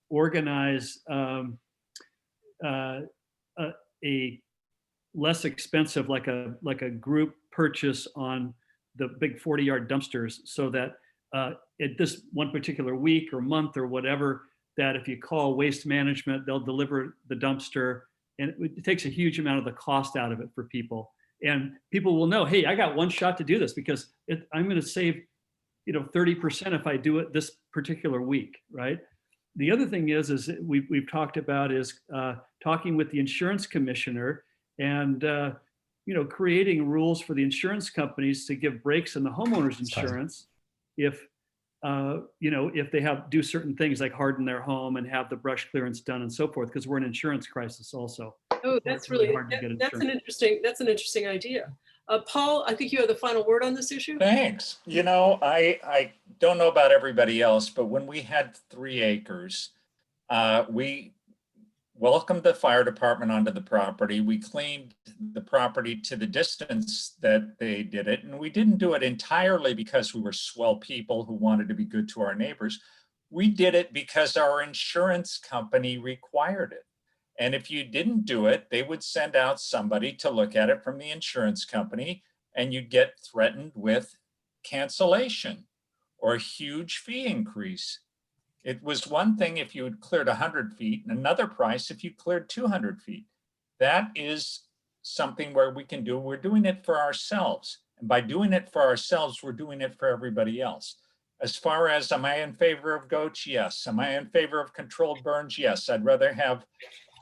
organize a less expensive, like a group purchase on the big 40-yard dumpsters, so that at this one particular week or month or whatever, that if you call Waste Management, they'll deliver the dumpster, and it takes a huge amount of the cost out of it for people. And people will know, hey, I got one shot to do this because I'm going to save 30% if I do it this particular week, right? The other thing is we've talked about is talking with the insurance commissioner and creating rules for the insurance companies to give breaks in the homeowner's insurance if they do certain things like harden their home and have the brush clearance done and so forth, because we're in an insurance crisis also. Oh, that's really hard to get that's insurance. an interesting idea. Paul, I think you have the final word on this issue. Thanks. I don't know about everybody else, but when we had 3 acres, we welcomed the fire department onto the property. We cleaned the property to the distance that they did it. And we didn't do it entirely because we were swell people who wanted to be good to our neighbors. We did it because our insurance company required it. And if you didn't do it, they would send out somebody to look at it from the insurance company, and you'd get threatened with cancellation or a huge fee increase. It was one thing if you had cleared 100 feet and another price if you cleared 200 feet. That is something where we can do, we're doing it for ourselves. And by doing it for ourselves, we're doing it for everybody else. As far as, am I in favor of goats? Yes. Am I in favor of controlled burns? Yes. I'd rather have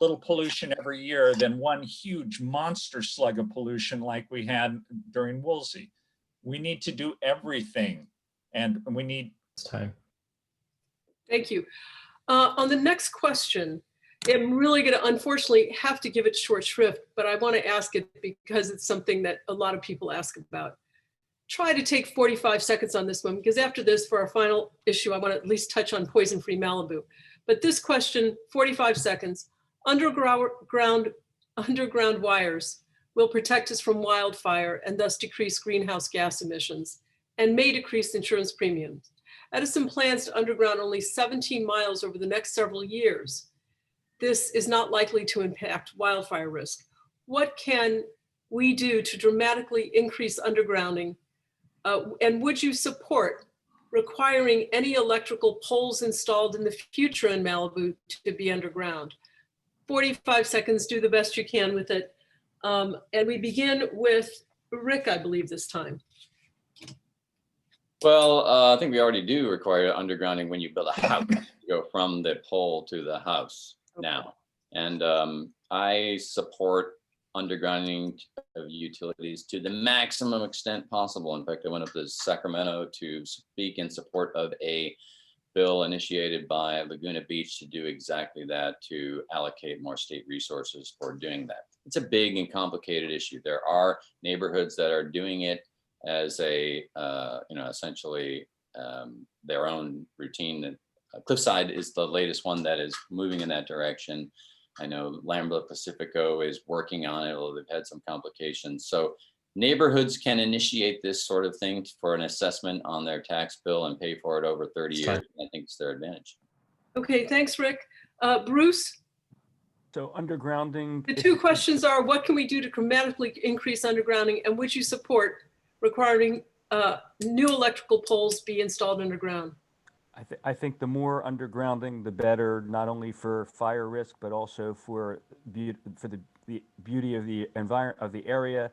little pollution every year than one huge monster slug of pollution like we had during Woolsey. We need to do everything, and we need time. Thank you. On the next question, I'm really going to unfortunately have to give it short shrift, but I want to ask it because it's something that a lot of people ask about. Try to take 45 seconds on this one, because after this, for our final issue, I want to at least touch on poison-free Malibu. But this question, 45 seconds. Underground wires will protect us from wildfire and thus decrease greenhouse gas emissions and may decrease insurance premiums. Edison plans to underground only 17 miles over the next several years. This is not likely to impact wildfire risk. What can we do to dramatically increase undergrounding? And would you support requiring any electrical poles installed in the future in Malibu to be underground? 45 seconds, do the best you can with it. And we begin with Rick, I believe, this time. Well, I think we already do require undergrounding when you build a house. You go from the pole to the house now. And I support undergrounding of utilities to the maximum extent possible. In fact, I went up to Sacramento to speak in support of a bill initiated by Laguna Beach to do exactly that, to allocate more state resources for doing that. It's a big and complicated issue. There are neighborhoods that are doing it as a, essentially their own routine. Cliffside is the latest one that is moving in that direction. I know Lambda Pacifico is working on it, although they've had some complications. So neighborhoods can initiate this sort of thing for an assessment on their tax bill and pay for it over 30 years. I think it's their advantage. Okay, thanks, Rick. Bruce, So undergrounding. the two questions are, what can we do to dramatically increase undergrounding, and would you support requiring new electrical poles be installed underground? I think the more undergrounding, the better, not only for fire risk, but also for the beauty of the area,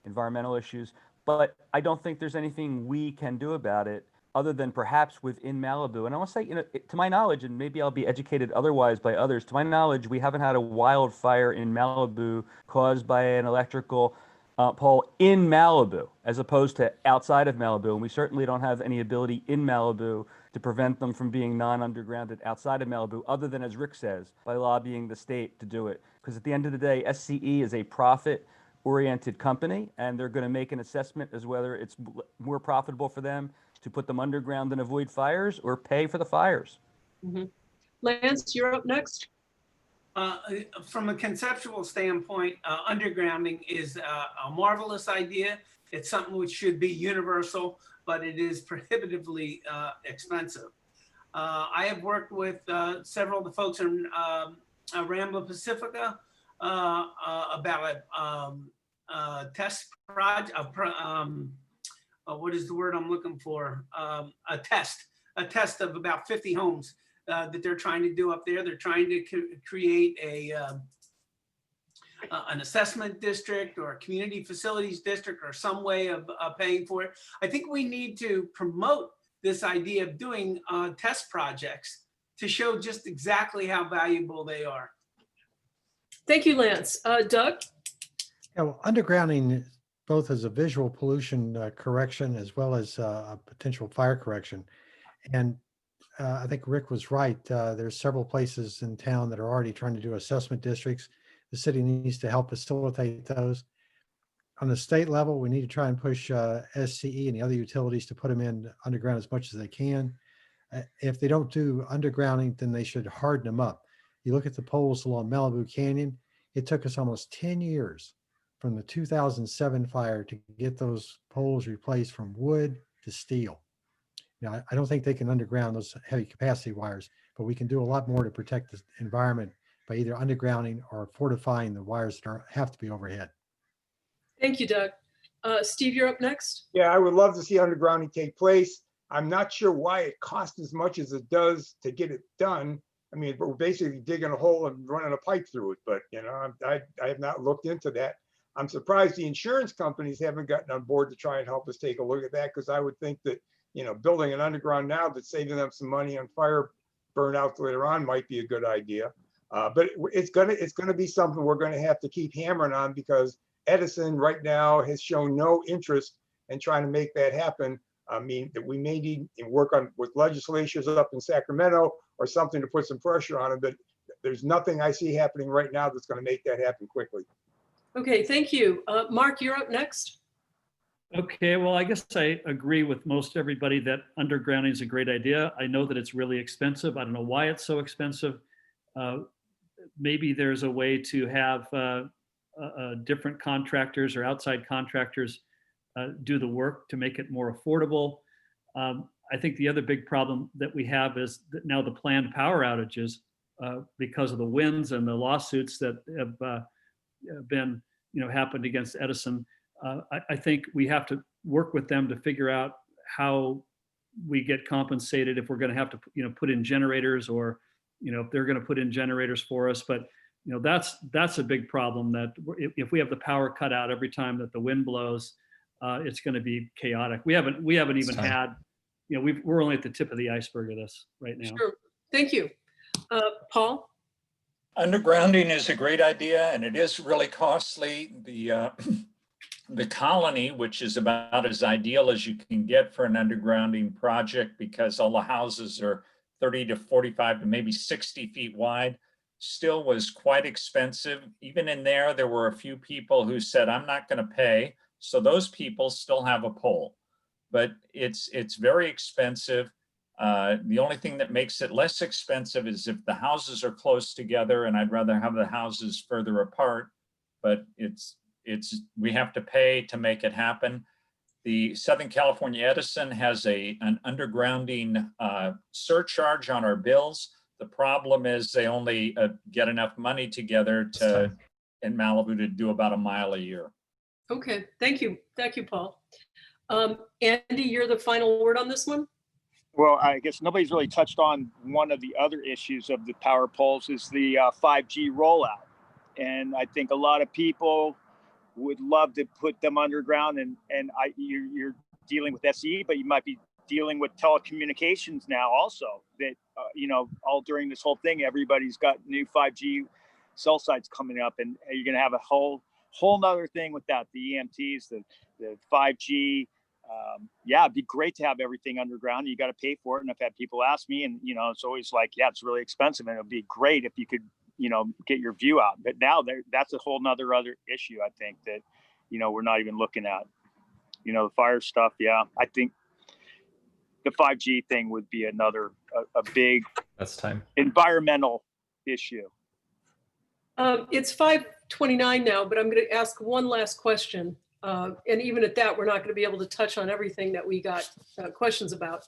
environmental issues. But I don't think there's anything we can do about it other than perhaps within Malibu. And I want to say, to my knowledge, and maybe I'll be educated otherwise by others, to my knowledge, we haven't had a wildfire in Malibu caused by an electrical pole in Malibu, as opposed to outside of Malibu. And we certainly don't have any ability in Malibu to prevent them from being non-undergrounded outside of Malibu, other than, as Rick says, by lobbying the state to do it. Because at the end of the day, SCE is a profit-oriented company, and they're going to make an assessment as whether it's more profitable for them to put them underground and avoid fires or pay for the fires. Mm-hmm. Lance, you're up next. From a conceptual standpoint, undergrounding is a marvelous idea. It's something which should be universal, but it is prohibitively expensive. I have worked with several of the folks in Rambla Pacifica about a test project, what is the word I'm looking for? A test of about 50 homes that they're trying to do up there. They're trying to create an assessment district or a community facilities district or some way of paying for it. I think we need to promote this idea of doing test projects to show just exactly how valuable they are. Thank you, Lance. Doug? Yeah, well, undergrounding, both as a visual pollution correction as well as a potential fire correction. And I think Rick was right. There's several places in town that are already trying to do assessment districts. The city needs to help facilitate those. On the state level, we need to try and push SCE and the other utilities to put them in underground as much as they can. If they don't do undergrounding, then they should harden them up. You look at the poles along Malibu Canyon, it took us almost 10 years from the 2007 fire to get those poles replaced from wood to steel. Now, I don't think they can underground those heavy capacity wires, but we can do a lot more to protect the environment by either undergrounding or fortifying the wires that have to be overhead. Thank you, Doug. Steve, you're up next. Yeah, I would love to see undergrounding take place. I'm not sure why it costs as much as it does to get it done. I mean, we're basically digging a hole and running a pipe through it, but I have not looked into that. I'm surprised the insurance companies haven't gotten on board to try and help us take a look at that, because I would think that, building an underground now that's saving them some money on fire burnouts later on might be a good idea. But it's gonna be something we're gonna have to keep hammering on, because Edison right now has shown no interest in trying to make that happen. I mean, that we may need to work on with legislatures up in Sacramento or something to put some pressure on it, but there's nothing I see happening right now that's going to make that happen quickly. Okay, thank you. Mark, you're up next. Okay, well, I guess I agree with most everybody that undergrounding is a great idea. I know that it's really expensive. I don't know why it's so expensive. Maybe there's a way to have different contractors or outside contractors do the work to make it more affordable. I think the other big problem that we have is that now the planned power outages, because of the winds and the lawsuits that have been, happened against Edison. I think we have to work with them to figure out how we get compensated if we're going to have to, put in generators, or, if they're going to put in generators for us. But that's a big problem, that if we have the power cut out every time that the wind blows, it's going to be chaotic. We haven't even had, we're only at the tip of the iceberg of this right now. Sure. Thank you. Paul? Undergrounding is a great idea, and it is really costly. The colony, which is about as ideal as you can get for an undergrounding project, because all the houses are 30 to 45 to maybe 60 feet wide, still was quite expensive. Even in there were a few people who said, I'm not going to pay. So those people still have a pole, but it's very expensive. The only thing that makes it less expensive is if the houses are close together, and I'd rather have the houses further apart, but we have to pay to make it happen. The Southern California Edison has an undergrounding surcharge on our bills. The problem is they only get enough money together in Malibu to do about a mile a year. Okay, thank you. Thank you, Paul. Andy, you're the final word on this one? Well, I guess nobody's really touched on one of the other issues of the power poles is the 5G rollout. And I think a lot of people would love to put them underground, and you're dealing with SE, but you might be dealing with telecommunications now also, that all during this whole thing, everybody's got new 5G cell sites coming up, and you're going to have a whole nother thing with that, the EMTs, the 5G. Yeah, it'd be great to have everything underground. You got to pay for it. And I've had people ask me, and it's always like, yeah, it's really expensive, and it'd be great if you could get your view out. But now that's a whole nother other issue, I think, that we're not even looking at. The fire stuff. Yeah, I think the 5G thing would be another a big environmental issue. It's 5:29 now, but I'm going to ask one last question. And even at that, we're not going to be able to touch on everything that we got questions about.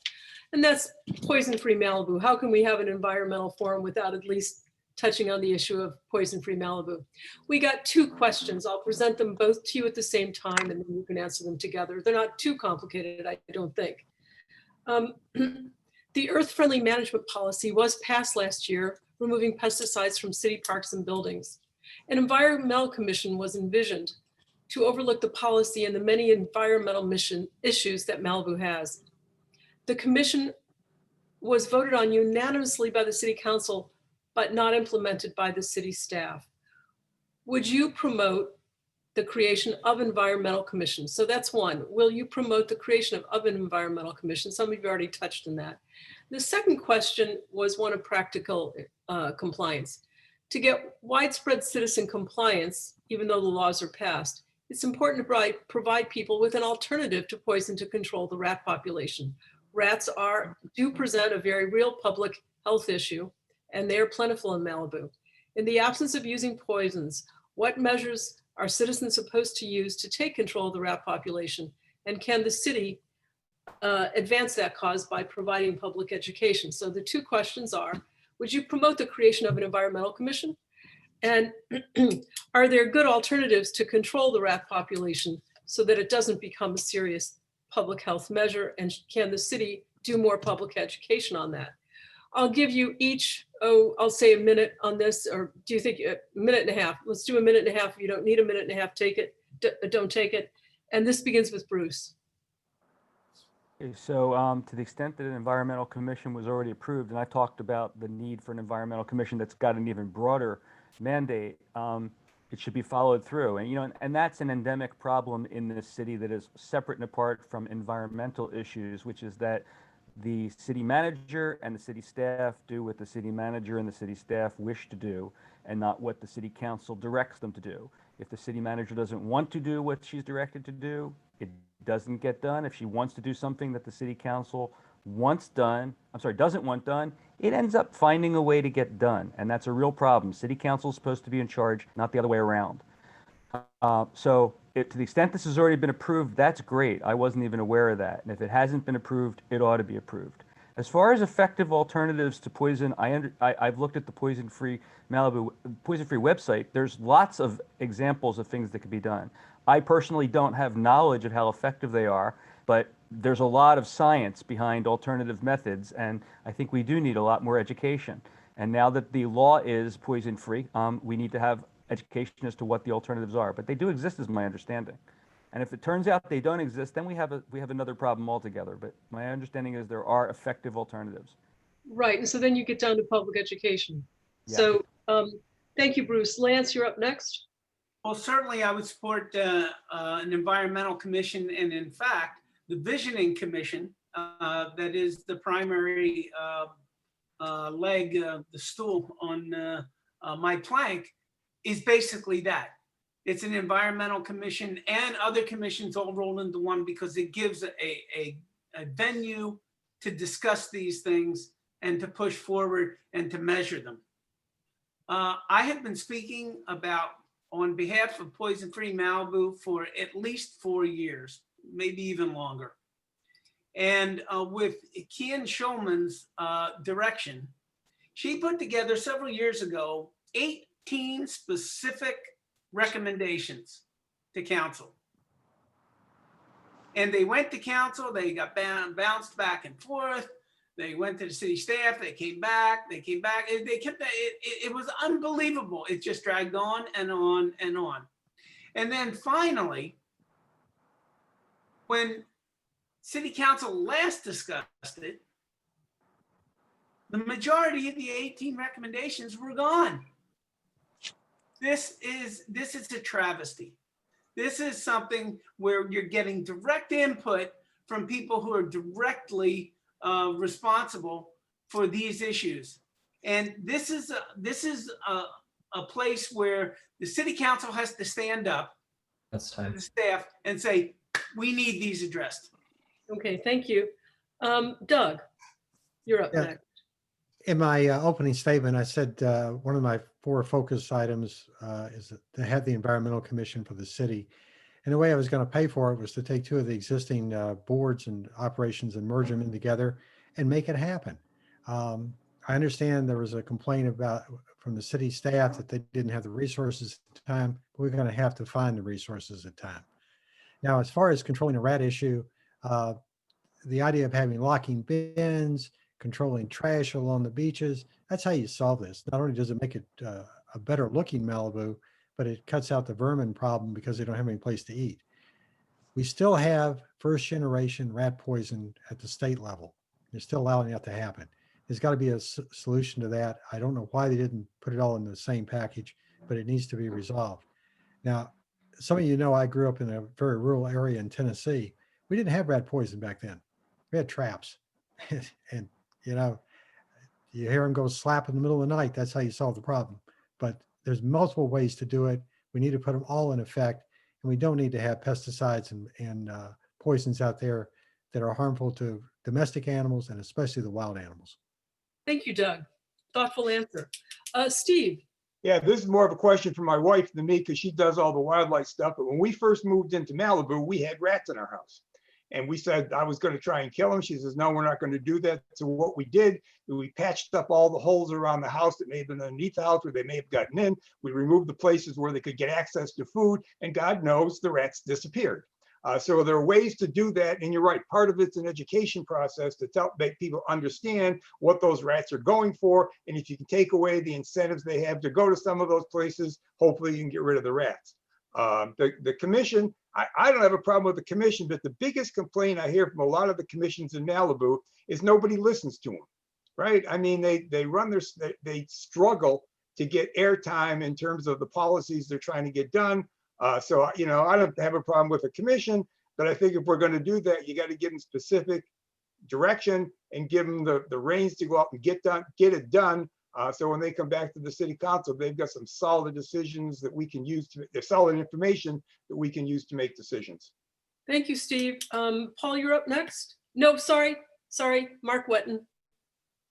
And that's poison-free Malibu. How can we have an environmental forum without at least touching on the issue of poison-free Malibu? We got two questions. I'll present them both to you at the same time, and then you can answer them together. They're not too complicated, I don't think. The Earth-Friendly Management Policy was passed last year, removing pesticides from city parks and buildings. An environmental commission was envisioned to overlook the policy and the many environmental mission issues that Malibu has. The commission was voted on unanimously by the city council, but not implemented by the city staff. Would you promote the creation of environmental commissions? So that's one. Will you promote the creation of an environmental commission? Some of you already touched on that. The second question was one of practical compliance. To get widespread citizen compliance, even though the laws are passed, it's important to provide people with an alternative to poison to control the rat population. Rats do present a very real public health issue, and they are plentiful in Malibu. In the absence of using poisons, what measures are citizens supposed to use to take control of the rat population? And can the city advance that cause by providing public education? So the two questions are, would you promote the creation of an environmental commission? And are there good alternatives to control the rat population so that it doesn't become a serious public health measure? And can the city do more public education on that? I'll give you each, I'll say a minute on this, or do you think a minute and a half? Let's do a minute and a half. If you don't need a minute and a half, take it, don't take it. And this begins with Bruce. Okay, so to the extent that an environmental commission was already approved, and I talked about the need for an environmental commission that's got an even broader mandate, it should be followed through. And and that's an endemic problem in this city that is separate and apart from environmental issues, which is that the city manager and the city staff do what the city manager and the city staff wish to do, and not what the city council directs them to do. If the city manager doesn't want to do what she's directed to do, it doesn't get done. If she wants to do something that the city council doesn't want done, it ends up finding a way to get done. And that's a real problem. City council is supposed to be in charge, not the other way around. To the extent this has already been approved, that's great. I wasn't even aware of that. And if it hasn't been approved, it ought to be approved. As far as effective alternatives to poison, I've looked at the Poison-Free Malibu, Poison-Free website. There's lots of examples of things that could be done. I personally don't have knowledge of how effective they are, but there's a lot of science behind alternative methods, and I think we do need a lot more education. And now that the law is poison-free, we need to have education as to what the alternatives are. But they do exist, is my understanding. And if it turns out they don't exist, then we have another problem altogether. But my understanding is there are effective alternatives. Right, and so then you get down to public education. Yeah. So thank you, Bruce. Lance, you're up next. Well, certainly I would support an environmental commission, and in fact, the visioning commission that is the primary leg, the stool on my plank, is basically that. It's an environmental commission and other commissions all rolled into one, because it gives a venue to discuss these things and to push forward and to measure them. I have been speaking about on behalf of Poison Free Malibu for at least 4 years, maybe even longer. And with Kian Schulman's direction, she put together several years ago 18 specific recommendations to council. And they went to council, they got bounced back and forth. They went to the city staff, they came back, they kept, it was unbelievable. It just dragged on and on and on. And then finally, when city council last discussed it, the majority of the 18 recommendations were gone. This is a travesty. This is something where you're getting direct input from people who are directly responsible for these issues. And this is a place where the city council has to stand up to the staff and say, we need these addressed. Okay, thank you. Doug, you're up Yeah. next. In my opening statement, I said one of my 4 focus items is to have the environmental commission for the city. And the way I was going to pay for it was to take 2 of the existing boards and operations and merge them in together and make it happen. I understand there was a complaint from the city staff that they didn't have the resources at the time, but we're going to have to find the resources at time. Now, as far as controlling the rat issue, the idea of having locking bins, controlling trash along the beaches, that's how you solve this. Not only does it make it a better looking Malibu, but it cuts out the vermin problem because they don't have any place to eat. We still have first generation rat poison at the state level. They're still allowing that to happen. There's got to be a solution to that. I don't know why they didn't put it all in the same package, but it needs to be resolved. Now, some of you know I grew up in a very rural area in Tennessee. We didn't have rat poison back then. We had traps. And, you know, you hear them go slap in the middle of the night. That's how you solve the problem. But there's multiple ways to do it. We need to put them all in effect. And we don't need to have pesticides and poisons out there that are harmful to domestic animals and especially the wild animals. Thank you, Doug. Thoughtful answer. Steve. Yeah, this is more of a question for my wife than me because she does all the wildlife stuff. But when we first moved into Malibu, we had rats in our house. And we said, I was going to try and kill them. She says, no, we're not going to do that. So what we did, we patched up all the holes around the house that may have been underneath the house where they may have gotten in. We removed the places where they could get access to food. And God knows the rats disappeared. So there are ways to do that. And you're right, part of it's an education process to make people understand what those rats are going for. And if you can take away the incentives they have to go to some of those places, hopefully you can get rid of the rats. The commission, I don't have a problem with the commission, but the biggest complaint I hear from a lot of the commissions in Malibu is nobody listens to them, right? I mean, they struggle to get airtime in terms of the policies they're trying to get done. So, you know, I don't have a problem with the commission, but I think if we're going to do that, you got to give them specific direction and give them the reins to go out and get it done. So when they come back to the city council, they've got some solid decisions that we can use solid information that we can use to make decisions. Thank you, Steve. Paul, you're up next. No, sorry, Mark Wetton.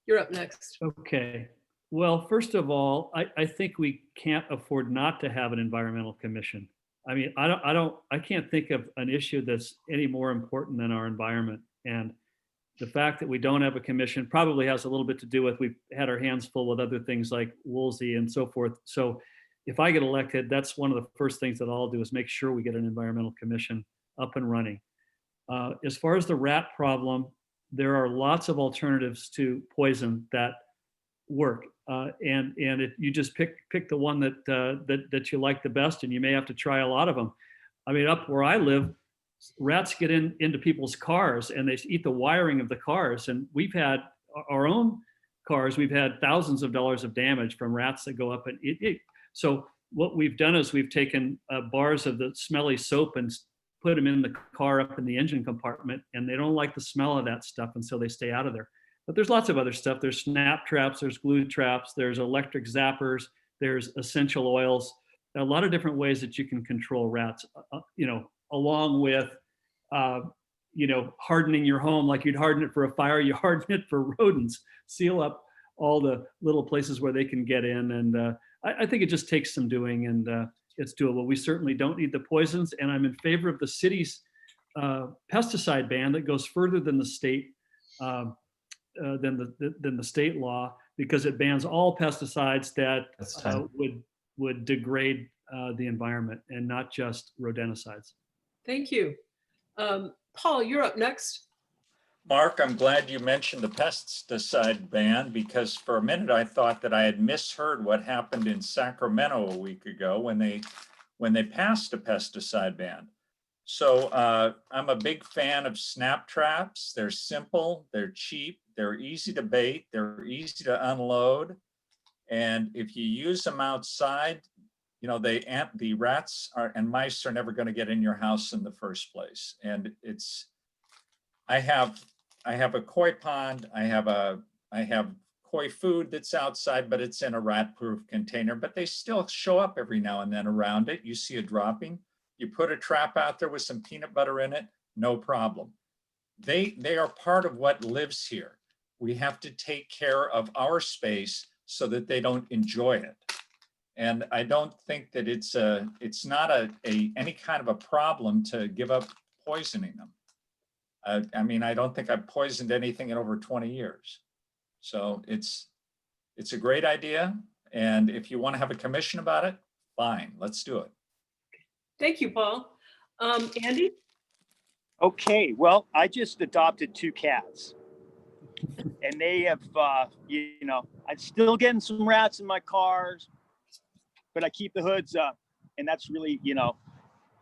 You're up next. Okay. Well, first of all, I think we can't afford not to have an environmental commission. I mean, I can't think of an issue that's any more important than our environment. And the fact that we don't have a commission probably has a little bit to do with we've had our hands full with other things like Woolsey and so forth. So if I get elected, that's one of the first things that I'll do is make sure we get an environmental commission up and running. As far as the rat problem, there are lots of alternatives to poison that work. And you just pick the one that you like the best, and you may have to try a lot of them. I mean, up where I live, rats get into people's cars and they eat the wiring of the cars. And we've had our own cars, we've had thousands of dollars of damage from rats that go up and eat it. So what we've done is we've taken bars of the smelly soap and put them in the car up in the engine compartment, and they don't like the smell of that stuff, and so they stay out of there. But there's lots of other stuff. There's snap traps, there's glue traps, there's electric zappers, there's essential oils, a lot of different ways that you can control rats, along with, hardening your home like you'd harden it for a fire, you harden it for rodents, seal up all the little places where they can get in. And I think it just takes some doing, and it's doable. We certainly don't need the poisons, and I'm in favor of the city's pesticide ban that goes further than the state than the state law, because it bans all pesticides that would degrade the environment, and not just rodenticides. Thank you. Paul, you're up next. Mark, I'm glad you mentioned the pesticide ban, because for a minute I thought that I had misheard what happened in Sacramento a week ago when they passed a pesticide ban. So I'm a big fan of snap traps. They're simple, they're cheap, they're easy to bait, they're easy to unload. And if you use them outside, the rats and mice are never going to get in your house in the first place. And I have a koi pond. I have koi food that's outside, but it's in a rat-proof container. But they still show up every now and then around it. You see a dropping. You put a trap out there with some peanut butter in it, no problem. They are part of what lives here. We have to take care of our space so that they don't enjoy it. And I don't think that it's not any kind of a problem to give up poisoning them. I don't think I've poisoned anything in over 20 years. So it's a great idea. And if you want to have a commission about it, fine, let's do it. Thank you, Paul. Andy? Okay, well, I just adopted 2 cats. And they have, I'm still getting some rats in my cars, but I keep the hoods up. And that's really,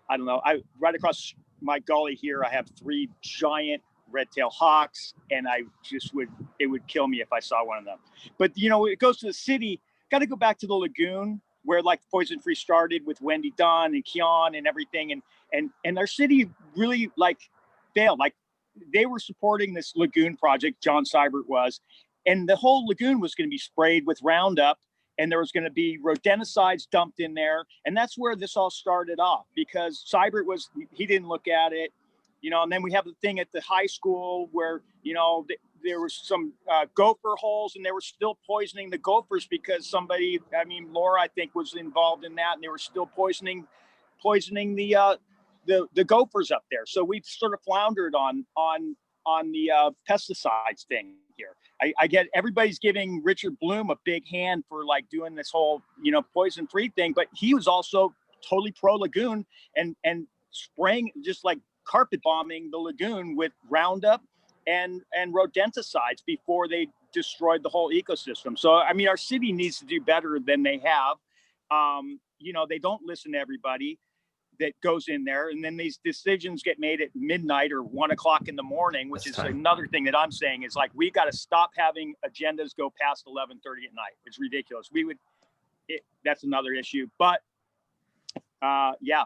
I don't know. Right across my gully here, I have 3 giant red-tailed hawks, and it would kill me if I saw one of them. But, it goes to the city, got to go back to the lagoon where like Poison Free started with Wendy Dunn and Keon and everything. And our city really failed. Like they were supporting this lagoon project, John Seibert was, and the whole lagoon was going to be sprayed with Roundup, and there was going to be rodenticides dumped in there. And that's where this all started off, because Seibert he didn't look at it, and then we have the thing at the high school where, there was some gopher holes, and they were still poisoning the gophers because somebody, Laura, I think, was involved in that, and they were still poisoning the gophers up there. So we've sort of floundered on the pesticides thing here. I get everybody's giving Richard Bloom a big hand for doing this whole, poison free thing, but he was also totally pro lagoon and spraying, just like carpet bombing the lagoon with Roundup and rodenticides before they destroyed the whole ecosystem. So, our city needs to do better than they have. They don't listen to everybody that goes in there, and then these decisions get made at midnight or 1 o'clock in the morning, which is another thing that I'm saying is we got to stop having agendas go past 11:30 at night. It's ridiculous. That's another issue, but yeah.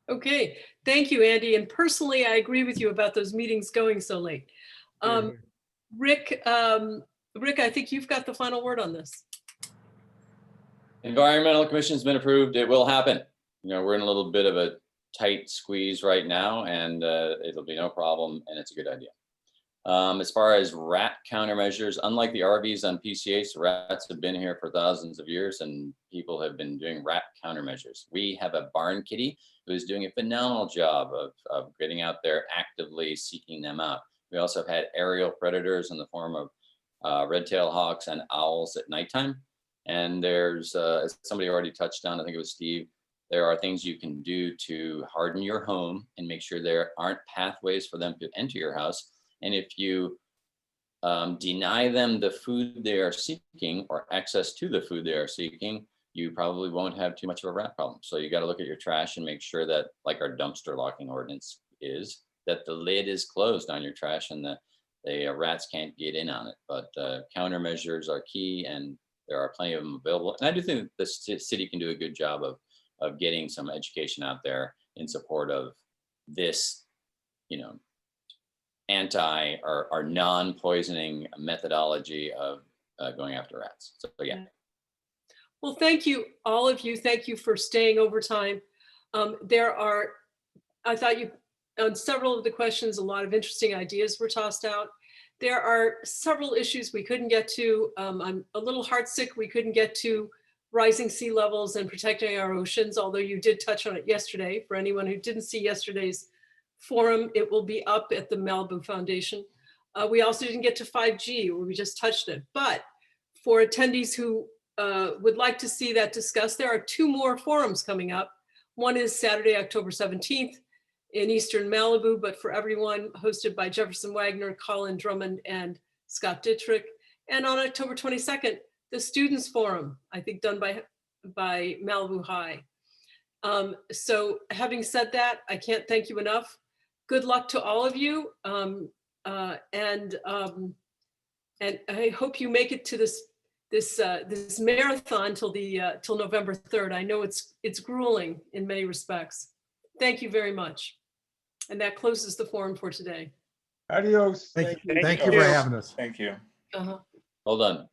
Okay, thank you, Andy. And personally, I agree with you about those meetings going so late. Rick, I think you've got the final word on this. Environmental Commission's been approved. It will happen. We're in a little bit of a tight squeeze right now, and it'll be no problem, and it's a good idea. As far as rat countermeasures, unlike the RVs on PCH, rats have been here for thousands of years, and people have been doing rat countermeasures. We have a barn kitty who is doing a phenomenal job of getting out there actively seeking them out. We also have had aerial predators in the form of red-tailed hawks and owls at nighttime. And there's, as somebody already touched on, I think it was Steve, there are things you can do to harden your home and make sure there aren't pathways for them to enter your house. And if you deny them the food they are seeking or access to the food they are seeking, you probably won't have too much of a rat problem. So you got to look at your trash and make sure that, like our dumpster locking ordinance is, that the lid is closed on your trash and the rats can't get in on it. But countermeasures are key, and there are plenty of them available. And I do think that the city can do a good job of getting some education out there in support of this, anti or non-poisoning methodology of going after rats. So yeah. Well, thank you, all of you. Thank you for staying overtime. I thought you on several of the questions, a lot of interesting ideas were tossed out. There are several issues we couldn't get to. I'm a little heartsick we couldn't get to rising sea levels and protecting our oceans, although you did touch on it yesterday. For anyone who didn't see yesterday's forum, it will be up at the Malibu Foundation. We also didn't get to 5G, where we just touched it. But for attendees who would like to see that discussed, there are 2 more forums coming up. One is Saturday, October 17th in Eastern Malibu, but for everyone, hosted by Jefferson Wagner, Colin Drummond, and Scott Dittrich. And on October 22nd, the Students Forum, I think done by Malibu High. So having said that, I can't thank you enough. Good luck to all of you. And I hope you make it to this marathon till November 3rd. I know it's grueling in many respects. Thank you very much. And that closes the forum for today. Adios. Thank you for you. having us. Thank you. Uh-huh. Well done.